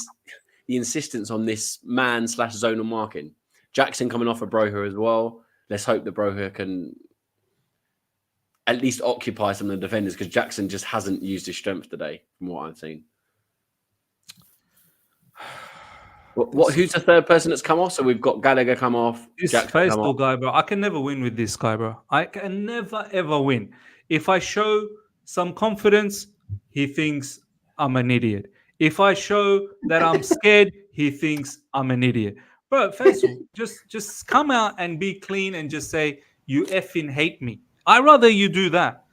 insistence on this man / zonal marking. Jackson coming off of Broha as well. Let's hope that Broha can at least occupy some of the defenders, because Jackson just hasn't used his strength today, from what I've seen. Who's the third person that's come off? So we've got Gallagher come off. This Jackson faithful guy, bro. I can never win with this guy, bro. I can never, ever win. If I show some confidence, he thinks I'm an idiot. If I show that I'm scared, he thinks I'm an idiot. Bro, Faisal, just come out and be clean and just say, you effing hate me. I'd rather you do that.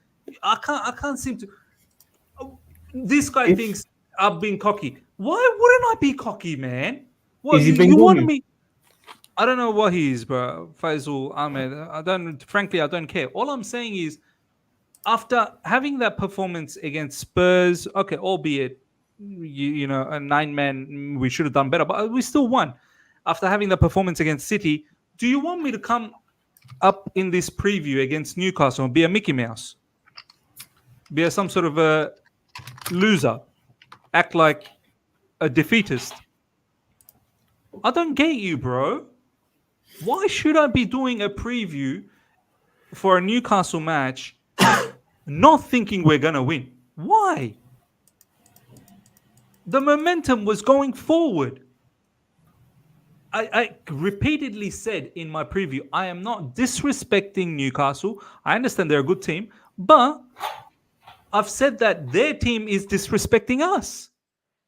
I can't seem to. This guy thinks I've been cocky. Why wouldn't I be cocky, man? What, Is he you want Bengali? me? I don't know what he is, bro. Faisal Ahmed. Frankly, I don't care. All I'm saying is, after having that performance against Spurs, okay, albeit a 9-man, we should have done better, but we still won. After having the performance against City, do you want me to come up in this preview against Newcastle and be a Mickey Mouse? Be some sort of a loser? Act like a defeatist? I don't get you, bro. Why should I be doing a preview for a Newcastle match not thinking we're going to win? Why? The momentum was going forward. I repeatedly said in my preview, I am not disrespecting Newcastle. I understand they're a good team, but I've said that their team is disrespecting us.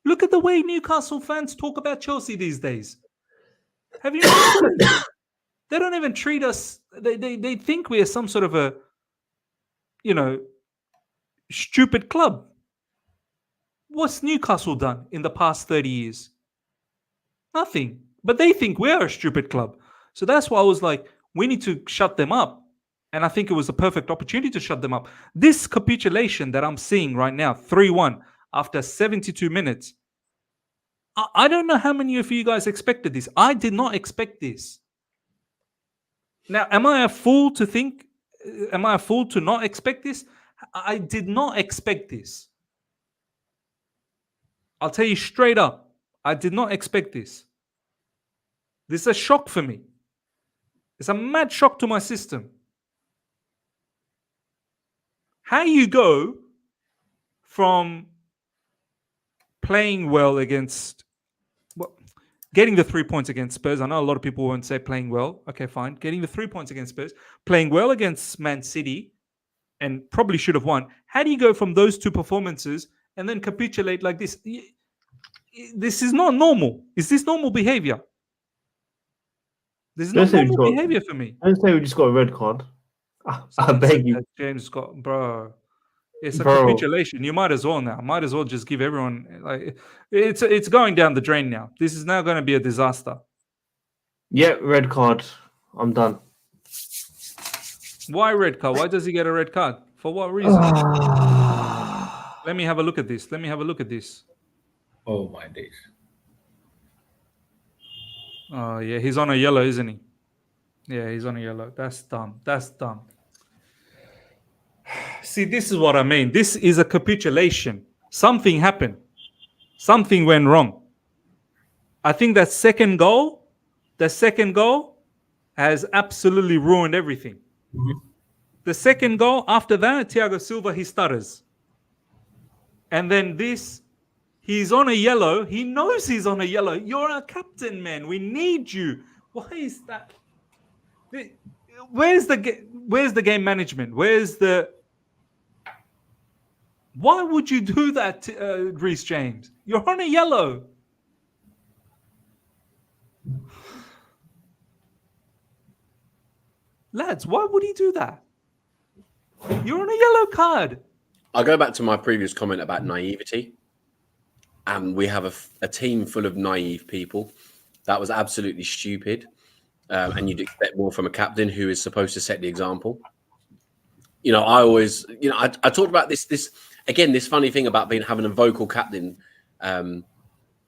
Look at the way Newcastle fans talk about Chelsea these days. Have you noticed? They don't even treat us. They think we are some sort of a, stupid club. What's Newcastle done in the past 30 years? Nothing. But they think we're a stupid club. So that's why I was like, we need to shut them up. And I think it was a perfect opportunity to shut them up. This capitulation that I'm seeing right now, 3-1, after 72 minutes, I don't know how many of you guys expected this. I did not expect this. Now, am I a fool to not expect this? I did not expect this. I'll tell you straight up, I did not expect this. This is a shock for me. It's a mad shock to my system. How you go from playing well against, getting the 3 points against Spurs. I know a lot of people won't say playing well. Okay, fine. Getting the 3 points against Spurs, playing well against Man City, and probably should have won. How do you go from those two performances and then capitulate like this? This is not normal. Is this normal behavior? This is not normal behavior for me. Don't say we just got a red card. I beg you. James got, bro. It's a capitulation. You might as well now. Might as well just give everyone, like, it's going down the drain now. This is now going to be a disaster. Yeah, red card. I'm done. Why red card? Why does he get a red card? For what reason? Let me have a look at this. Oh my days. Oh yeah, he's on a yellow, isn't he? Yeah, he's on a yellow. That's dumb. See, this is what I mean. This is a capitulation. Something happened. Something went wrong. I think that second goal has absolutely ruined everything. Mm-hmm. The second goal, after that, Thiago Silva, he stutters. And then this, he's on a yellow. He knows he's on a yellow. You're our captain, man. We need you. Why is that? Where's the game management? Where's the Why would you do that, Reece James? You're on a yellow. Lads, why would he do that? You're on a yellow card. I'll go back to my previous comment about naivety. And we have a team full of naive people. That was absolutely stupid. And you'd expect more from a captain who is supposed to set the example. You know, I always, you know, I talked about this again, this funny thing about having a vocal captain. And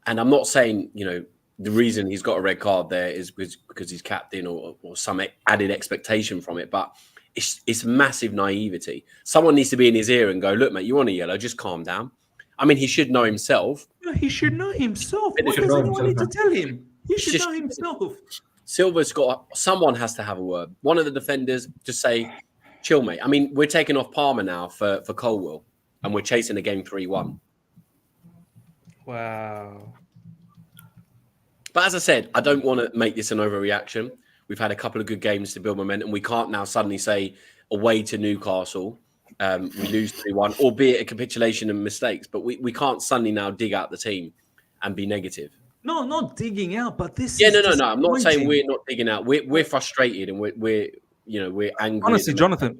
I'm not saying, you know, the reason he's got a red card there is because he's captain or some added expectation from it. But it's massive naivety. Someone needs to be in his ear and go, look, mate, you want a yellow, just calm down. I mean, he should know himself. No, he should know himself. He Why should does know anyone need himself, to tell him? He should just- know himself. Silva's someone has to have a word. One of the defenders just say, chill, mate. I mean, we're taking off Palmer now for Colwell, and we're chasing the game 3-1. Wow. But as I said, I don't want to make this an overreaction. We've had a couple of good games to build momentum. We can't now suddenly say away to Newcastle, we lose 3-1, albeit a capitulation and mistakes. But we can't suddenly now dig out the team and be negative. No, not digging out, but this Yeah, is no. I'm not saying disappointing. we're not digging out. We're frustrated and we're angry. Honestly, Jonathan,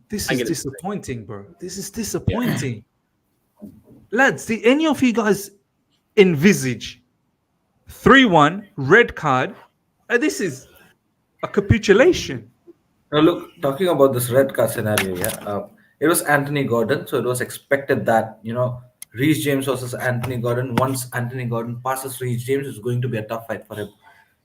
this I is get it. disappointing, bro. This is disappointing. Lads, did any of you guys envisage 3-1 red card? This is a capitulation. Now, look, talking about this red card scenario, it was Anthony Gordon, so it was expected that, you know, Reece James versus Anthony Gordon. Once Anthony Gordon passes Reece James, it's going to be a tough fight for him.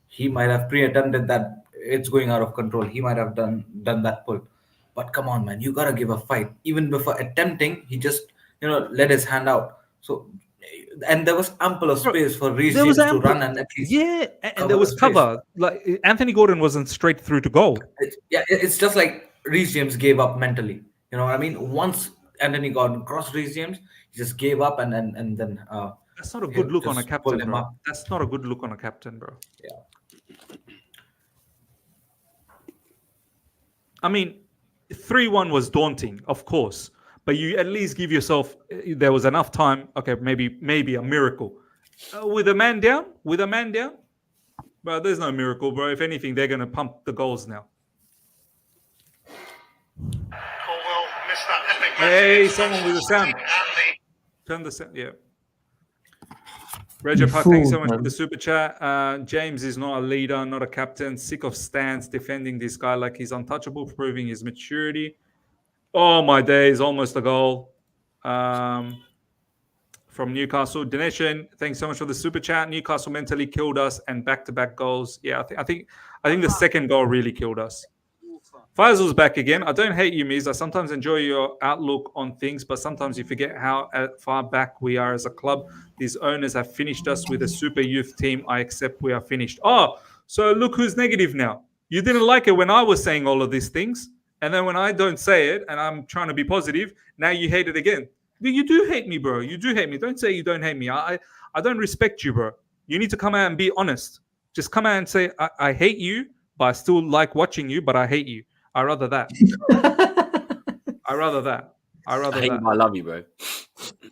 He might have pre-attempted that it's going out of control. He might have done that pull. But come on, man, you gotta give a fight. Even before attempting, he just, you know, let his hand out. So, and there was ample of space for Reece There James was to ample- run and at least and cover there was the space. cover. Like Anthony Gordon wasn't straight through to goal. It's just like Reece James gave up mentally. You know what I mean? Once Anthony Gordon crossed Reece James, he just gave up and then. That's not a good look on a just pull captain, him bro. up. That's not a good look on a captain, bro. Yeah. I mean, 3-1 was daunting, of course, but you at least give yourself. There was enough time. Okay, maybe a miracle with a man down. But there's no miracle, bro. If anything, they're gonna pump the goals now. Colwell missed that epic Hey, message. someone with a sound. Andy. Turn the sound. Yeah. Rajapal, fool, thank you so much for man. the super chat. James is not a leader, not a captain. Sick of Stans defending this guy like he's untouchable, proving his maturity. Oh my days, almost a goal. From Newcastle. Dinesh, thanks so much for the super chat. Newcastle mentally killed us and back-to-back goals. Yeah, I think the second goal really killed us. Faisal's back again. I don't hate you, Miz. I sometimes enjoy your outlook on things, but sometimes you forget how far back we are as a club. These owners have finished us with a super youth team. I accept we are finished. Oh, so look who's negative now. You didn't like it when I was saying all of these things. And then when I don't say it and I'm trying to be positive, now you hate it again. You do hate me, bro. You do hate me. Don't say you don't hate me. I don't respect you, bro. You need to come out and be honest. Just come out and say, I hate you, but I still like watching you, but I hate you. I rather that. I rather that. I hate you, but I love you, bro.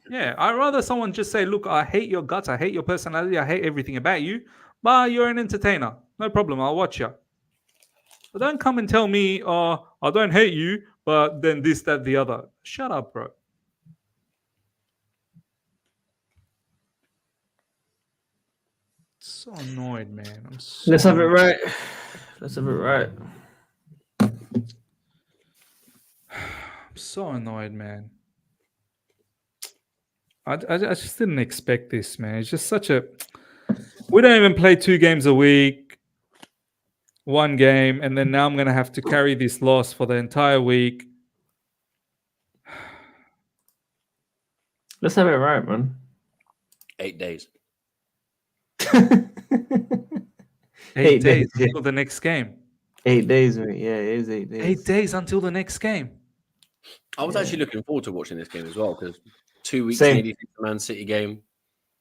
Yeah, I rather someone just say, look, I hate your guts, I hate your personality, I hate everything about you, but you're an entertainer. No problem, I'll watch you. But don't come and tell me, I don't hate you, but then this, that, the other. Shut up, bro. So annoyed, man. I'm so Let's have it annoyed. right. Let's have it right. I'm so annoyed, man. I just didn't expect this, man. It's just such a. We don't even play 2 games a week, 1 game, and then now I'm going to have to carry this loss for the entire week. Let's have it right, man. 8 days. 8 days yeah. until the next game. 8 days, mate. Yeah, it is 8 days. 8 days until the next game. I was actually looking forward to watching this game as well because 2 weeks Same. nearly since the Man City game.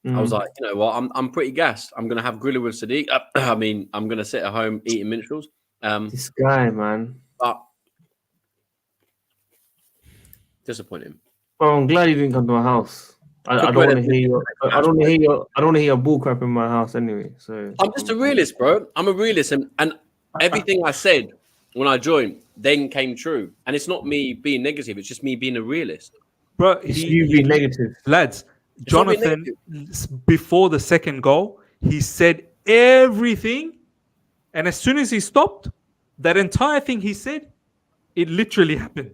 I was like, you know what? I'm pretty gassed. I'm going to have Grilla with Sadiq. I mean, I'm going to sit at home eating minstrels. This guy, man. But disappointing. Oh, I'm glad you didn't come to my house. I don't want to hear your. I don't want to hear your. I don't want to hear your bull crap in my house anyway. So I'm just a realist, bro. I'm a realist, and everything I said when I joined then came true. And it's not me being negative; it's just me being a realist. Bro, it's you being negative. lads, It's not being Jonathan, before the second goal, he said everything, and as soon as he stopped, that entire thing he said, it literally happened.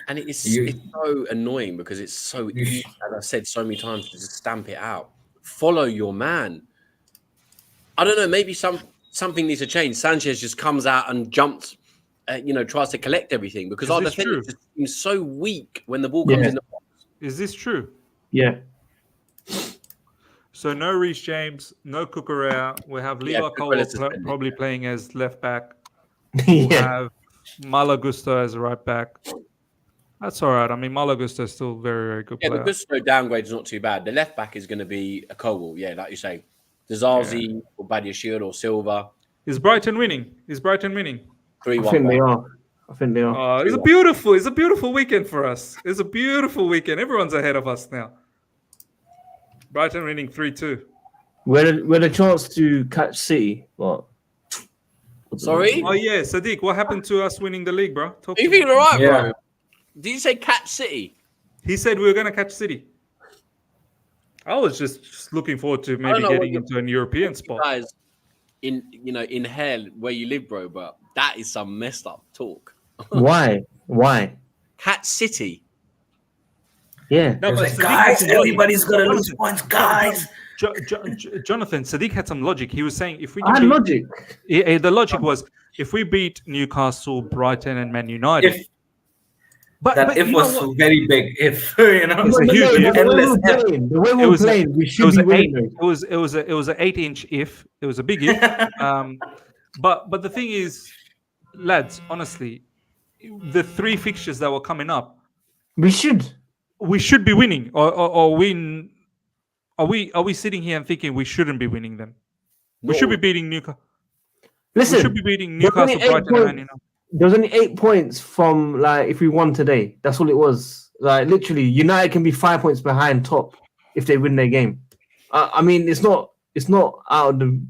And it's You- so annoying because it's so easy, as I've said so many times, to just stamp it out. Follow your man. I don't know. Maybe something needs to change. Sanchez just comes out and jumps, tries to collect everything because Is our this defense true? just seems so weak when the ball comes Yeah. in the box. Is this true? Yeah. So no Reece James, no Cucurella. We have Yeah, Levi Cucurella Colwell suspended. probably playing as left back. We'll Yeah. have Malagusto as right back. That's all right. I mean, Malagusto is still very, very good Yeah, the player. Gusto downgrade is not too bad. The left back is going to be a Colwell. Yeah, like you say, Dissecting or Badiashile or Silva. Is Brighton winning? Is Brighton winning? 3-1. I think they are. I think they are. It's a beautiful weekend for us. It's a beautiful weekend. Everyone's ahead of us now. Brighton winning 3-2. We had a chance to catch City. What? Sorry? Oh yeah, Sadiq, what happened to us winning the league, bro? Talk Are you to me. feeling all right, Yeah. bro? Did you say catch City? He said we were gonna catch City. I was just looking forward to maybe know what getting you- into an European You spot. guys, in hell where you live, bro, but that is some messed up talk. Why? Why? Catch City. Yeah. No, It was but like, Sadiq had guys, some logic. everybody's gonna lose Jonathan, points, guys. Jonathan, Sadiq had some logic. He was saying if we I can had beat, logic. the logic was if we beat Newcastle, Brighton, and Man United. If but that if you know was what? so very big, if you know, It's a huge if. The way endless we're if. playing, the way It we're was a- playing, we It should was be an eight. winning. It was an 8-inch if. It was a big if. But the thing is, lads, honestly, the three fixtures that were coming up, We should. we should be winning, or win. Are we sitting here and thinking we shouldn't be winning them? We should be beating Newcastle. We should Listen, be beating there's only Newcastle, 8 Brighton, and Man points. United. There was only 8 points from like if we won today. That's all it was. Like literally, United can be 5 points behind top if they win their game. I mean, it's not out of the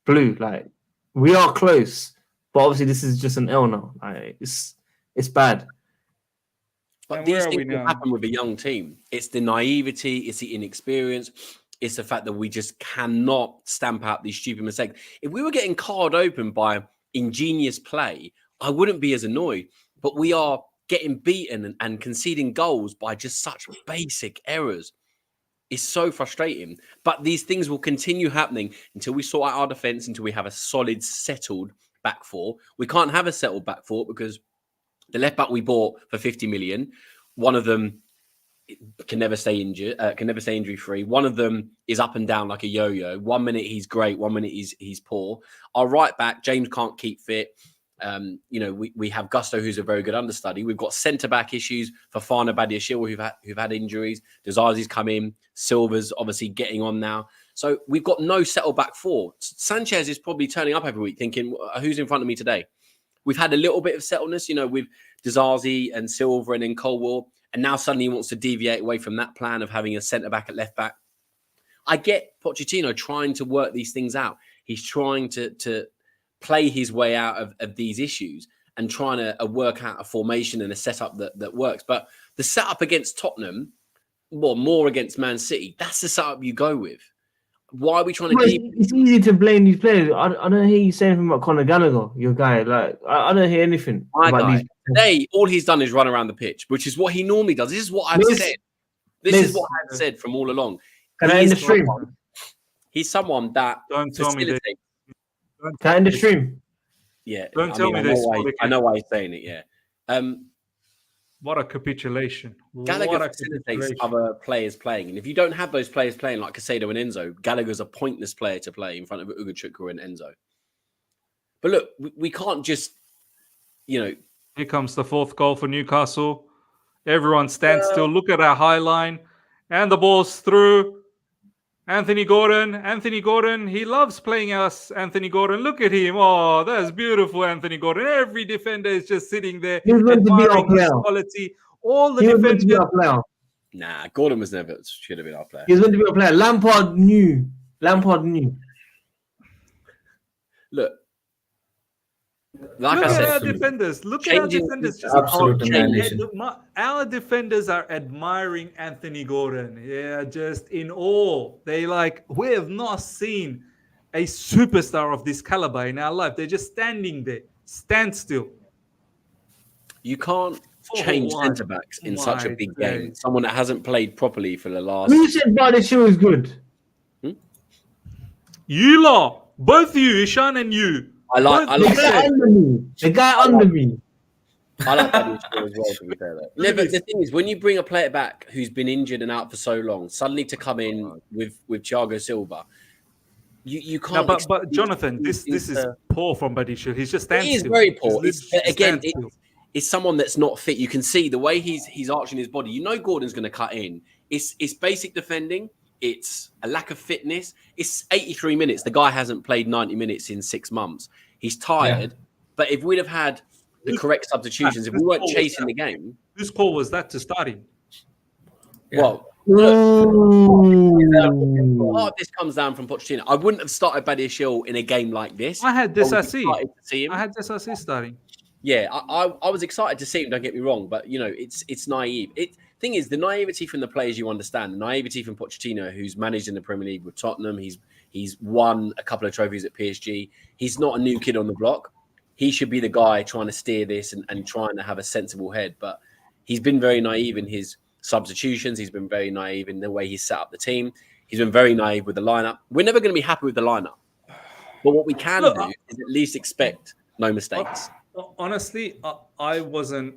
blue. Like we are close, but obviously this is just an L now. Like, it's bad. But And these where are we things will now? happen with a young team. It's the naivety, it's the inexperience, it's the fact that we just cannot stamp out these stupid mistakes. If we were getting carded open by ingenious play, I wouldn't be as annoyed. But we are getting beaten and conceding goals by just such basic errors. It's so frustrating. But these things will continue happening until we sort out our defense, until we have a solid, settled back four. We can't have a settled back four because the left back we bought for 50 million, one of them can never stay injured, can never stay injury free. One of them is up and down like a yo-yo. 1 minute he's great, 1 minute he's poor. Our right back, James can't keep fit. We have Gusto, who's a very good understudy. We've got centre back issues for Fana Badiashile, who've had injuries. Dizazi's come in. Silva's obviously getting on now. So we've got no settled back four. Sanchez is probably turning up every week thinking, who's in front of me today? We've had a little bit of settledness, with Dizazi and Silva and then Colwell. And now suddenly he wants to deviate away from that plan of having a centre-back at left-back. I get Pochettino trying to work these things out. He's trying to play his way out of these issues and trying to work out a formation and a setup that works. But the setup against Tottenham, well, more against Man City, that's the setup you go with. Why are we trying to Well, keep... it's easy to blame these players. I don't hear you say anything about Conor Gallagher, your guy. Like I don't hear anything about these. Today, all he's done is run around the pitch, which is what he normally does. This is what I've said. This is what I've said from all along. Can I end the stream? He's someone that Don't tell me that. Can I end the stream? Yeah. Don't tell me this. I know why he's saying it, yeah. What a capitulation. Gallagher What a facilitates capitulation. other players playing. And if you don't have those players playing like Casado and Enzo, Gallagher's a pointless player to play in front of Ugochukwu and Enzo. But look, we can't just, Here comes the fourth goal for Newcastle. Everyone stands still. Look at our high line. And the ball's through. Anthony Gordon, he loves playing us. Anthony Gordon, look at him. Oh, that's beautiful, Anthony Gordon. Every defender is just sitting there He was meant to be our admiring his player. quality. All the He was meant to be defenders. our player. Nah, Gordon was never should have been our player. He was meant to be our player. Lampard knew. Look, like Look I at said, our defenders. Look at our changing- defenders. Just Absolute annihilation. our defenders are admiring Anthony Gordon. Yeah, just in awe. We have not seen a superstar of this caliber in our life. They're just standing there, stand still. you can't change my- centre backs in such a my big days. game. Someone that hasn't played properly for the last. Who said Bardescu is good? You lot, both of you, Ishan and you. I like The guy under me. The guy under me. I like that as well, to be fair, though. No, but the thing is, when you bring a player back who's been injured and out for so long, suddenly to come in with Thiago Silva, you No, can't. but Jonathan, this is poor from Badiashile. He's just standing It is still. very poor. He's But again, stand still. it's someone that's not fit. You can see the way he's arching his body. You know Gordon's going to cut in. It's basic defending. It's a lack of fitness. It's 83 minutes. The guy hasn't played 90 minutes in 6 months. He's tired. But if we'd have had the correct substitutions, if we weren't chasing the game, Whose call was that to start him? well, Ooh. part of this comes down from Pochettino. I wouldn't have started Badiashile in a game like this. I had I was Dissecting. excited to see him. I had Dissecting starting. Yeah, I was excited to see him. Don't get me wrong, but it's naive. Thing is, the naivety from the players you understand, the naivety from Pochettino, who's managed in the Premier League with Tottenham. He's won a couple of trophies at PSG. He's not a new kid on the block. He should be the guy trying to steer this and trying to have a sensible head. But he's been very naive in his substitutions. He's been very naive in the way he's set up the team. He's been very naive with the lineup. We're never going to be happy with the lineup, but what we can do is at least expect no mistakes. Honestly, I wasn't.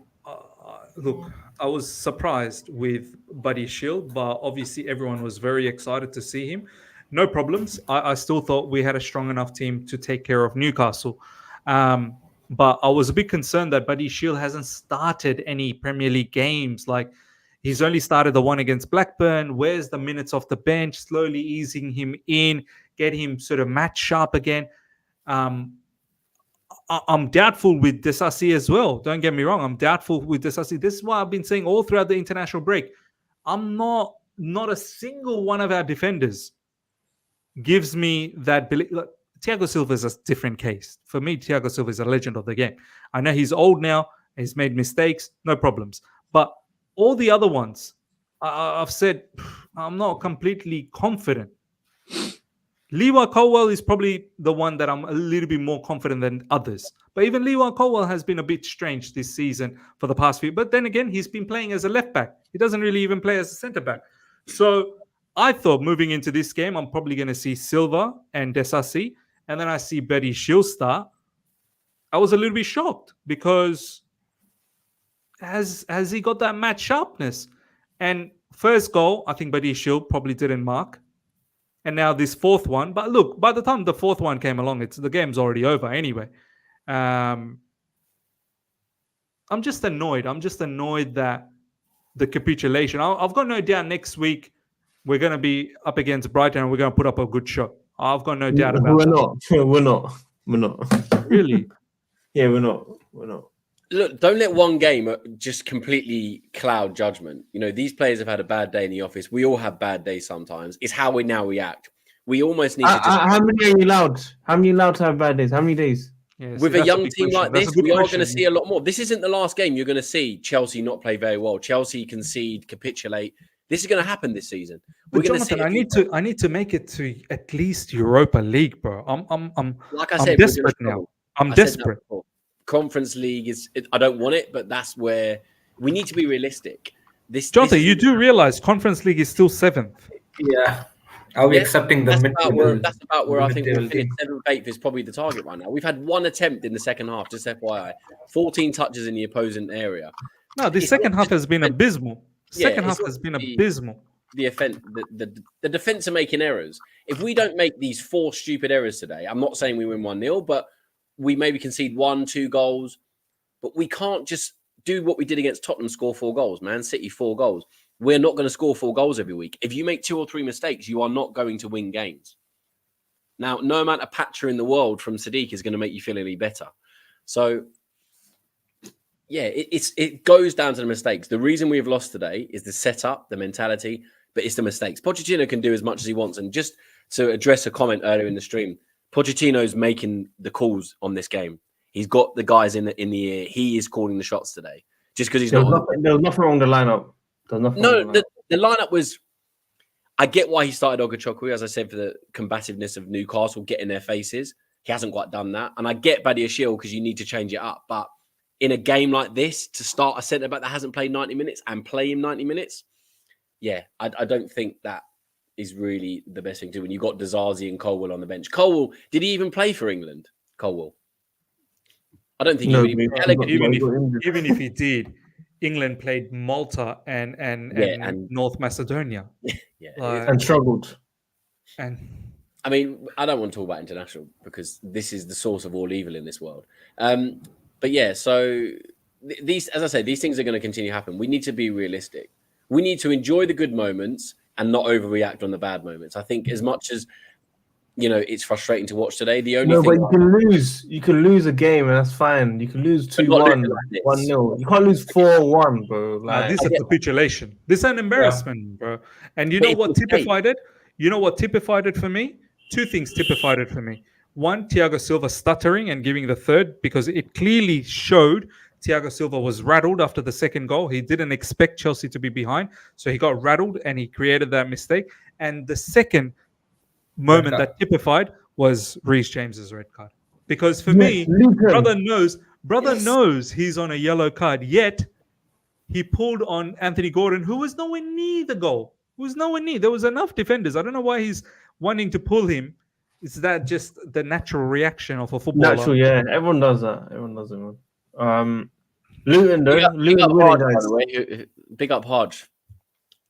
Look, I was surprised with Badiashile, but obviously everyone was very excited to see him. No problems. I still thought we had a strong enough team to take care of Newcastle. But I was a bit concerned that Badiashile hasn't started any Premier League games. Like, he's only started the one against Blackburn. Where's the minutes off the bench? Slowly easing him in, get him sort of match sharp again. I'm doubtful with Dissecting as well. Don't get me wrong. I'm doubtful with Dissecting. This is why I've been saying all throughout the international break. I'm not a single one of our defenders gives me that belief. Look, Thiago Silva is a different case. For me, Thiago Silva is a legend of the game. I know he's old now. He's made mistakes. No problems. But all the other ones, I've said, I'm not completely confident. Lewa Colwell is probably the one that I'm a little bit more confident than others. But even Lewa Colwell has been a bit strange this season for the past few. But then again, he's been playing as a left back. He doesn't really even play as a centre back. So I thought moving into this game, I'm probably going to see Silva and Dissecting. And then I see Badiashile start. I was a little bit shocked because has he got that match sharpness? And first goal, I think Badiashile probably didn't mark. And now this fourth one. But look, by the time the fourth one came along, the game's already over anyway. I'm just annoyed. I'm just annoyed that the capitulation. I've got no doubt next week we're going to be up against Brighton and we're going to put up a good show. I've got no doubt about that. We're not. Really? Yeah, we're not. Look, don't let one game just completely cloud judgment. These players have had a bad day in the office. We all have bad days sometimes. It's how we now react. We almost need to just... How many are you allowed? How many allowed to have bad days? How many days? Yeah, with a young team question. like this, That's a good we are question. going to see a lot more. This isn't the last game. You're going to see Chelsea not play very well. Chelsea concede, capitulate. This is going to happen this season. We're But going Jonathan, I need to make it to at least Europa League, bro. I'm like I I'm said, desperate now. I'm desperate. Conference League is. I don't want it, but that's where we need to be realistic. Jonathan, you do realize Conference League is still 7th. Yeah. Are we accepting the mid-table? That's about where I think we'll finish. team? 7th, 8th is probably the target right now. We've had one attempt in the second half, just FYI. 14 touches in the opposing area. No, the second half has been abysmal. Yeah, Second half it's has been not the- abysmal. The defense are making errors. If we don't make these 4 stupid errors today, I'm not saying we win 1-0, but we maybe concede 1-2 goals. But we can't just do what we did against Tottenham, score 4 goals. Man City, 4 goals. We're not going to score 4 goals every week. If you make 2 or 3 mistakes, you are not going to win games. Now, no amount of patcher in the world from Sadiq is going to make you feel any better. So, yeah, it goes down to the mistakes. The reason we've lost today is the setup, the mentality, but it's the mistakes. Pochettino can do as much as he wants. And just to address a comment earlier in the stream, Pochettino's making the calls on this game. He's got the guys in the ear. He is calling the shots today. Just because he's There not. was nothing wrong with the lineup. No, the lineup was. I get why he started Ogachokwu, as I said, for the combativeness of Newcastle, get in their faces. He hasn't quite done that. And I get Badiashile because you need to change it up. But in a game like this, to start a centre-back that hasn't played 90 minutes and play him 90 minutes, yeah, I don't think that is really the best thing to do when you've got Dizazi and Colwell on the bench. Colwell, did he even play for England? Colwell? I don't think he really even if he did, England played Malta and North Macedonia. Yeah, and struggled. And I mean, I don't want to talk about international because this is the source of all evil in this world. But yeah, so these, as I say, these things are going to continue to happen. We need to be realistic. We need to enjoy the good moments and not overreact on the bad moments. I think as much as, you know, it's frustrating to watch today. The only thing but you can lose a game and that's fine. You can lose 2-1, 1-0. You can't lose 4-1, bro. Like, this is a capitulation. This is an embarrassment, bro. And you know what typified it? You know what typified it for me? 2 things typified it for me. One, Thiago Silva stuttering and giving the third because it clearly showed Thiago Silva was rattled after the second goal. He didn't expect Chelsea to be behind, so he got rattled and he created that mistake. And the second moment that typified was Reece James's red card. Because for me, brother knows he's on a yellow card, yet he pulled on Anthony Gordon, who was nowhere near the goal. There was enough defenders. I don't know why he's wanting to pull him. Is that just the natural reaction of a footballer? Natural, yeah. Everyone does that. Man. Luton, though. Big up really Hodge, nice. by the way. Big up Hodge.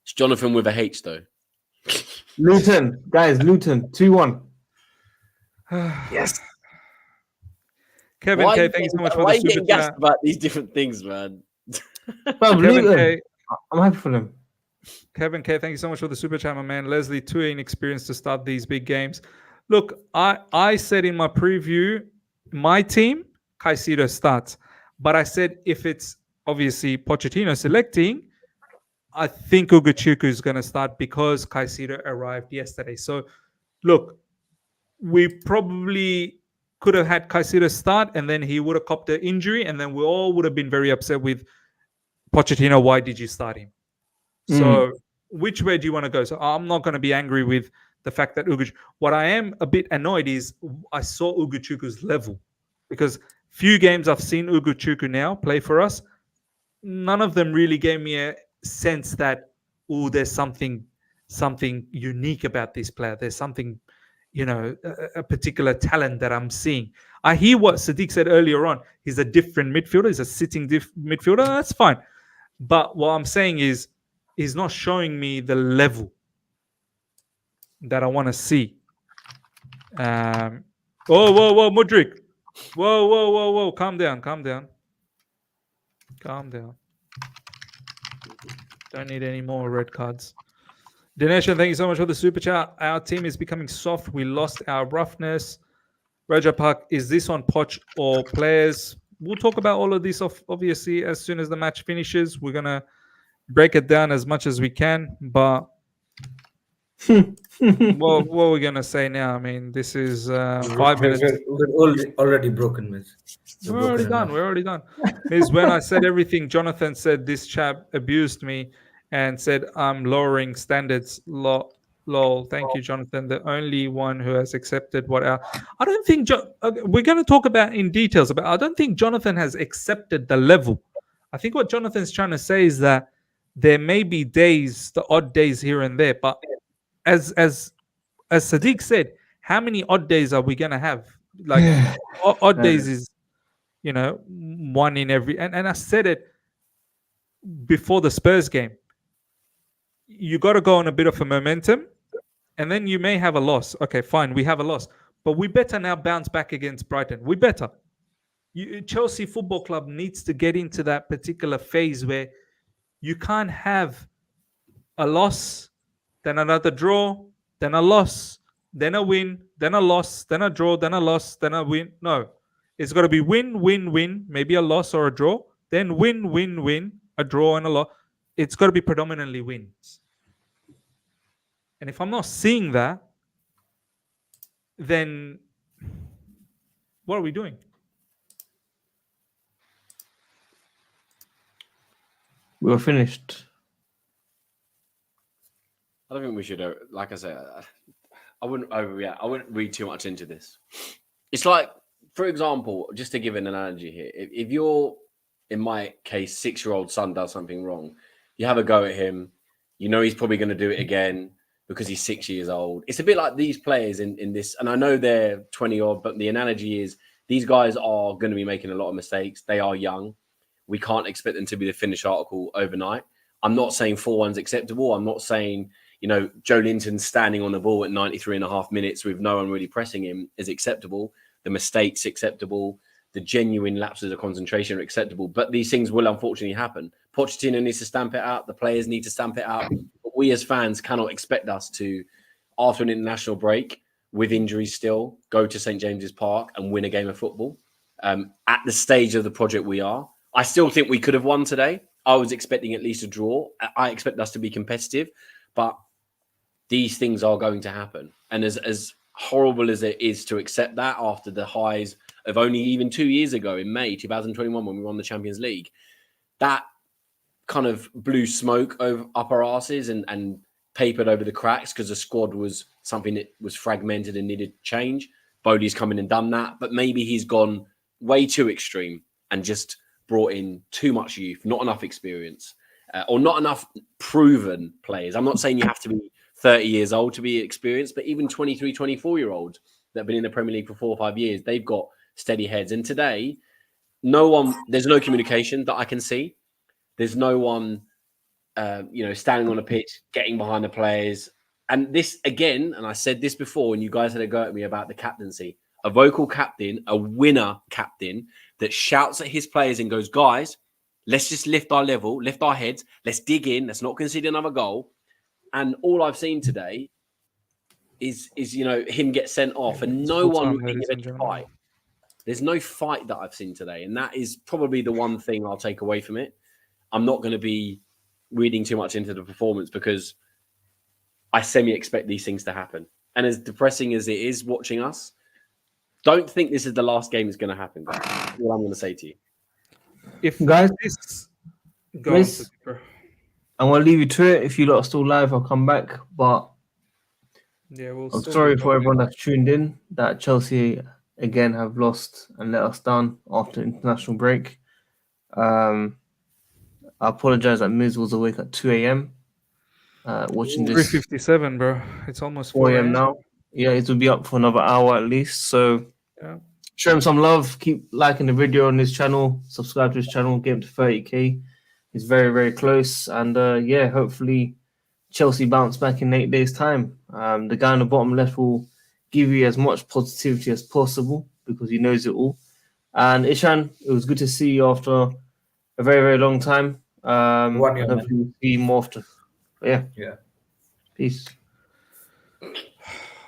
It's Jonathan with a H, though. Luton, 2-1. Yes. Kevin K, thank you so much for the super chat. About these different things, man. Kevin K, I'm happy for them. Kevin K, thank you so much for the super chat, my man. Leslie, too inexperienced to start these big games. Look, I said in my preview, my team, Caicedo starts. But I said if it's obviously Pochettino selecting, I think Ugochukwu is going to start because Caicedo arrived yesterday. So, look, we probably could have had Caicedo start and then he would have copped an injury and then we all would have been very upset with Pochettino. Why did you start him? So, which way do you want to go? So, I'm not going to be angry with the fact that what I am a bit annoyed is I saw Ugochukwu's level because few games I've seen Ugochukwu now play for us. None of them really gave me a sense that there's something unique about this player. There's something, a particular talent that I'm seeing. I hear what Sadiq said earlier on. He's a different midfielder. He's a sitting midfielder. That's fine. But what I'm saying is he's not showing me the level that I want to see. Whoa, Mudryk. Whoa. Calm down. Don't need any more red cards. Dinesh, thank you so much for the super chat. Our team is becoming soft. We lost our roughness. Raja Park, is this on Poch or players? We'll talk about all of this, obviously, as soon as the match finishes. We're going to break it down as much as we can. But what are we going to say now? I mean, this is 5 minutes. We're already broken, Miss. We're already done. Miss, when I said everything, Jonathan said this chap abused me and said I'm lowering standards. Lol. Thank you, Jonathan. The only one who has accepted what our... I don't think... we're going to talk about in details, but I don't think Jonathan has accepted the level. I think what Jonathan's trying to say is that there may be days, the odd days here and there, but as Sadiq said, how many odd days are we going to have? Like, odd days is, one in every... And I said it before the Spurs game. You got to go on a bit of a momentum, and then you may have a loss. Okay, fine, we have a loss. But we better now bounce back against Brighton. We better. Chelsea Football Club needs to get into that particular phase where you can't have a loss, then another draw, then a loss, then a win, then a loss, then a draw, then a loss, then a win. No, it's got to be win, win, win, maybe a loss or a draw, then win, win, win, a draw and a loss. It's got to be predominantly wins. And if I'm not seeing that, then what are we doing? We were finished. I don't think we should. Like I said, I wouldn't overreact. I wouldn't read too much into this. It's like, for example, just to give an analogy here, if you're, in my case, 6-year-old son does something wrong, you have a go at him. You know he's probably going to do it again because he's 6 years old. It's a bit like these players in this, and I know they're 20 odd, but the analogy is these guys are going to be making a lot of mistakes. They are young. We can't expect them to be the finished article overnight. I'm not saying 4-1's acceptable. I'm not saying, you know, Joe Linton standing on the ball at 93.5 minutes with no one really pressing him is acceptable. The mistakes acceptable. The genuine lapses of concentration are acceptable. But these things will unfortunately happen. Pochettino needs to stamp it out. The players need to stamp it out. But we as fans cannot expect us to, after an international break, with injuries still, go to St. James's Park and win a game of football. At the stage of the project we are, I still think we could have won today. I was expecting at least a draw. I expect us to be competitive, but these things are going to happen. And as horrible as it is to accept that after the highs of only even 2 years ago in May 2021 when we won the Champions League, that kind of blew smoke over up our asses and papered over the cracks because the squad was something that was fragmented and needed change. Bodie's come in and done that, but maybe he's gone way too extreme and just brought in too much youth, not enough experience, or not enough proven players. I'm not saying you have to be 30 years old to be experienced, but even 23, 24-year-olds that have been in the Premier League for 4 or 5 years, they've got steady heads. And today, there's no communication that I can see. There's no one, standing on a pitch, getting behind the players. And this, again, and I said this before, and you guys had a go at me about the captaincy. A vocal captain, a winner captain that shouts at his players and goes, guys, let's just lift our level, lift our heads, let's dig in, let's not concede another goal. And all I've seen today is him get sent off and no one really give a fight. There's no fight that I've seen today. And that is probably the one thing I'll take away from it. I'm not going to be reading too much into the performance because I semi-expect these things to happen. And as depressing as it is watching us, don't think this is the last game that's going to happen. That's what I'm going to say to you. If Guys, this I'm going to leave you to it. If you lot are still live, I'll come back. But I'm sorry for everyone that's tuned in that Chelsea again have lost and let us down after international break. I apologize that Miz was awake at 2 a.m. Watching this. 3:57, bro. It's almost 4 a.m. now. Yeah, it will be up for another hour at least. So show him some love. Keep liking the video on this channel. Subscribe to his channel. Get him to 30k. He's very, very close. And hopefully Chelsea bounce back in 8 days' time. The guy on the bottom left will give you as much positivity as possible because he knows it all. And Ishan, it was good to see you after a very, very long time. 1 year. Hopefully we'll see you more often. But Yeah. Peace.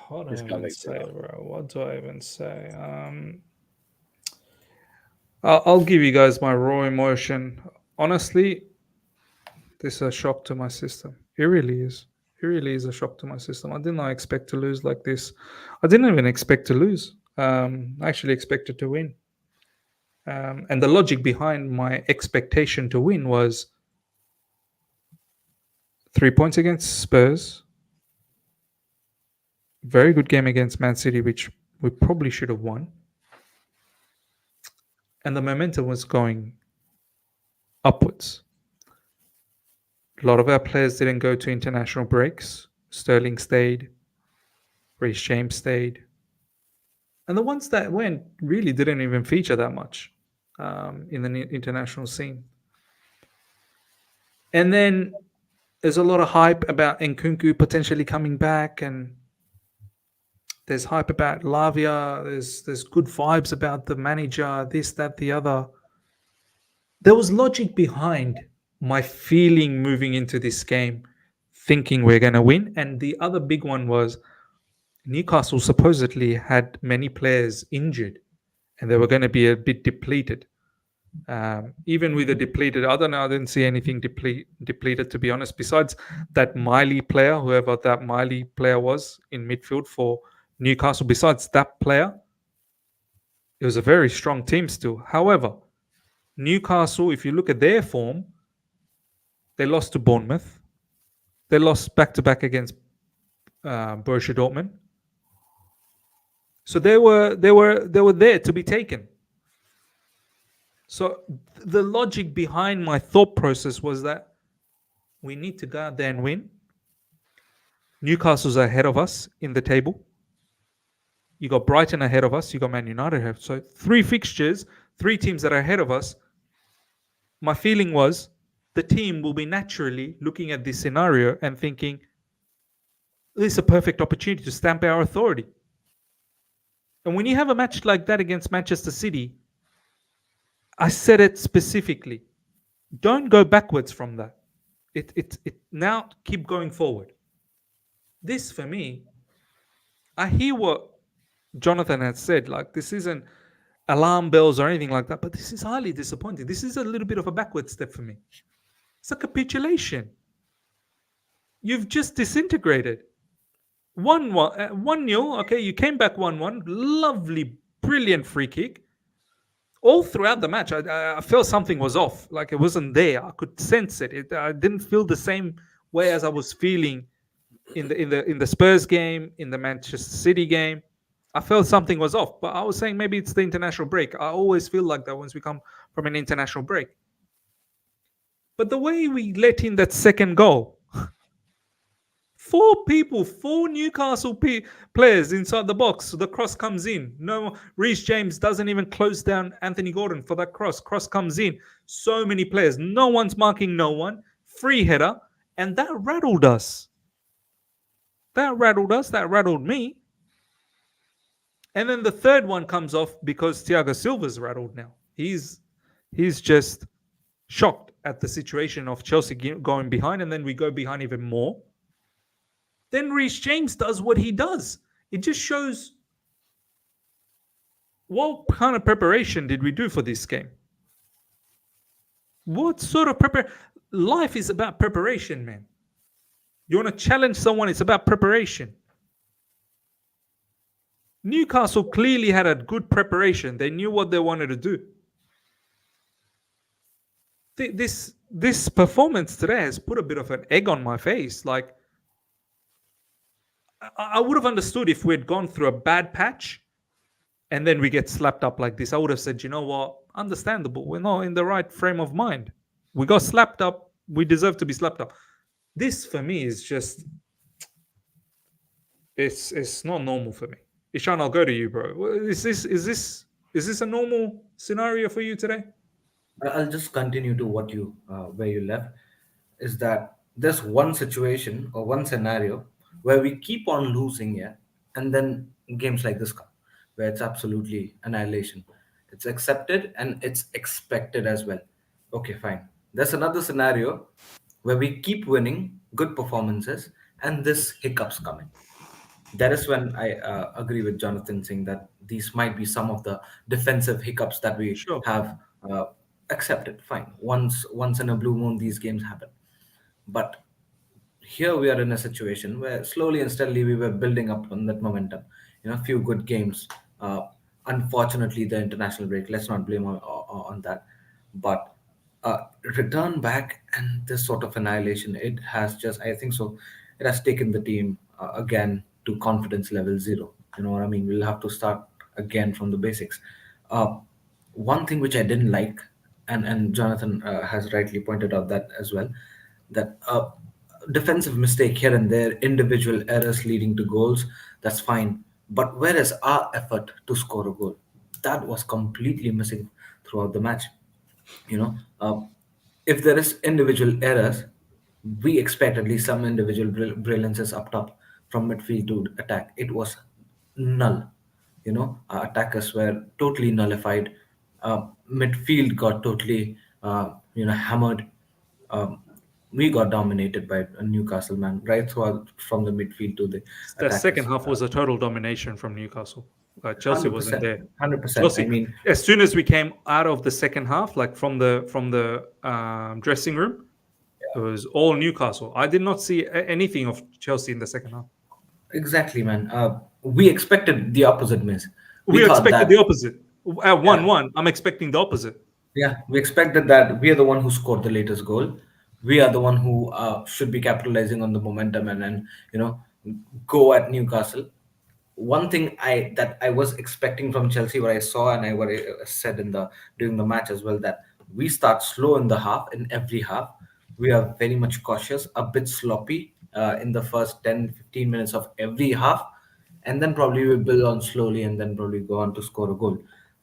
What do I even say, bro? What do I even say? I'll give you guys my raw emotion. Honestly, this is a shock to my system. It really is. It really is a shock to my system. I did not expect to lose like this. I didn't even expect to lose. I actually expected to win. And the logic behind my expectation to win was 3 points against Spurs. Very good game against Man City, which we probably should have won. And the momentum was going upwards. A lot of our players didn't go to international breaks. Sterling stayed. Reece James stayed. And the ones that went really didn't even feature that much in the international scene. And then there's a lot of hype about Nkunku potentially coming back, and there's hype about Lavia. There's good vibes about the manager, this, that, the other. There was logic behind my feeling moving into this game, thinking we're going to win. And the other big one was Newcastle supposedly had many players injured and they were going to be a bit depleted. Even with a depleted, I don't know, I didn't see anything depleted, to be honest, besides that Miley player, whoever that Miley player was in midfield for Newcastle. Besides that player, it was a very strong team still. However, Newcastle, if you look at their form, they lost to Bournemouth. They lost back to back against Borussia Dortmund. So they were there to be taken. So the logic behind my thought process was that we need to go out there and win. Newcastle's ahead of us in the table. You got Brighton ahead of us. You got Man United ahead. So 3 fixtures, 3 teams that are ahead of us. My feeling was the team will be naturally looking at this scenario and thinking, this is a perfect opportunity to stamp our authority. And when you have a match like that against Manchester City, I said it specifically. Don't go backwards from that. It now keep going forward. This for me, I hear what Jonathan had said. Like, this isn't alarm bells or anything like that, but this is highly disappointing. This is a little bit of a backward step for me. It's a capitulation. You've just disintegrated. 1-0. Okay, you came back 1-1. Lovely, brilliant free kick. All throughout the match, I felt something was off. Like, it wasn't there. I could sense it. I didn't feel the same way as I was feeling in the Spurs game, in the Manchester City game. I felt something was off. But I was saying maybe it's the international break. I always feel like that once we come from an international break. But the way we let in that second goal, 4 Newcastle players inside the box. The cross comes in. No, Reece James doesn't even close down Anthony Gordon for that cross. Cross comes in. So many players. No one's marking no one. Free header. And that rattled us. That rattled me. And then the third one comes off because Thiago Silva's rattled now. He's just shocked at the situation of Chelsea going behind, and then we go behind even more. Then Reece James does what he does. It just shows what kind of preparation did we do for this game? What sort of preparation? Life is about preparation, man. You want to challenge someone, it's about preparation. Newcastle clearly had a good preparation. They knew what they wanted to do. This performance today has put a bit of an egg on my face. Like, I would have understood if we'd gone through a bad patch and then we get slapped up like this. I would have said, you know what? Understandable. We're not in the right frame of mind. We got slapped up. We deserve to be slapped up. This for me is just, it's not normal for me. Ishan, I'll go to you, bro. Is this a normal scenario for you today? I'll just continue to what you where you left. Is that there's one situation or one scenario where we keep on losing, yeah, and then games like this come, where it's absolutely annihilation. It's accepted and it's expected as well. Okay, fine. There's another scenario where we keep winning good performances and this hiccups coming. That is when I agree with Jonathan saying that these might be some of the defensive hiccups that we Sure. have accepted. Fine, once in a blue moon these games happen, but here we are in a situation where slowly and steadily we were building up on that momentum. A few good games. Unfortunately, the international break. Let's not blame on that, but return back and this sort of annihilation. It has just, I think so. It has taken the team again to confidence level 0. You know what I mean? We'll have to start again from the basics. One thing which I didn't like, and Jonathan has rightly pointed out that as well, that defensive mistake here and there, individual errors leading to goals, that's fine. But where is our effort to score a goal? That was completely missing throughout the match. You know, if there is individual errors, we expect at least some individual brilliances up top from midfield to attack. It was null. Attackers were totally nullified. Midfield got totally hammered. Um, we got dominated by Newcastle, man, right throughout from the midfield to the The second attackers. half was a total domination from Newcastle. Chelsea wasn't 100%, there. 100%. I Chelsea, mean, as soon as we came out of the second half, like from the dressing room, it was all Newcastle. I did not see anything of Chelsea in the second half. exactly, man. We expected the opposite, miss. We We thought expected that, the opposite. At yeah, 1-1, I'm expecting the opposite. yeah, we expected that we are the one who scored the latest goal. We are the one who should be capitalizing on the momentum and you know go at Newcastle. One thing I was expecting from Chelsea, what I saw and what I said in the during the match as well, that we start slow in the half, in every half. We are very much cautious, a bit sloppy in the first 10-15 minutes of every half, and then probably we build on slowly and then probably go on to score a goal.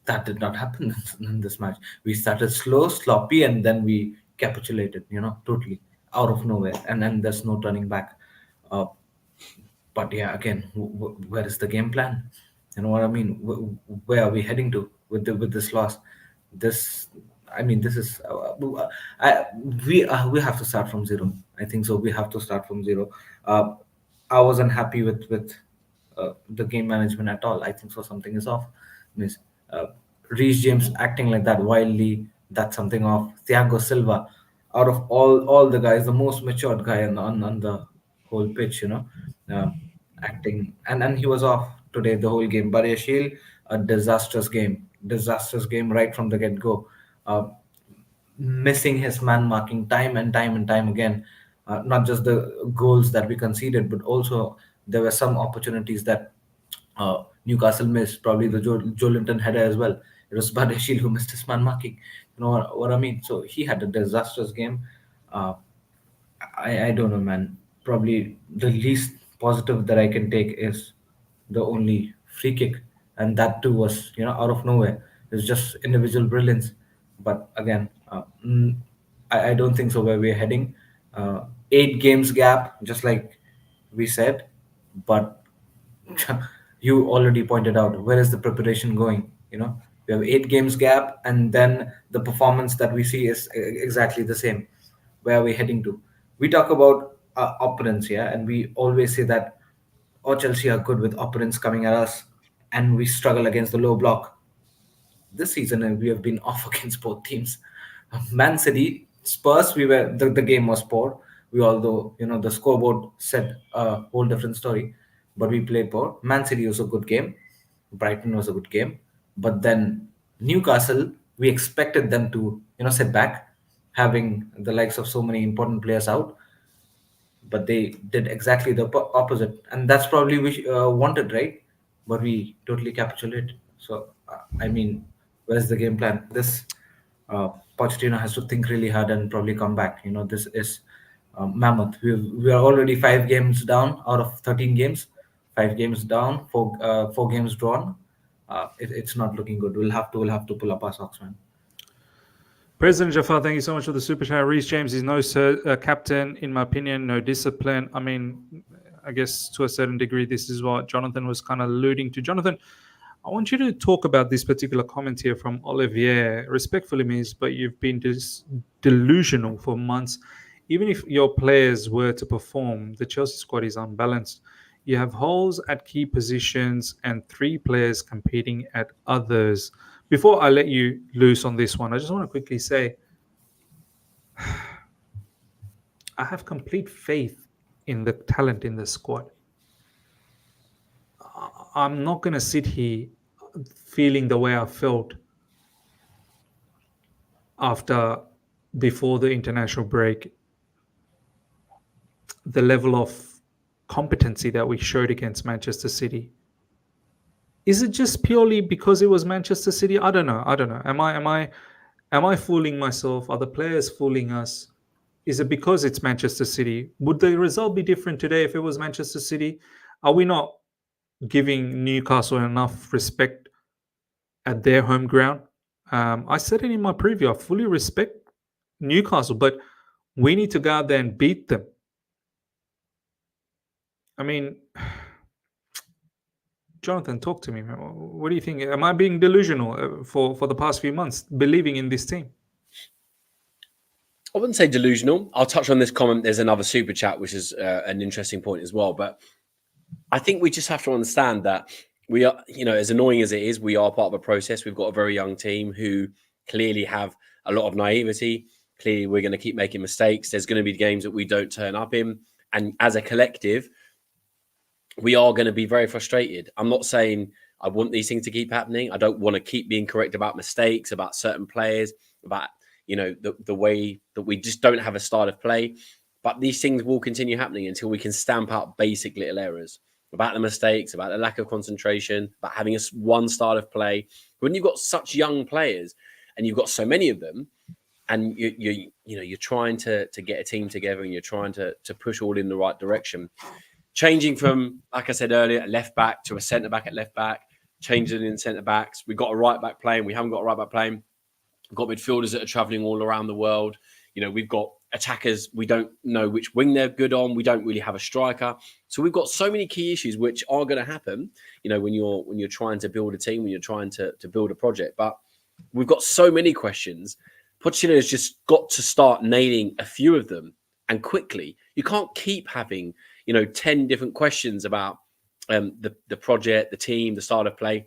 That did not happen in this match. We started slow, sloppy, and then we capitulated, totally out of nowhere, and then there's no turning back. Uh, but yeah, again, where is the game plan? You know what I mean? Where are we heading to with this loss? This, I mean, this is I, we have to start from zero. I think so. We have to start from zero. I wasn't happy with the game management at all. I think so. Something is off. Miss uh, Reece James acting like that wildly. That's something off. Thiago Silva, out of all the guys, the most matured guy on the whole pitch. Uh, Acting, and he was off today the whole game. Bariashil, a disastrous game right from the get go. Missing his man marking time and time and time again. Not just the goals that we conceded, but also there were some opportunities that Newcastle missed. Probably the Joe Linton header as well. It was Badiashile who missed his man marking. You know what I mean? So he had a disastrous game. Uh, I don't know, man. Probably the least positive that I can take is the only free kick, and that too was out of nowhere. It's just individual brilliance. But again, I don't think so. Where we're heading, 8 games gap, just like we said, but you already pointed out where is the preparation going. We have 8 games gap, and then the performance that we see is exactly the same. Where are we heading to? We talk about opponents, yeah, and we always say that, oh, Chelsea are good with opponents coming at us, and we struggle against the low block. This season we have been off against both teams. Man City, Spurs, the game was poor. We, although the scoreboard said a whole different story, but we played poor. Man City was a good game. Brighton was a good game, but then Newcastle, we expected them to sit back, having the likes of so many important players out, but they did exactly the opposite, and that's probably we wanted, right? But we totally capitulated. So I mean, where's the game plan? This Pochettino has to think really hard and probably come back. This is mammoth. We are already 5 games down out of 13 games. 5 games down, four games drawn. It's not looking good. We'll have to pull up our socks, man. President Jafar, thank you so much for the super chat. Reece James is no captain, in my opinion, no discipline. I mean, I guess to a certain degree, this is what Jonathan was kind of alluding to. Jonathan, I want you to talk about this particular comment here from Olivier. Respectfully, Ms., but you've been delusional for months. Even if your players were to perform, the Chelsea squad is unbalanced. You have holes at key positions and 3 players competing at others. Before I let you loose on this one, I just want to quickly say I have complete faith in the talent in the squad. I'm not going to sit here feeling the way I felt before the international break. The level of competency that we showed against Manchester City. Is it just purely because it was Manchester City? I don't know. Am I fooling myself? Are the players fooling us? Is it because it's Manchester City? Would the result be different today if it was Manchester City? Are we not giving Newcastle enough respect at their home ground? I said it in my preview. I fully respect Newcastle, but we need to go out there and beat them. I mean, Jonathan, talk to me, man. What do you think? Am I being delusional for the past few months, believing in this team? I wouldn't say delusional. I'll touch on this comment. There's another super chat, which is an interesting point as well. But I think we just have to understand that we are, as annoying as it is, we are part of a process. We've got a very young team who clearly have a lot of naivety. Clearly, we're going to keep making mistakes. There's going to be games that we don't turn up in. And as a collective, we are going to be very frustrated. I'm not saying I want these things to keep happening. I don't want to keep being correct about mistakes, about certain players, about, the way that we just don't have a style of play. But these things will continue happening until we can stamp out basic little errors about the mistakes, about the lack of concentration, about having one style of play. When you've got such young players and you've got so many of them, and you're trying to get a team together and you're trying to push all in the right direction. Changing from, like I said earlier, a left back to a centre back at left back, changing in centre backs. We've got a right back playing. We haven't got a right back playing. We've got midfielders that are travelling all around the world. We've got attackers. We don't know which wing they're good on. We don't really have a striker. So we've got so many key issues which are going to happen, when you're trying to build a team, when you're trying to build a project. But we've got so many questions. Pochettino has just got to start nailing a few of them, and quickly. You can't keep having 10 different questions about the project, the team, the style of play.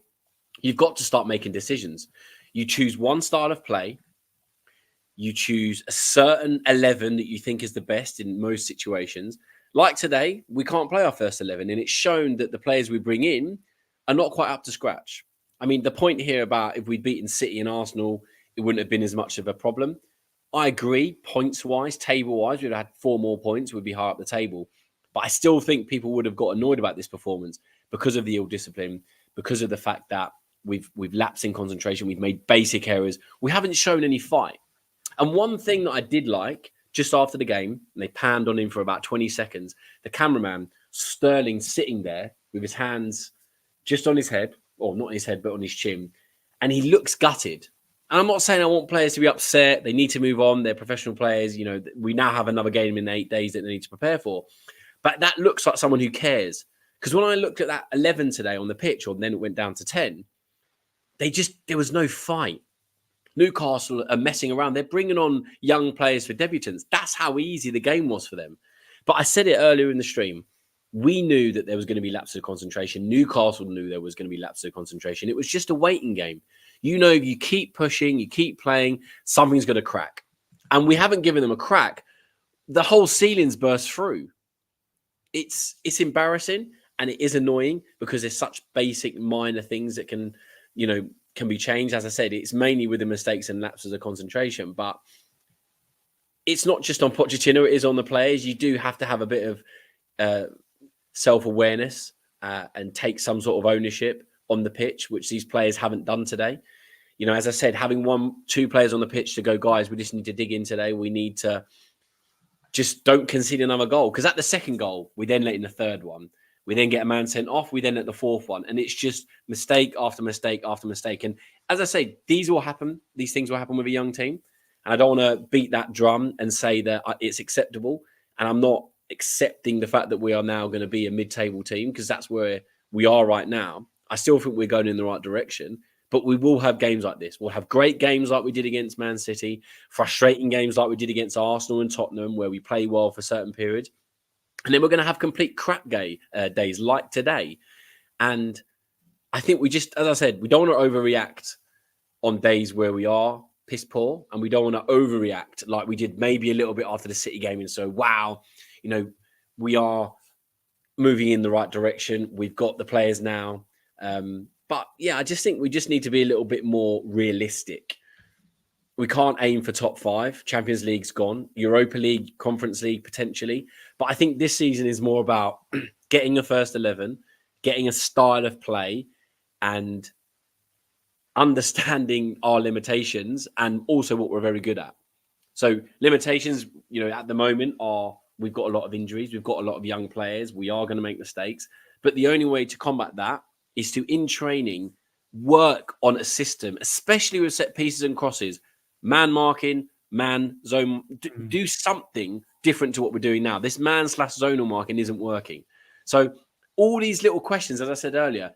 You've got to start making decisions. You choose one style of play. You choose a certain 11 that you think is the best in most situations. Like today, we can't play our first 11, and it's shown that the players we bring in are not quite up to scratch. I mean, the point here about if we'd beaten City and Arsenal, it wouldn't have been as much of a problem. I agree, points-wise, table-wise, we'd have had 4 more points, we'd be high up the table. But I still think people would have got annoyed about this performance because of the ill discipline, because of the fact that we've lapsed in concentration, we've made basic errors. We haven't shown any fight. And one thing that I did like, just after the game, and they panned on him for about 20 seconds, the cameraman, Sterling, sitting there with his hands just on his head, or not his head, but on his chin, and he looks gutted. And I'm not saying I want players to be upset. They need to move on. They're professional players. We now have another game in 8 days that they need to prepare for. But that looks like someone who cares. Because when I looked at that 11 today on the pitch, or then it went down to 10, there was no fight. Newcastle are messing around. They're bringing on young players for debutants. That's how easy the game was for them. But I said it earlier in the stream. We knew that there was going to be lapses of concentration. Newcastle knew there was going to be lapses of concentration. It was just a waiting game. If you keep pushing, you keep playing, something's going to crack. And we haven't given them a crack. The whole ceiling's burst through. It's embarrassing, and it is annoying because there's such basic minor things that can be changed. As I said, it's mainly with the mistakes and lapses of concentration, but it's not just on Pochettino, it is on the players. You do have to have a bit of self-awareness and take some sort of ownership on the pitch, which these players haven't done today. As I said, having 1-2 players on the pitch to go, guys, we just need to dig in today. We need to just don't concede another goal. Because at the second goal, we then let in the third one. We then get a man sent off. We then let the fourth one. And it's just mistake after mistake after mistake. And as I say, these will happen. These things will happen with a young team. And I don't want to beat that drum and say that it's acceptable. And I'm not accepting the fact that we are now going to be a mid-table team, because that's where we are right now. I still think we're going in the right direction. But we will have games like this. We'll have great games like we did against Man City, frustrating games like we did against Arsenal and Tottenham, where we play well for certain periods. And then we're going to have complete crap days like today. And I think we just, as I said, we don't want to overreact on days where we are piss poor, and we don't want to overreact like we did maybe a little bit after the City game. And so, wow, we are moving in the right direction. We've got the players now. But yeah, I just think we just need to be a little bit more realistic. We can't aim for top 5. Champions League's gone. Europa League, Conference League, potentially. But I think this season is more about getting a first 11, getting a style of play, and understanding our limitations, and also what we're very good at. So limitations, at the moment are we've got a lot of injuries. We've got a lot of young players. We are going to make mistakes. But the only way to combat that is to, in training, work on a system, especially with set pieces and crosses, man marking, man zone, do something different to what we're doing now. This man/zonal marking isn't working. So all these little questions, as I said earlier,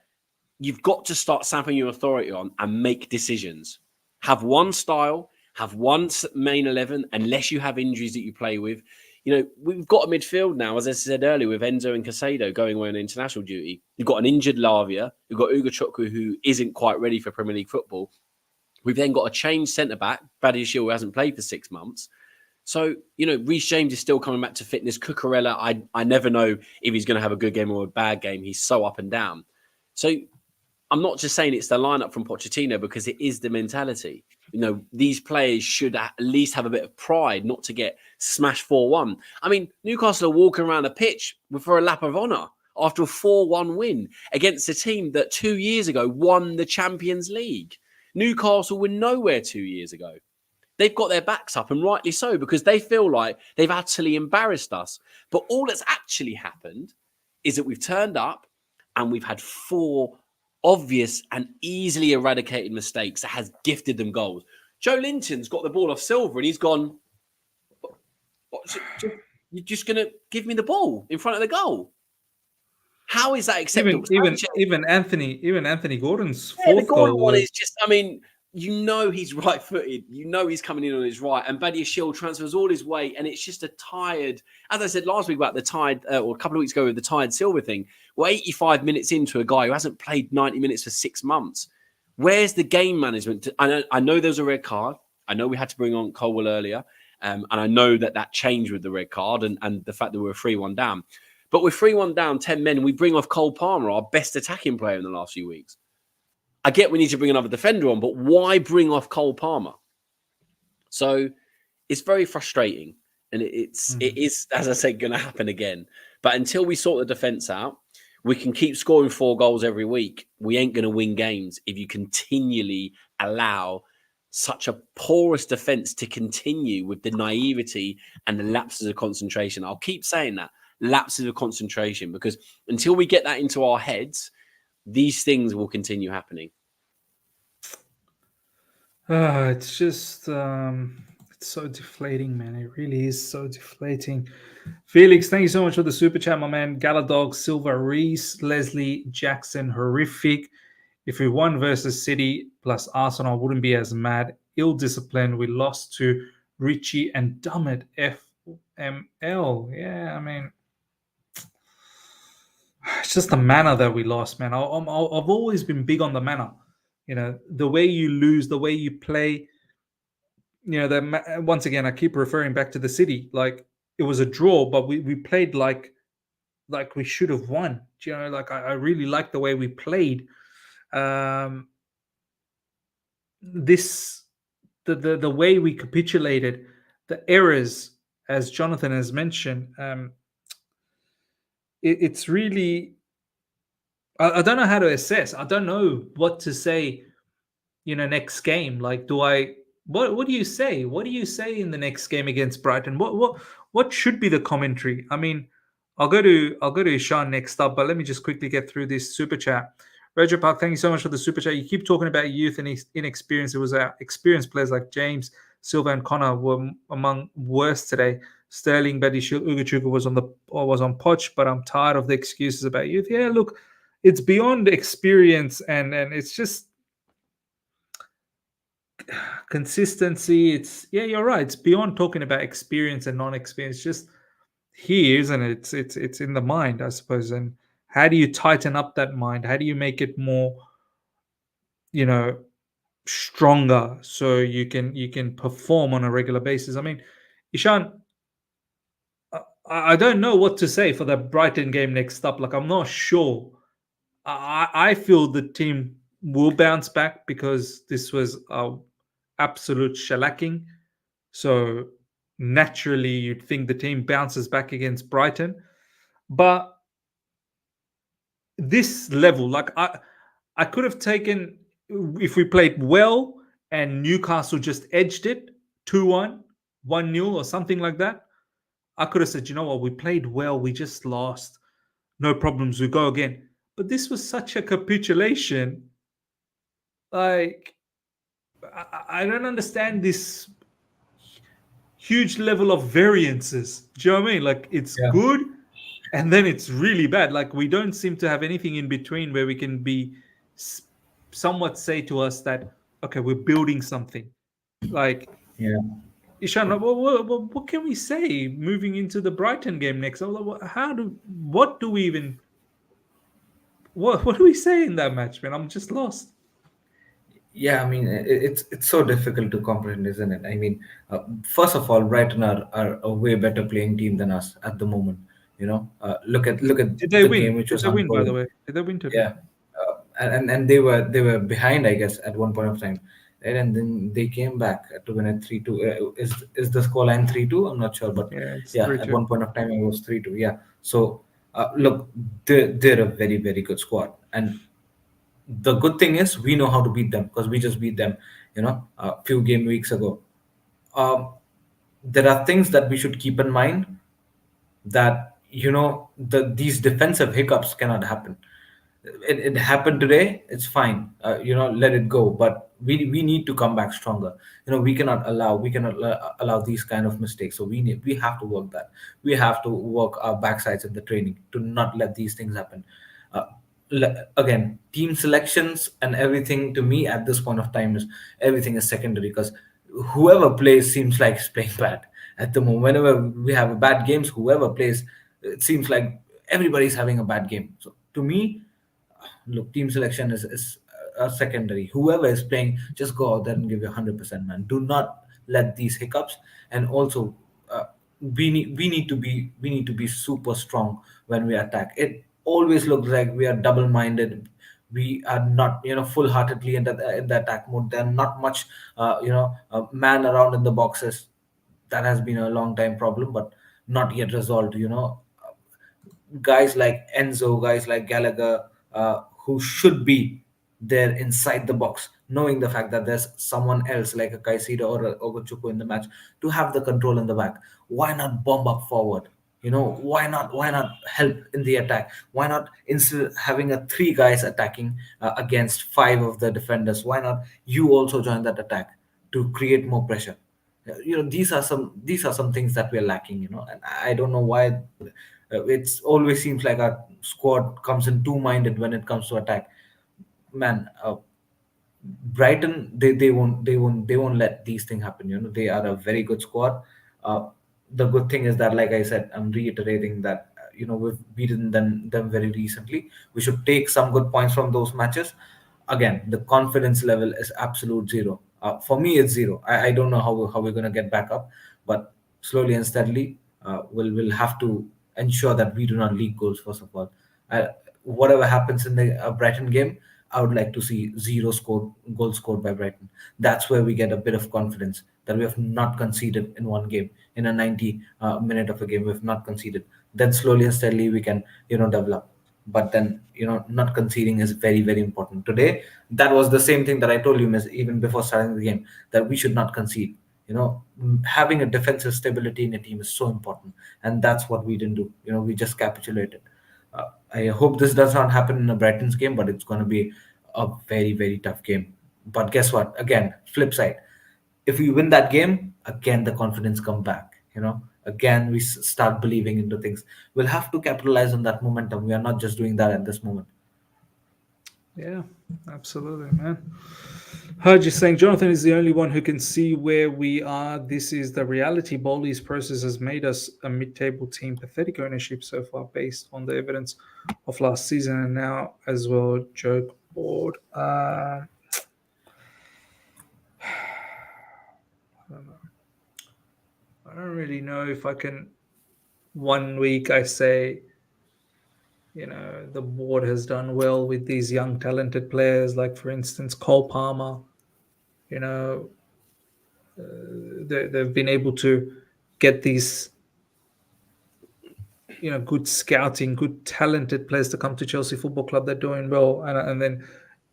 you've got to start sampling your authority on and make decisions. Have one style, have one main 11, unless you have injuries that you play with. You know, we've got a midfield now, as I said earlier, with Enzo and Casado going away on international duty. You've got an injured Lavia. You've got Ugachukwu, who isn't quite ready for Premier League football. We've then got a changed centre-back, Badiashile, who hasn't played for 6 months. So, you know, Reece James is still coming back to fitness. Cucurella, I never know if he's going to have a good game or a bad game. He's so up and down. So I'm not just saying it's the lineup from Pochettino, because it is the mentality. You know, these players should at least have a bit of pride not to get smashed 4-1. I mean, Newcastle are walking around the pitch for a lap of honour after a 4-1 win against a team that 2 years ago won the Champions League. Newcastle were nowhere 2 years ago. They've got their backs up, and rightly so, because they feel like they've utterly embarrassed us. But all that's actually happened is that we've turned up and we've had 4 obvious and easily eradicated mistakes that has gifted them goals. Joe Linton's got the ball off Silva and he's gone, you're just going to give me the ball in front of the goal. How is that acceptable? Even Anthony Gordon's the fourth Gordon goal one was, is just, I mean, you know he's right-footed. You know he's coming in on his right, and Badiashile transfers all his weight, and it's just a tired. As I said last week about the tired, or a couple of weeks ago with the tired Silva thing, we're 85 minutes into a guy who hasn't played 90 minutes for 6 months. Where's the game management? I know there's a red card. I know we had to bring on Colwell earlier, and I know that changed with the red card and the fact that we were 3-1 down. But we're 3-1 down, 10 men, and we bring off Cole Palmer, our best attacking player in the last few weeks. I get we need to bring another defender on, but why bring off Cole Palmer? So it's very frustrating. And it is, as I said, going to happen again. But until we sort the defence out, we can keep scoring 4 goals every week. We ain't going to win games if you continually allow such a porous defence to continue with the naivety and the lapses of concentration. I'll keep saying that, lapses of concentration, because until we get that into our heads, these things will continue happening. It's just it's so deflating, man. It really is so deflating. Felix, thank you so much for the super chat, my man. Galadog, Silva, Reese, Leslie, Jackson, horrific. If we won versus City plus Arsenal, I wouldn't be as mad. Ill discipline. We lost to Richie and Dummett, FML. Yeah, I mean, it's just the manner that we lost, man. I've always been big on the manner. You know, the way you lose, the way you play. You know, once again, I keep referring back to the City. Like, it was a draw, but we played like we should have won. You know, like I really like the way we played. The way we capitulated, the errors, as Jonathan has mentioned. It's really, I don't know how to assess. I don't know what to say, you know, next game. Like, what do you say? What do you say in the next game against Brighton? What should be the commentary? I mean, I'll go to Ishan next up, but let me just quickly get through this super chat. Roger Park, thank you so much for the super chat. You keep talking about youth and inexperience. It was experienced players like James, Silva, and Connor were among worst today. Sterling, Badiashile, Ugachukwu was on Poch, but I'm tired of the excuses about youth. Yeah, look, it's beyond experience, and it's just consistency. You're right. It's beyond talking about experience and non-experience. Just here, isn't it? It's in the mind, I suppose. And how do you tighten up that mind? How do you make it more, you know, stronger so you can perform on a regular basis? I mean, Ishan, I don't know what to say for the Brighton game next up. Like, I'm not sure. I feel the team will bounce back because this was absolute shellacking. So naturally, you'd think the team bounces back against Brighton. But this level, like I could have taken, if we played well and Newcastle just edged it 2-1, 1-0 or something like that, I could have said, you know what, we played well, we just lost. No problems, we go again. But this was such a capitulation. Like, I don't understand this huge level of variances. Do you know what I mean? Like, it's good and then it's really bad. Like, we don't seem to have anything in between where we can be somewhat say to us that, okay, we're building something. Like, Yeah. Ishan, what can we say moving into the Brighton game next? What do we even what do we say in that match, man? I'm just lost. Yeah, I mean, it's so difficult to comprehend, isn't it? I mean, first of all, Brighton are a way better playing team than us at the moment. Look at Did they the game win? which Did was they win, by the unfolding. way? Did they win today? Yeah, and they were behind, I guess, at one point of time, right? And then they came back to win at 3-2. Is the scoreline 3-2? I'm not sure, but Yeah, it's yeah, at 3-2. one point of time it was 3-2. Yeah. So look, they're a very very good squad, and the good thing is we know how to beat them because we just beat them, a few game weeks ago. Um, there are things that we should keep in mind that these defensive hiccups cannot happen. It happened today, it's fine, let it go, but we need to come back stronger. We cannot allow these kind of mistakes, so we have to work that. We have to work our backsides in the training to not let these things happen. uh, Again, team selections and everything, to me at this point of time, is everything is secondary, because whoever plays seems like is playing bad at the moment. Whenever we have a bad games, whoever plays, it seems like everybody's having a bad game. So to me, look, team selection is secondary. Whoever is playing, just go out there and give your 100%, man. Do not let these hiccups. And also, we need to be super strong when we attack. It always looks like we are double-minded. We are not, full-heartedly in the attack mode. There are not much, man around in the boxes. That has been a long time problem, but not yet resolved. Guys like Enzo, guys like Gallagher, who should be there inside the box, knowing the fact that there's someone else like a Caicedo or a Ogochukwu in the match to have the control in the back. Why not bomb up forward? Why not help in the attack? Why not, instead of having a three guys attacking against five of the defenders, why not you also join that attack to create more pressure? These are some things that we're lacking, and I don't know why. It's always seems like our squad comes in two-minded when it comes to attack. Man, Brighton, they won't let these things happen. They are a very good squad. Uh, the good thing is that, like I said, I'm reiterating that we've beaten them very recently. We should take some good points from those matches. Again, the confidence level is absolute zero. For me, it's zero. I don't know how we're gonna get back up, but slowly and steadily, we'll have to ensure that we do not leak goals. First of all, uh, whatever happens in the Brighton game, I would like to see goals scored by Brighton. That's where we get a bit of confidence that we have not conceded in one game. In a 90 minute of a game, we have not conceded. Then slowly and steadily we can develop. But then not conceding is very very important. Today, that was the same thing that I told you, miss, even before starting the game, that we should not concede. Having a defensive stability in a team is so important, and that's what we didn't do. We just capitulated. I hope this does not happen in a Brighton's game, but it's going to be a very, very tough game. But guess what? Again, flip side. If we win that game, again the confidence come back. Again we start believing into things. We'll have to capitalize on that momentum. We are not just doing that at this moment. Yeah, absolutely, man. Heard you saying Jonathan is the only one who can see where we are. This is the reality. Bowley's process has made us a mid-table team. Pathetic ownership so far, based on the evidence of last season and now as well. Joke board. I don't know. I don't really know if I can. One week I say, the board has done well with these young talented players, like for instance Cole Palmer. You know, they've been able to get these good scouting, good talented players to come to Chelsea Football Club. They're doing well, and then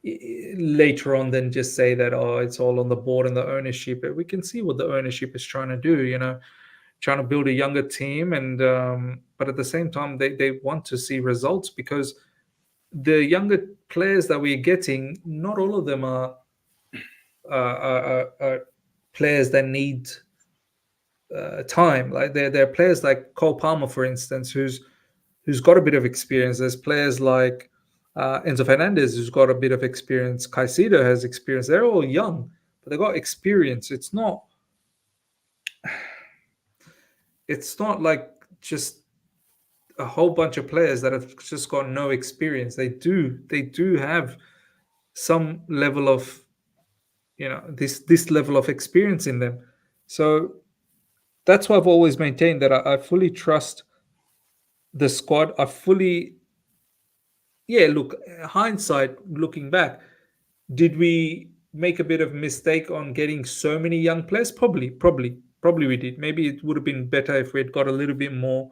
later on, then just say that, oh, it's all on the board and the ownership. But we can see what the ownership is trying to do. Trying to build a younger team, and but at the same time, they want to see results, because the younger players that we're getting, not all of them are players that need time. Like there are players like Cole Palmer, for instance, who's got a bit of experience. There's players like Enzo Fernandez, who's got a bit of experience. Caicedo has experience. They're all young, but they got experience. It's not it's not like just a whole bunch of players that have just got no experience. They do have some level of, this level of experience in them. So that's why I've always maintained that I fully trust the squad. I fully, yeah. Look, hindsight, looking back, did we make a bit of mistake on getting so many young players? Probably we did. Maybe it would have been better if we had got a little bit more,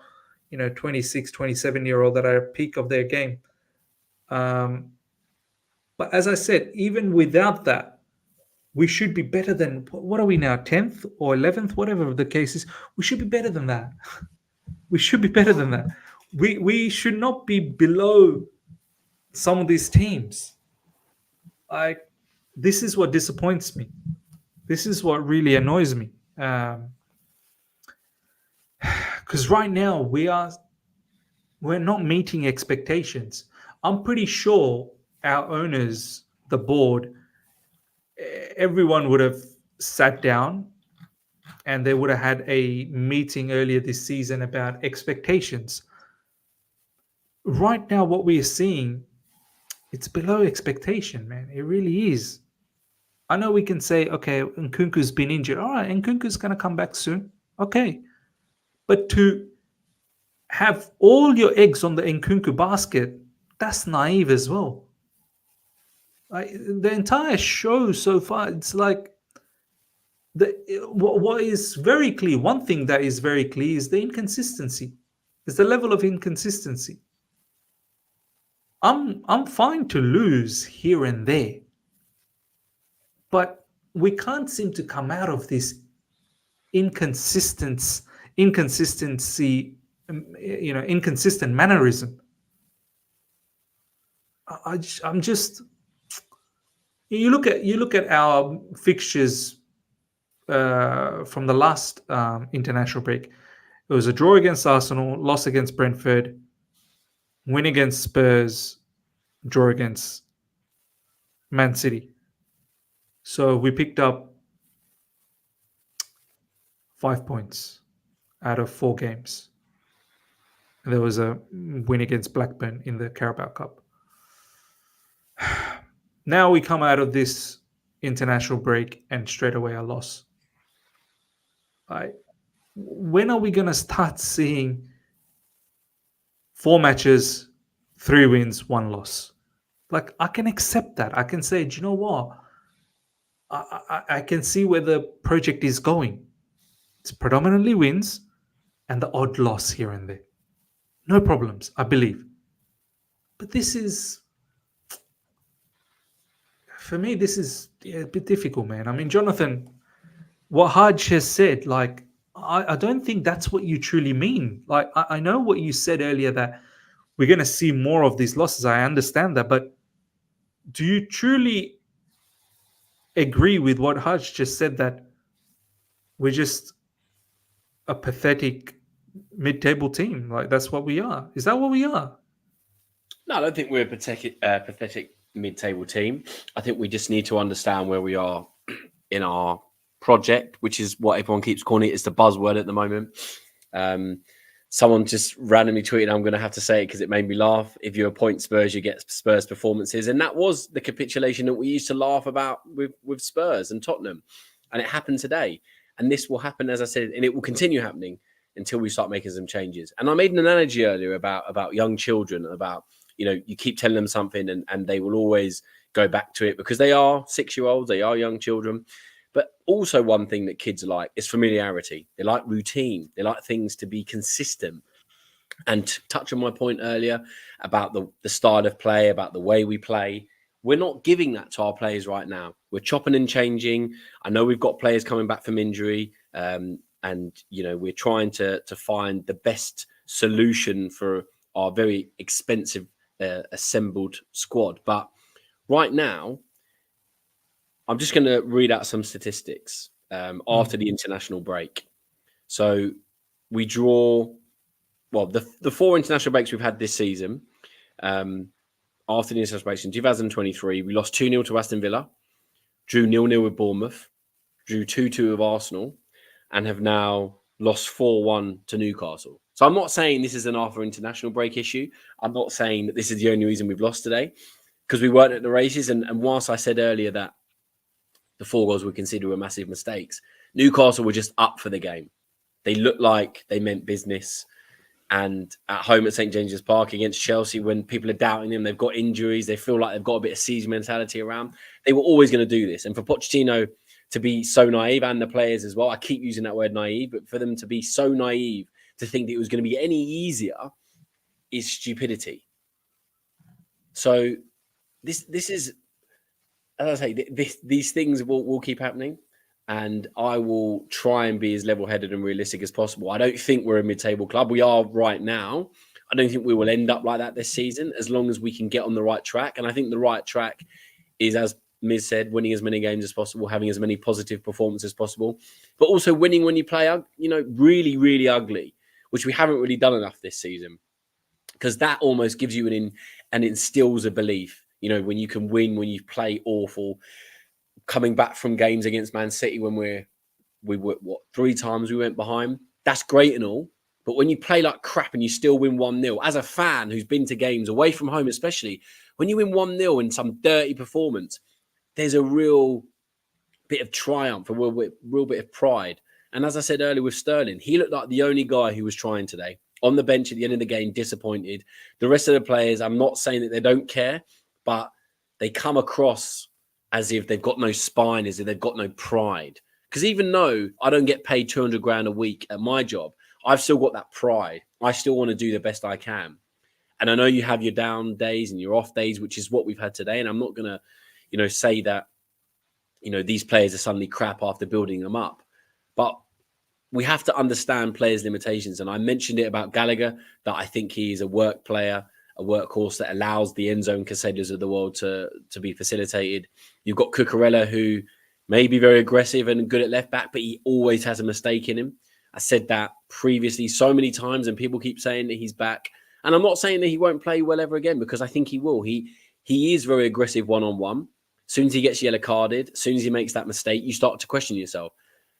26, 27-year-old that are at peak of their game. But as I said, even without that, we should be better than, what are we now, 10th or 11th, whatever the case is. We should be better than that. We should be better than that. We should not be below some of these teams. Like, this is what disappoints me. This is what really annoys me. Because right now we're not meeting expectations. I'm pretty sure our owners, the board, everyone would have sat down and they would have had a meeting earlier this season about expectations. Right now, what we are seeing, it's below expectation, man. It really is. I know we can say, okay, Nkunku's been injured. All right, Nkunku's going to come back soon. Okay. But to have all your eggs on the Nkunku basket, that's naive as well. Like, the entire show so far, it's like, what is very clear, one thing that is very clear is the inconsistency. It's the level of inconsistency. I'm fine to lose here and there, but we can't seem to come out of this inconsistency, inconsistent mannerism. I'm just, you look at our fixtures from the last international break. It was a draw against Arsenal, loss against Brentford, win against Spurs, draw against Man City. So we picked up 5 points out of 4 games. And there was a win against Blackburn in the Carabao Cup. Now we come out of this international break and straight away a loss. When are we going to start seeing 4 matches, 3 wins, 1 loss? Like, I can accept that. I can say, do you know what? I can see where the project is going. It's predominantly wins and the odd loss here and there. No problems, I believe. But this is, for me, this is a bit difficult, man. I mean, Jonathan, what Haj has said, like, I don't think that's what you truly mean. Like, I know what you said earlier, that we're going to see more of these losses. I understand that. But do you truly agree with what Haj just said, that we're just a pathetic mid-table team? Like, that's what we are. Is that what we are? No, I don't think we're a pathetic mid-table team. I think we just need to understand where we are in our project, which is what everyone keeps calling it. It's the buzzword at the moment. Someone just randomly tweeted, I'm going to have to say it because it made me laugh. If you appoint Spurs, you get Spurs performances. And that was the capitulation that we used to laugh about with Spurs and Tottenham. And it happened today. And this will happen, as I said, and it will continue happening until we start making some changes. And I made an analogy earlier about young children, about, you keep telling them something and they will always go back to it because they are 6-year-olds, they are young children. But also one thing that kids like is familiarity. They like routine. They like things to be consistent. And to touch on my point earlier about the style of play, about the way we play, we're not giving that to our players right now. We're chopping and changing. I know we've got players coming back from injury, and we're trying to find the best solution for our very expensive assembled squad. But right now, I'm just going to read out some statistics after the international break. So we draw, the 4 international breaks we've had this season. After the international breaks in 2023, we lost 2-0 to Aston Villa, drew 0-0 with Bournemouth, drew 2-2 with Arsenal, and have now lost 4-1 to Newcastle. So I'm not saying this is an after international break issue. I'm not saying that this is the only reason we've lost today, because we weren't at the races. And whilst I said earlier that the 4 goals we consider were massive mistakes, Newcastle were just up for the game. They looked like they meant business. And at home at St. James's Park against Chelsea, when people are doubting them, they've got injuries, they feel like they've got a bit of siege mentality around, they were always going to do this. And for Pochettino to be so naive, and the players as well, I keep using that word naive, but for them to be so naive to think that it was going to be any easier is stupidity. So this is, as I say, these things will keep happening. And I will try and be as level-headed and realistic as possible. I don't think we're a mid-table club. We are right now. I don't think we will end up like that this season, as long as we can get on the right track. And I think the right track is, as Miz said, winning as many games as possible, having as many positive performances as possible, but also winning when you play, really, really ugly, which we haven't really done enough this season, because that almost gives you and instills a belief, when you can win, when you play awful. Coming back from games against Man City when we were 3 times we went behind, that's great and all. But when you play like crap and you still win 1-0, as a fan who's been to games away from home, especially when you win 1-0 in some dirty performance, there's a real bit of triumph, a real bit of pride. And as I said earlier with Sterling, he looked like the only guy who was trying today. On the bench at the end of the game, disappointed. The rest of the players, I'm not saying that they don't care, but they come across as if they've got no spine, as if they've got no pride. Because even though I don't get paid 200 grand a week at my job, I've still got that pride. I still want to do the best I can. And I know you have your down days and your off days, which is what we've had today. And I'm not going to, say that, these players are suddenly crap after building them up. But we have to understand players' limitations. And I mentioned it about Gallagher, that I think he is a work player, a workhorse that allows the end zone Casados of the world to be facilitated. You've got Cucurella, who may be very aggressive and good at left back, but he always has a mistake in him. I said that previously so many times, and people keep saying that he's back. And I'm not saying that he won't play well ever again, because I think he will. He is very aggressive one-on-one. As soon as he gets yellow carded, as soon as he makes that mistake, you start to question yourself.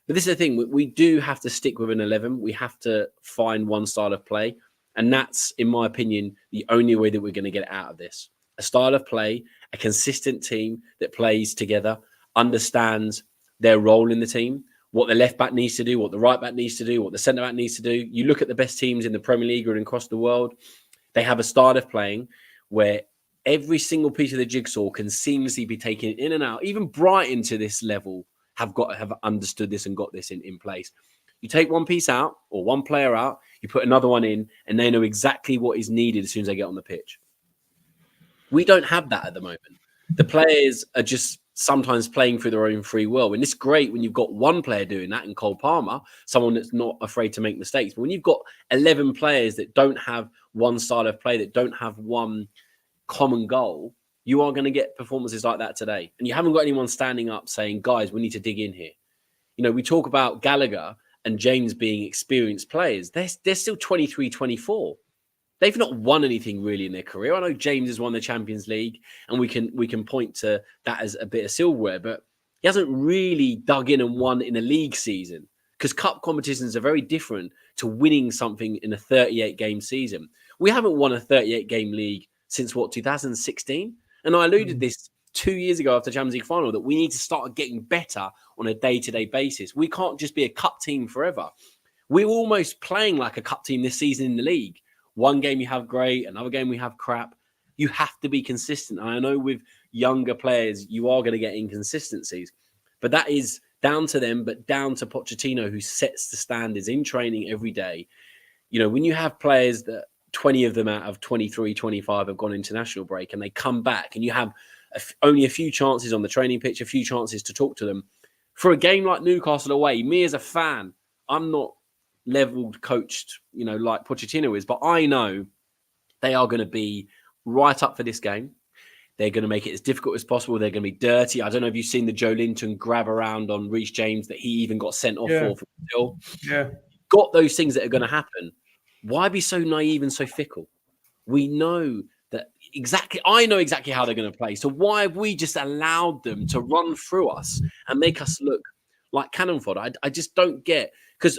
But this is the thing. We do have to stick with an 11. We have to find one style of play. And that's, in my opinion, the only way that we're going to get out of this. A style of play, a consistent team that plays together, understands their role in the team, what the left back needs to do, what the right back needs to do, what the centre back needs to do. You look at the best teams in the Premier League and across the world, they have a style of playing where every single piece of the jigsaw can seamlessly be taken in and out. Even Brighton to this level have understood this and got this in place. You take one piece out or one player out, you put another one in, and they know exactly what is needed as soon as they get on the pitch. We don't have that at the moment. The players are just sometimes playing through their own free will. And it's great when you've got one player doing that in Cole Palmer, someone that's not afraid to make mistakes. But when you've got 11 players that don't have one style of play, that don't have one common goal, you are going to get performances like that today. And you haven't got anyone standing up saying, guys, we need to dig in here. We talk about Gallagher and James being experienced players. They're still 23, 24. They've not won anything really in their career. I know James has won the Champions League, and we can point to that as a bit of silverware, but he hasn't really dug in and won in a league season, because cup competitions are very different to winning something in a 38-game season. We haven't won a 38-game league since, 2016? And I alluded this 2 years ago after the Champions League final, that we need to start getting better on a day-to-day basis. We can't just be a cup team forever. We're almost playing like a cup team this season in the league. One game you have great, another game we have crap. You have to be consistent. And I know with younger players, you are going to get inconsistencies. But that is down to them, but down to Pochettino, who sets the standards in training every day. When you have players that 20 of them out of 23, 25 have gone international break, and they come back and you have only a few chances on the training pitch, a few chances to talk to them. For a game like Newcastle away, me as a fan, I'm not leveled coached, like Pochettino is, but I know they are going to be right up for this game. They're going to make it as difficult as possible. They're going to be dirty. I don't know if you've seen the Joe Linton grab around on Reece James that he even got sent off for Brazil. Yeah. Got those things that are going to happen. Why be so naive and so fickle? We know that exactly. I know exactly how they're going to play. So why have we just allowed them to run through us and make us look like cannon fodder. I just don't get, because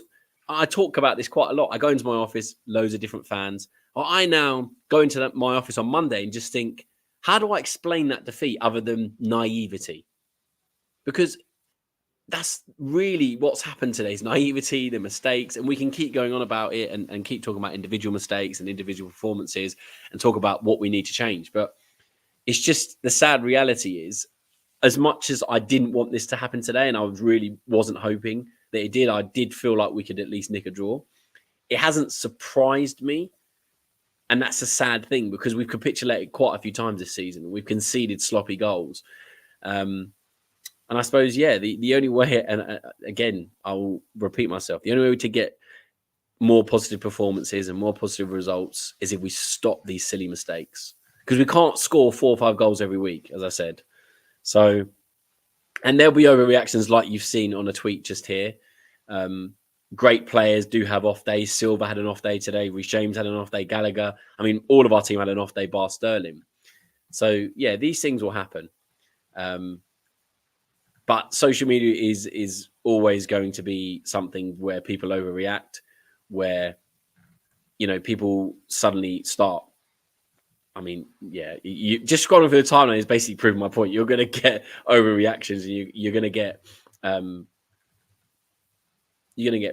I talk about this quite a lot. I go into my office, loads of different fans. I now go into my office on Monday and just think, how do I explain that defeat other than naivety? Because that's really what's happened today, is naivety, the mistakes, and we can keep going on about it and keep talking about individual mistakes and individual performances and talk about what we need to change. But it's just, the sad reality is, as much as I didn't want this to happen today, and I really wasn't hoping that it did, I did feel like we could at least nick a draw. It hasn't surprised me. And that's a sad thing, because we've capitulated quite a few times this season. We've conceded sloppy goals. And I suppose, the only way, and again, I'll repeat myself, the only way to get more positive performances and more positive results is if we stop these silly mistakes. Because we can't score 4 or 5 goals every week, as I said. So, and there'll be overreactions like you've seen on a tweet just here. Great players do have off days. Silva had an off day today. Reece James had an off day. Gallagher. I mean, all of our team had an off day, bar Sterling. So, these things will happen. But social media is always going to be something where people overreact, where, people suddenly start. I mean, you just scrolling through the timeline is basically proving my point. You're going to get overreactions, and you're going to get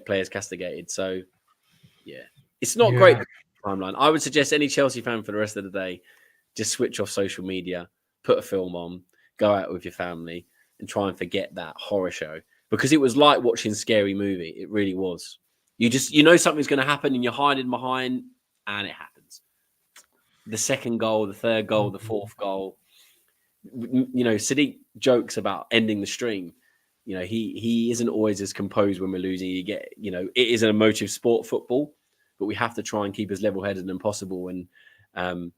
players castigated. So, it's not great timeline. I would suggest any Chelsea fan for the rest of the day, just switch off social media, put a film on, go out with your family, and try and forget that horror show, because it was like watching a scary movie. It really was. You something's going to happen, and you're hiding behind, and it happens. The second goal, the third goal, the fourth goal. Sadiq jokes about ending the stream. He isn't always as composed when we're losing. You get, it is an emotive sport, football, but we have to try and keep as level-headed as possible and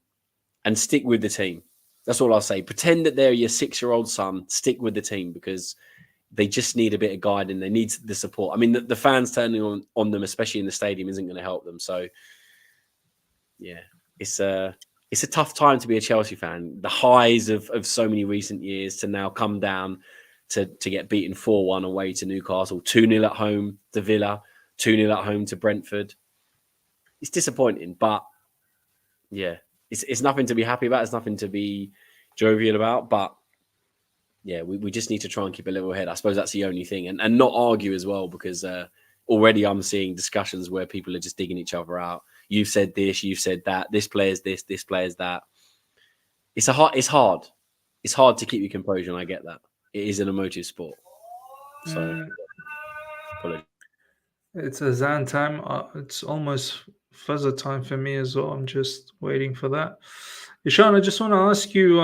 stick with the team. That's all I'll say. Pretend that they're your 6-year-old son. Stick with the team, because they just need a bit of guiding. They need the support. I mean, the fans turning on them, especially in the stadium, isn't going to help them. So, it's a tough time to be a Chelsea fan. The highs of so many recent years to now come down to get beaten 4-1 away to Newcastle, 2-0 at home to Villa, 2-0 at home to Brentford. It's disappointing, but it's nothing to be happy about. It's nothing to be jovial about, but we just need to try and keep a level head. I suppose that's the only thing, and not argue as well, because already I'm seeing discussions where people are just digging each other out. You've said this, you've said that. This player's this player's that. It's hard. It's hard to keep your composure, and I get that. It is an emotive sport. So, it's Azan time. It's almost fuzzer time for me as well. I'm just waiting for that. Ishan, I just want to ask you,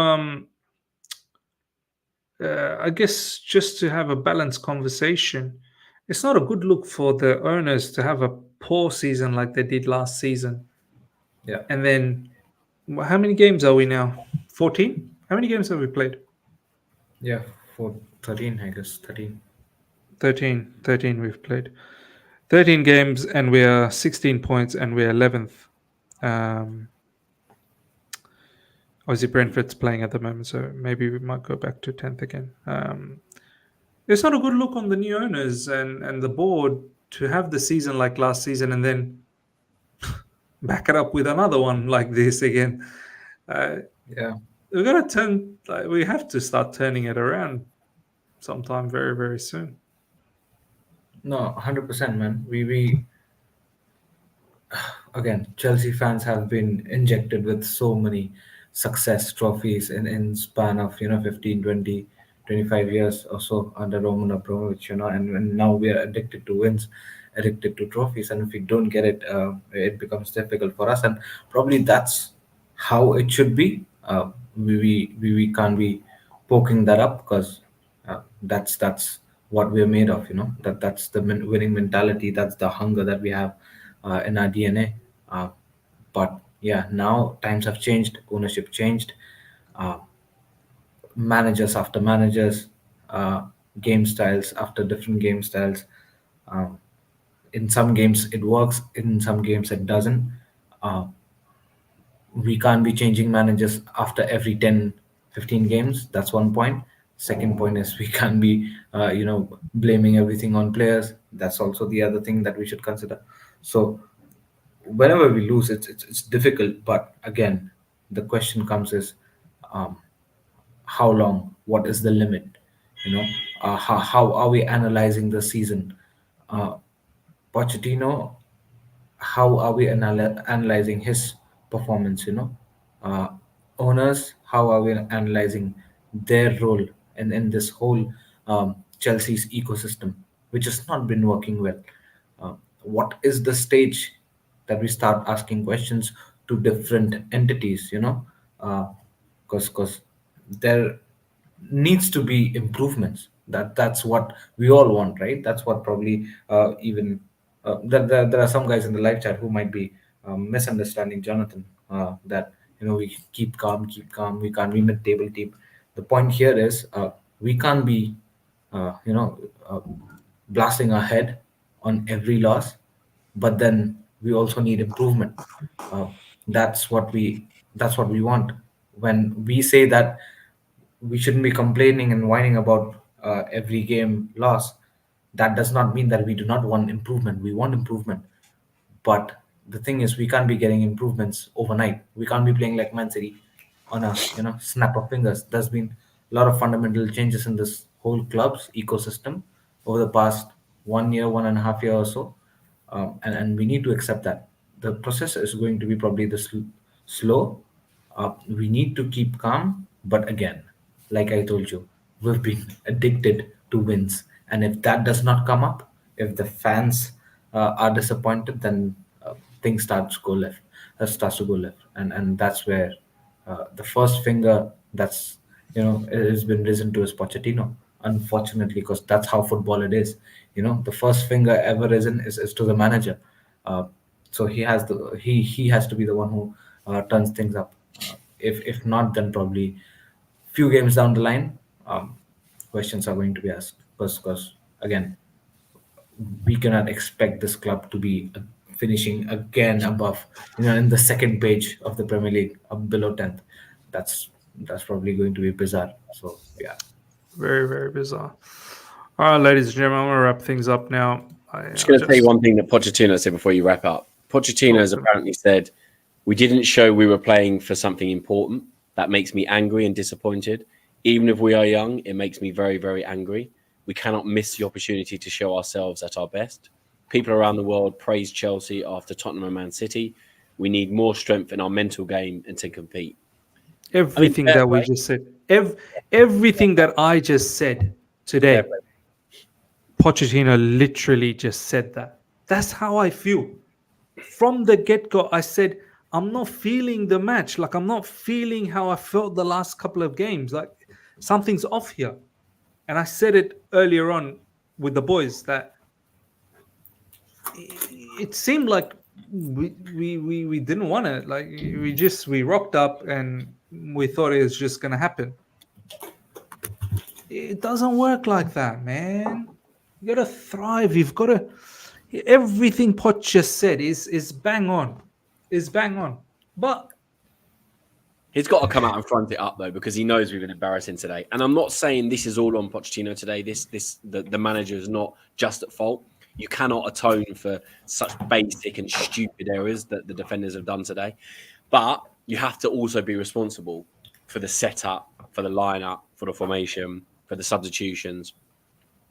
I guess, just to have a balanced conversation, it's not a good look for the owners to have a poor season like they did last season. Yeah. And then, how many games are we now? 14? How many games have we played? Yeah, for 13, I guess. 13. 13 we've played. 13 games, and we are 16 points, and we're 11th. Obviously, Brentford's playing at the moment, so maybe we might go back to 10th again. It's not a good look on the new owners and the board to have the season like last season and then back it up with another one like this again. We have to start turning it around sometime very, very soon. No, 100%, man. We again, Chelsea fans have been injected with so many success trophies in span of 15, 20, 25 years or so under Roman Abramovich, and now we are addicted to wins, addicted to trophies, and if we don't get it, it becomes difficult for us, and probably that's how it should be. We can't be poking that up, because that's what we're made of. That's the winning mentality. That's the hunger that we have in our DNA. But now times have changed, ownership changed, managers after managers, game styles after different game styles. In some games it works, in some games it doesn't. We can't be changing managers after every 10, 15 games. That's one point. Second point is we can't be blaming everything on players. That's also the other thing that we should consider. So whenever we lose, it's difficult. But again, the question comes is, um, how long? What is the limit? How are we analyzing the season? Uh, Pochettino, how are we analyzing his performance? Uh, Owners, how are we analyzing their role in this whole Chelsea's ecosystem, which has not been working well? What is the stage that we start asking questions to different entities? Because there needs to be improvements. That's what we all want, right? That's what probably even there are some guys in the live chat who might be misunderstanding Jonathan, that we keep calm, we can't be mid-table team. The point here is, we can't be uh, you know uh, blasting our head on every loss, but then we also need improvement. uh, that's what we want. When we say that we shouldn't be complaining and whining about every game loss, that does not mean that we do not want improvement. We want improvement, but the thing is, we can't be getting improvements overnight. We can't be playing like Man City on a snap of fingers. There's been a lot of fundamental changes in this whole club's ecosystem over the past 1 year, 1.5 year or so, and we need to accept that the process is going to be probably slow. We need to keep calm, but again, like I told you, we've been addicted to wins, and if that does not come up, if the fans are disappointed, then things starts to go left, and that's where the first finger that's has been risen to is Pochettino, unfortunately, because that's how football it is. The first finger ever risen is to the manager. uh, so he has to be the one who turns things up. If not, then probably few games down the line, questions are going to be asked, because again, we cannot expect this club to be finishing again above, in the second page of the Premier League, up below 10th. That's probably going to be bizarre. So yeah. Very, very bizarre. All right, ladies and gentlemen, I'm going to wrap things up now. I'm just going to tell you one thing that Pochettino said before you wrap up. Pochettino has apparently said, "We didn't show we were playing for something important. That makes me angry and disappointed. Even if we are young, it makes me very, very angry. We cannot miss the opportunity to show ourselves at our best. People around the world praise Chelsea after Tottenham and Man City. We need more strength in our mental game and to compete." Everything that we just said, everything that I just said today, Pochettino literally just said that. That's how I feel. From the get-go, I said, I'm not feeling the match. Like, I'm not feeling how I felt the last couple of games. Like, something's off here. And I said it earlier on with the boys that it seemed like we didn't want it. Like, we rocked up and we thought it was just going to happen. It doesn't work like that, man. You got to thrive. You've got to... Everything Poch just said is bang on. Is bang on. But he's got to come out and front it up, though, because he knows we've been embarrassing today. And I'm not saying this is all on Pochettino today. The manager is not just at fault. You cannot atone for such basic and stupid errors that the defenders have done today. But you have to also be responsible for the setup, for the lineup, for the formation, for the substitutions,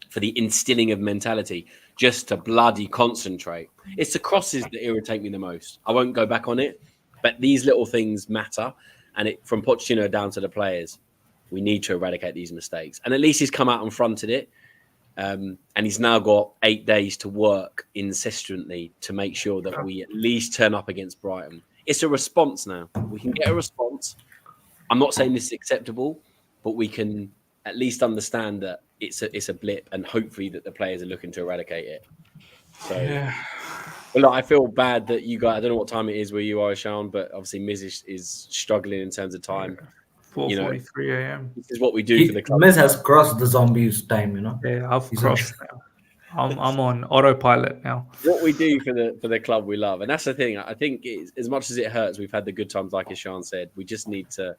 for the instilling of mentality, just to bloody concentrate. It's the crosses that irritate me the most. I won't go back on it, but these little things matter. And from Pochettino down to the players, we need to eradicate these mistakes. And at least he's come out and fronted it. And he's now got 8 days to work incessantly to make sure that we at least turn up against Brighton. It's a response now. We can get a response. I'm not saying this is acceptable, but we can at least understand that it's a blip, and hopefully that the players are looking to eradicate it. So, well, look, I feel bad that you guys. I don't know what time it is where you are, Sean, but obviously Miz is struggling in terms of time. 4:43 a.m. This is what we do for the club. Miz has crossed the zombies time, Yeah, I've crossed now. I'm on autopilot now. What we do for the club we love, and that's the thing. I think as much as it hurts, we've had the good times, like as Sean said. We just need to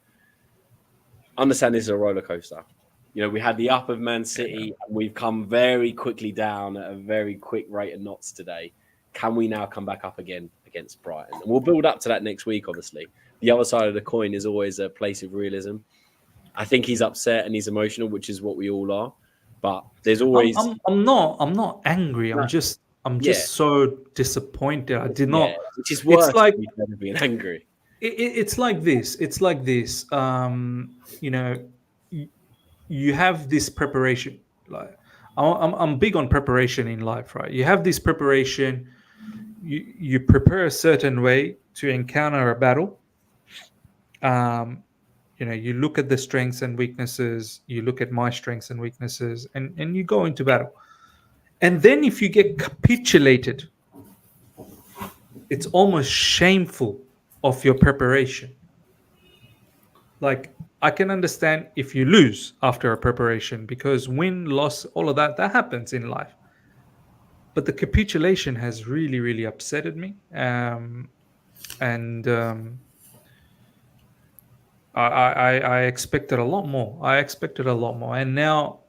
understand this is a roller coaster. We had the up of Man City, and we've come very quickly down at a very quick rate of knots today. Can we now come back up again against Brighton? And we'll build up to that next week, obviously. The other side of the coin is always a place of realism. I think he's upset and he's emotional, which is what we all are. But there's always I'm not angry. I'm just so disappointed. I did not. Which is worse It's like than being angry. it's like this. It's like this. You have this preparation. Like I'm big on preparation in life, right? You have this preparation. You prepare a certain way to encounter a battle. You look at the strengths and weaknesses. You look at my strengths and weaknesses, and you go into battle. And then if you get capitulated, it's almost shameful of your preparation. Like, I can understand if you lose after a preparation, because win, loss, all of that happens in life. But the capitulation has really, really upsetted me. I expected a lot more. And now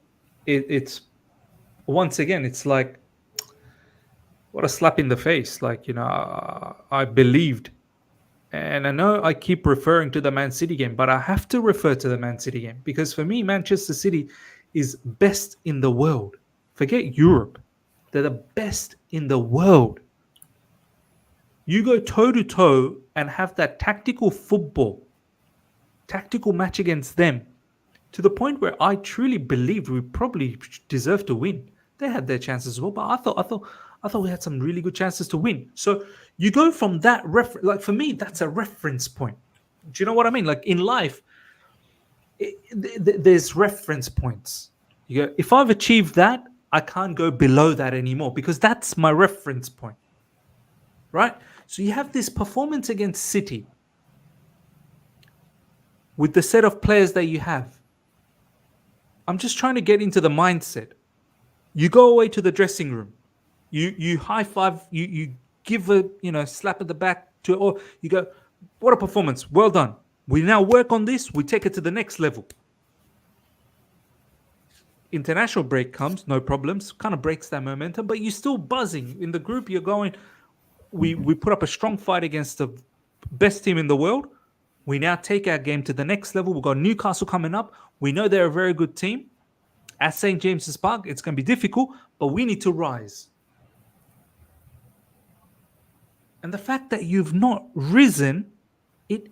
it's once again, it's like, what a slap in the face. Like, I believed. And I know I keep referring to the Man City game, but I have to refer to the Man City game, because for me, Manchester City is best in the world. Forget Europe. They're the best in the world. You go toe-to-toe and have that tactical match against them, to the point where I truly believed we probably deserved to win. They had their chances as well, but I thought we had some really good chances to win. So you go from that like, for me, that's a reference point. Do you know what I mean? Like, in life, there's reference points. You go, if I've achieved that, I can't go below that anymore, because that's my reference point, right? So you have this performance against City with the set of players that you have. I'm just trying to get into the mindset. You go away to the dressing room. You high five. You give a slap at the back or you go, what a performance! Well done. We now work on this. We take it to the next level. International break comes, no problems. Kind of breaks that momentum, but you're still buzzing in the group. You're going. We put up a strong fight against the best team in the world. We now take our game to the next level. We've got Newcastle coming up. We know they're a very good team. At St. James's Park, it's going to be difficult, but we need to rise. And the fact that you've not risen, it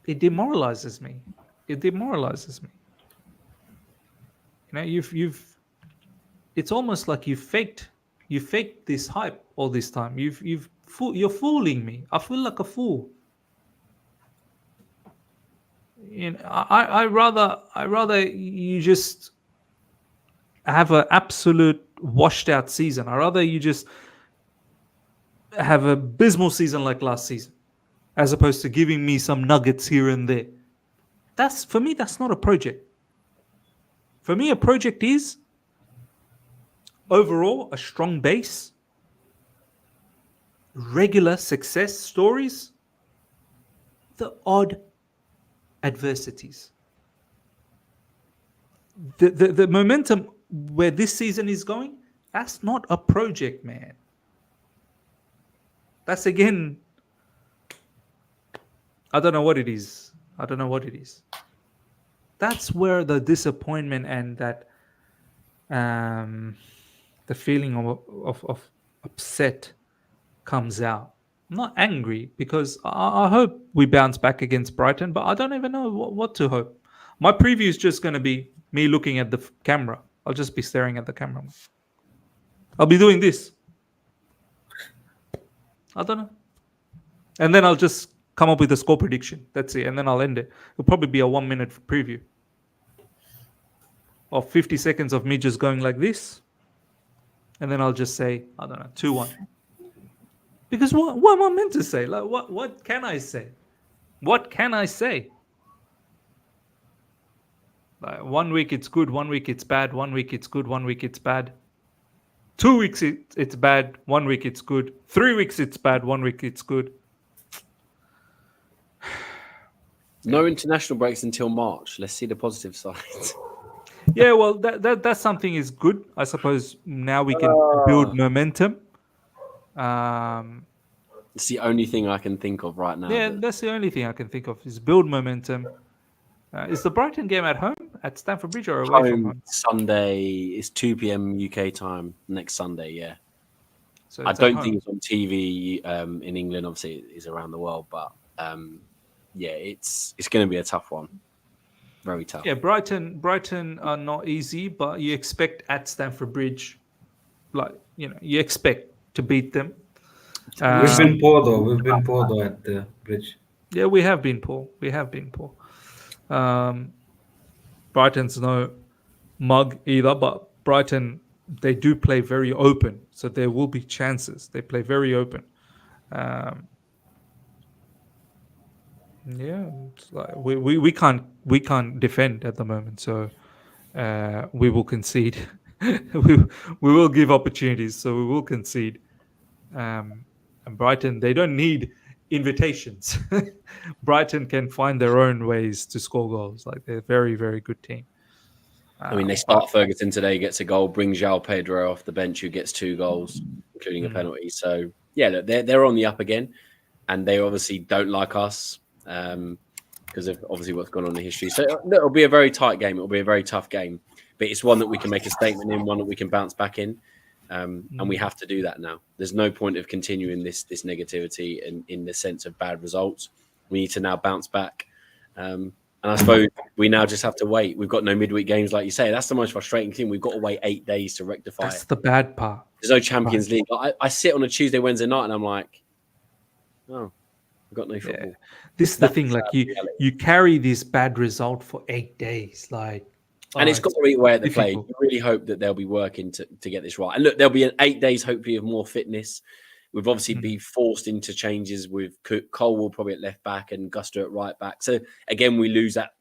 demoralizes me. It demoralizes me. It's almost like you faked this hype all this time. You're fooling me. I feel like a fool. I rather you just have an absolute washed out season. I rather you just have a abysmal season like last season, as opposed to giving me some nuggets here and there. For me, that's not a project. For me, a project is overall a strong base, regular success stories, the odd adversities. The momentum where this season is going, that's not a project, man. That's, again, I don't know what it is. That's where the disappointment and that the feeling of upset comes out. I'm not angry, because I hope we bounce back against Brighton, but I don't even know what to hope. My preview is just going to be me looking at the camera. I'll just be staring at the camera. I'll be doing this. I don't know. And then I'll just come up with a score prediction. That's it. And then I'll end it. It'll probably be a 1-minute preview of 50 seconds of me just going like this. And then I'll just say, I don't know, 2-1. Because what am I meant to say? Like, what can I say? What can I say? Like, 1 week it's good, 1 week it's bad, 1 week it's good, 1 week it's bad. 2 weeks it's bad, 1 week it's good. 3 weeks it's bad, 1 week it's good. No international breaks until March. Let's see the positive side. Yeah, well, that's something is good. I suppose now we can build momentum. It's the only thing I can think of right now. Yeah, that's the only thing I can think of is build momentum. Is the Brighton game at home at Stamford Bridge or away from home? Sunday is 2 p.m. UK time next Sunday. Yeah, So I it's at don't home. think it's on TV in England. Obviously, it is around the world, but yeah, it's going to be a tough one. Very tough. Yeah, Brighton are not easy, but you expect at Stamford Bridge, you expect to beat them. We've been poor though. We've been poor though at the bridge. Yeah, we have been poor. Brighton's no mug either, but Brighton, they do play very open, so there will be chances. They play very open. Yeah, it's like we can't defend at the moment, so we will concede. we will give opportunities, so we will concede. And Brighton, they don't need invitations. Brighton can find their own ways to score goals. Like they're a very, very good team. I mean, they start Ferguson today, gets a goal, brings João Pedro off the bench, who gets 2 goals, including a penalty. So yeah, look, they're on the up again, and they obviously don't like us because of obviously what's gone on in the history. So it'll be a very tight game. It'll be a very tough game, but it's one that we can make a statement in, one that we can bounce back in. And we have to do that now. There's no point of continuing this negativity and in the sense of bad results. We need to now bounce back. And I suppose we now just have to wait. We've got no midweek games, like you say. That's the most frustrating thing. We've got to wait 8 days to rectify That's the bad part. There's no Champions League. I sit on a Tuesday, Wednesday night, and I'm like, oh, we've got no football. Yeah. This is the thing. Like you carry this bad result for 8 days. Like, and it's got to eat away at the play. difficult. You really hope that they'll be working to get this right. And look, there'll be 8 days, hopefully, of more fitness. We've obviously been forced into changes with Colwell probably at left back and Gusto at right back. So again, we lose that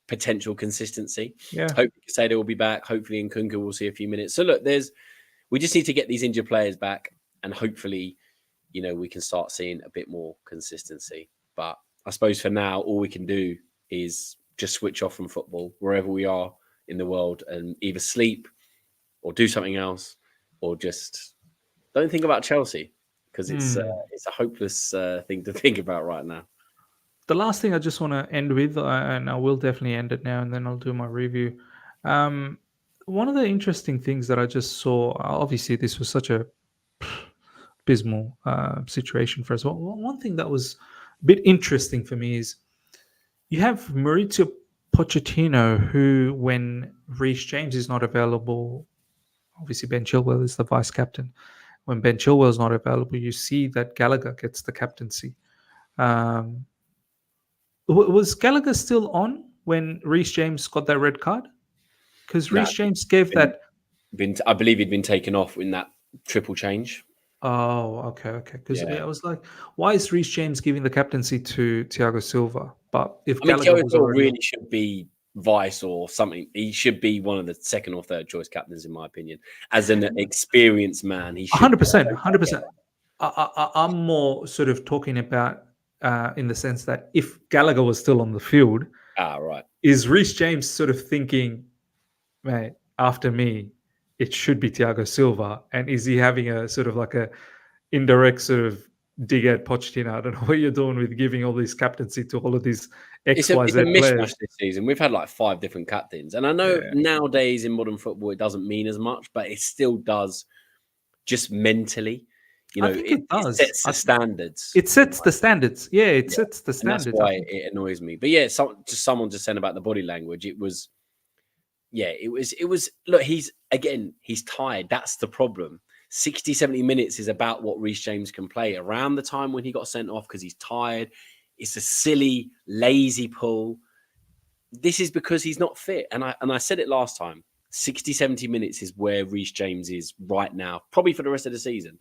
potential consistency. Yeah. Hopefully, Casado will be back. Hopefully, Nkunku will see a few minutes. So look, we just need to get these injured players back, and hopefully, we can start seeing a bit more consistency. But I suppose for now, all we can do is just switch off from football wherever we are in the world and either sleep or do something else or just don't think about Chelsea because it's a hopeless thing to think about right now. The last thing I just want to end with, and I will definitely end it now, and then I'll do my review. One of the interesting things that I just saw, obviously this was such a abysmal situation for us. One thing that was a bit interesting for me is you have Maurizio Pochettino, who, when Reece James is not available, obviously Ben Chilwell is the vice captain. When Ben Chilwell is not available, you see that Gallagher gets the captaincy. Was Gallagher still on when Reece James got that red card? Because Reece James gave that. I believe he'd been taken off in that triple change. Oh, okay. Because I was like, why is Reece James giving the captaincy to Thiago Silva? But if Gallagher was already really should be vice or something, he should be one of the second or third choice captains, in my opinion. As an experienced man, he should. 100%. I'm more sort of talking about in the sense that if Gallagher was still on the field, right, is Reece James sort of thinking, mate, after me, it should be Thiago Silva, and is he having a sort of like a indirect sort of dig at Pochettino? I don't know what you're doing with giving all this captaincy to all of these XYZ it's a players. mishmash this season. We've had like 5 different captains, and I know nowadays in modern football it doesn't mean as much, but it still does. Just mentally, I think it does. It sets the standards. It sets the standards. Yeah, it sets the standards. And that's why it annoys me. But yeah, someone just saying about the body language. It was. Look, he's tired. That's the problem. 60, 70 minutes is about what Reece James can play. Around the time when he got sent off because he's tired, it's a silly, lazy pull. This is because he's not fit. And I said it last time. 60, 70 minutes is where Reece James is right now, probably for the rest of the season.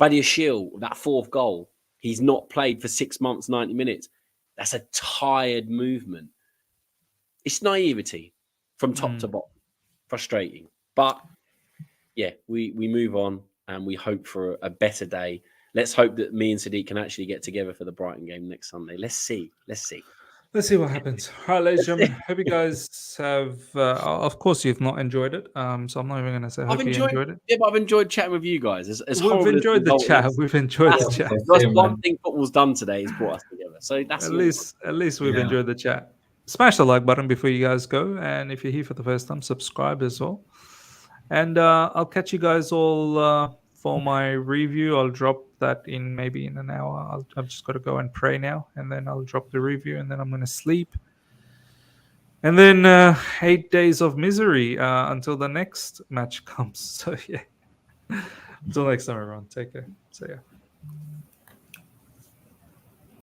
Badiashile, that 4th goal, he's not played for 6 months, 90 minutes. That's a tired movement. It's naivety. From top to bottom, frustrating. But yeah, we move on and we hope for a better day. Let's hope that me and Sadiq can actually get together for the Brighton game next Sunday. Let's see. Let's see what happens. All right, ladies and gentlemen. Hope you guys have. Of course, you've not enjoyed it. So I'm not even going to say. I've Hope you enjoyed, enjoyed it. yeah, but I've enjoyed chatting with you guys. As We've horrible as enjoyed the result chat. is, We've enjoyed the that's, chat. that's Same, one man. thing football's done today is brought us together. So that's At least we've Yeah. enjoyed the chat. Smash the like button before you guys go, and if you're here for the first time, subscribe as well. And I'll catch you guys all for my review. I'll drop that in maybe in an hour. I've just got to go and pray now, and then I'll drop the review, and then I'm going to sleep. And then 8 days of misery until the next match comes. So yeah. Until next time, everyone. Take care. See ya.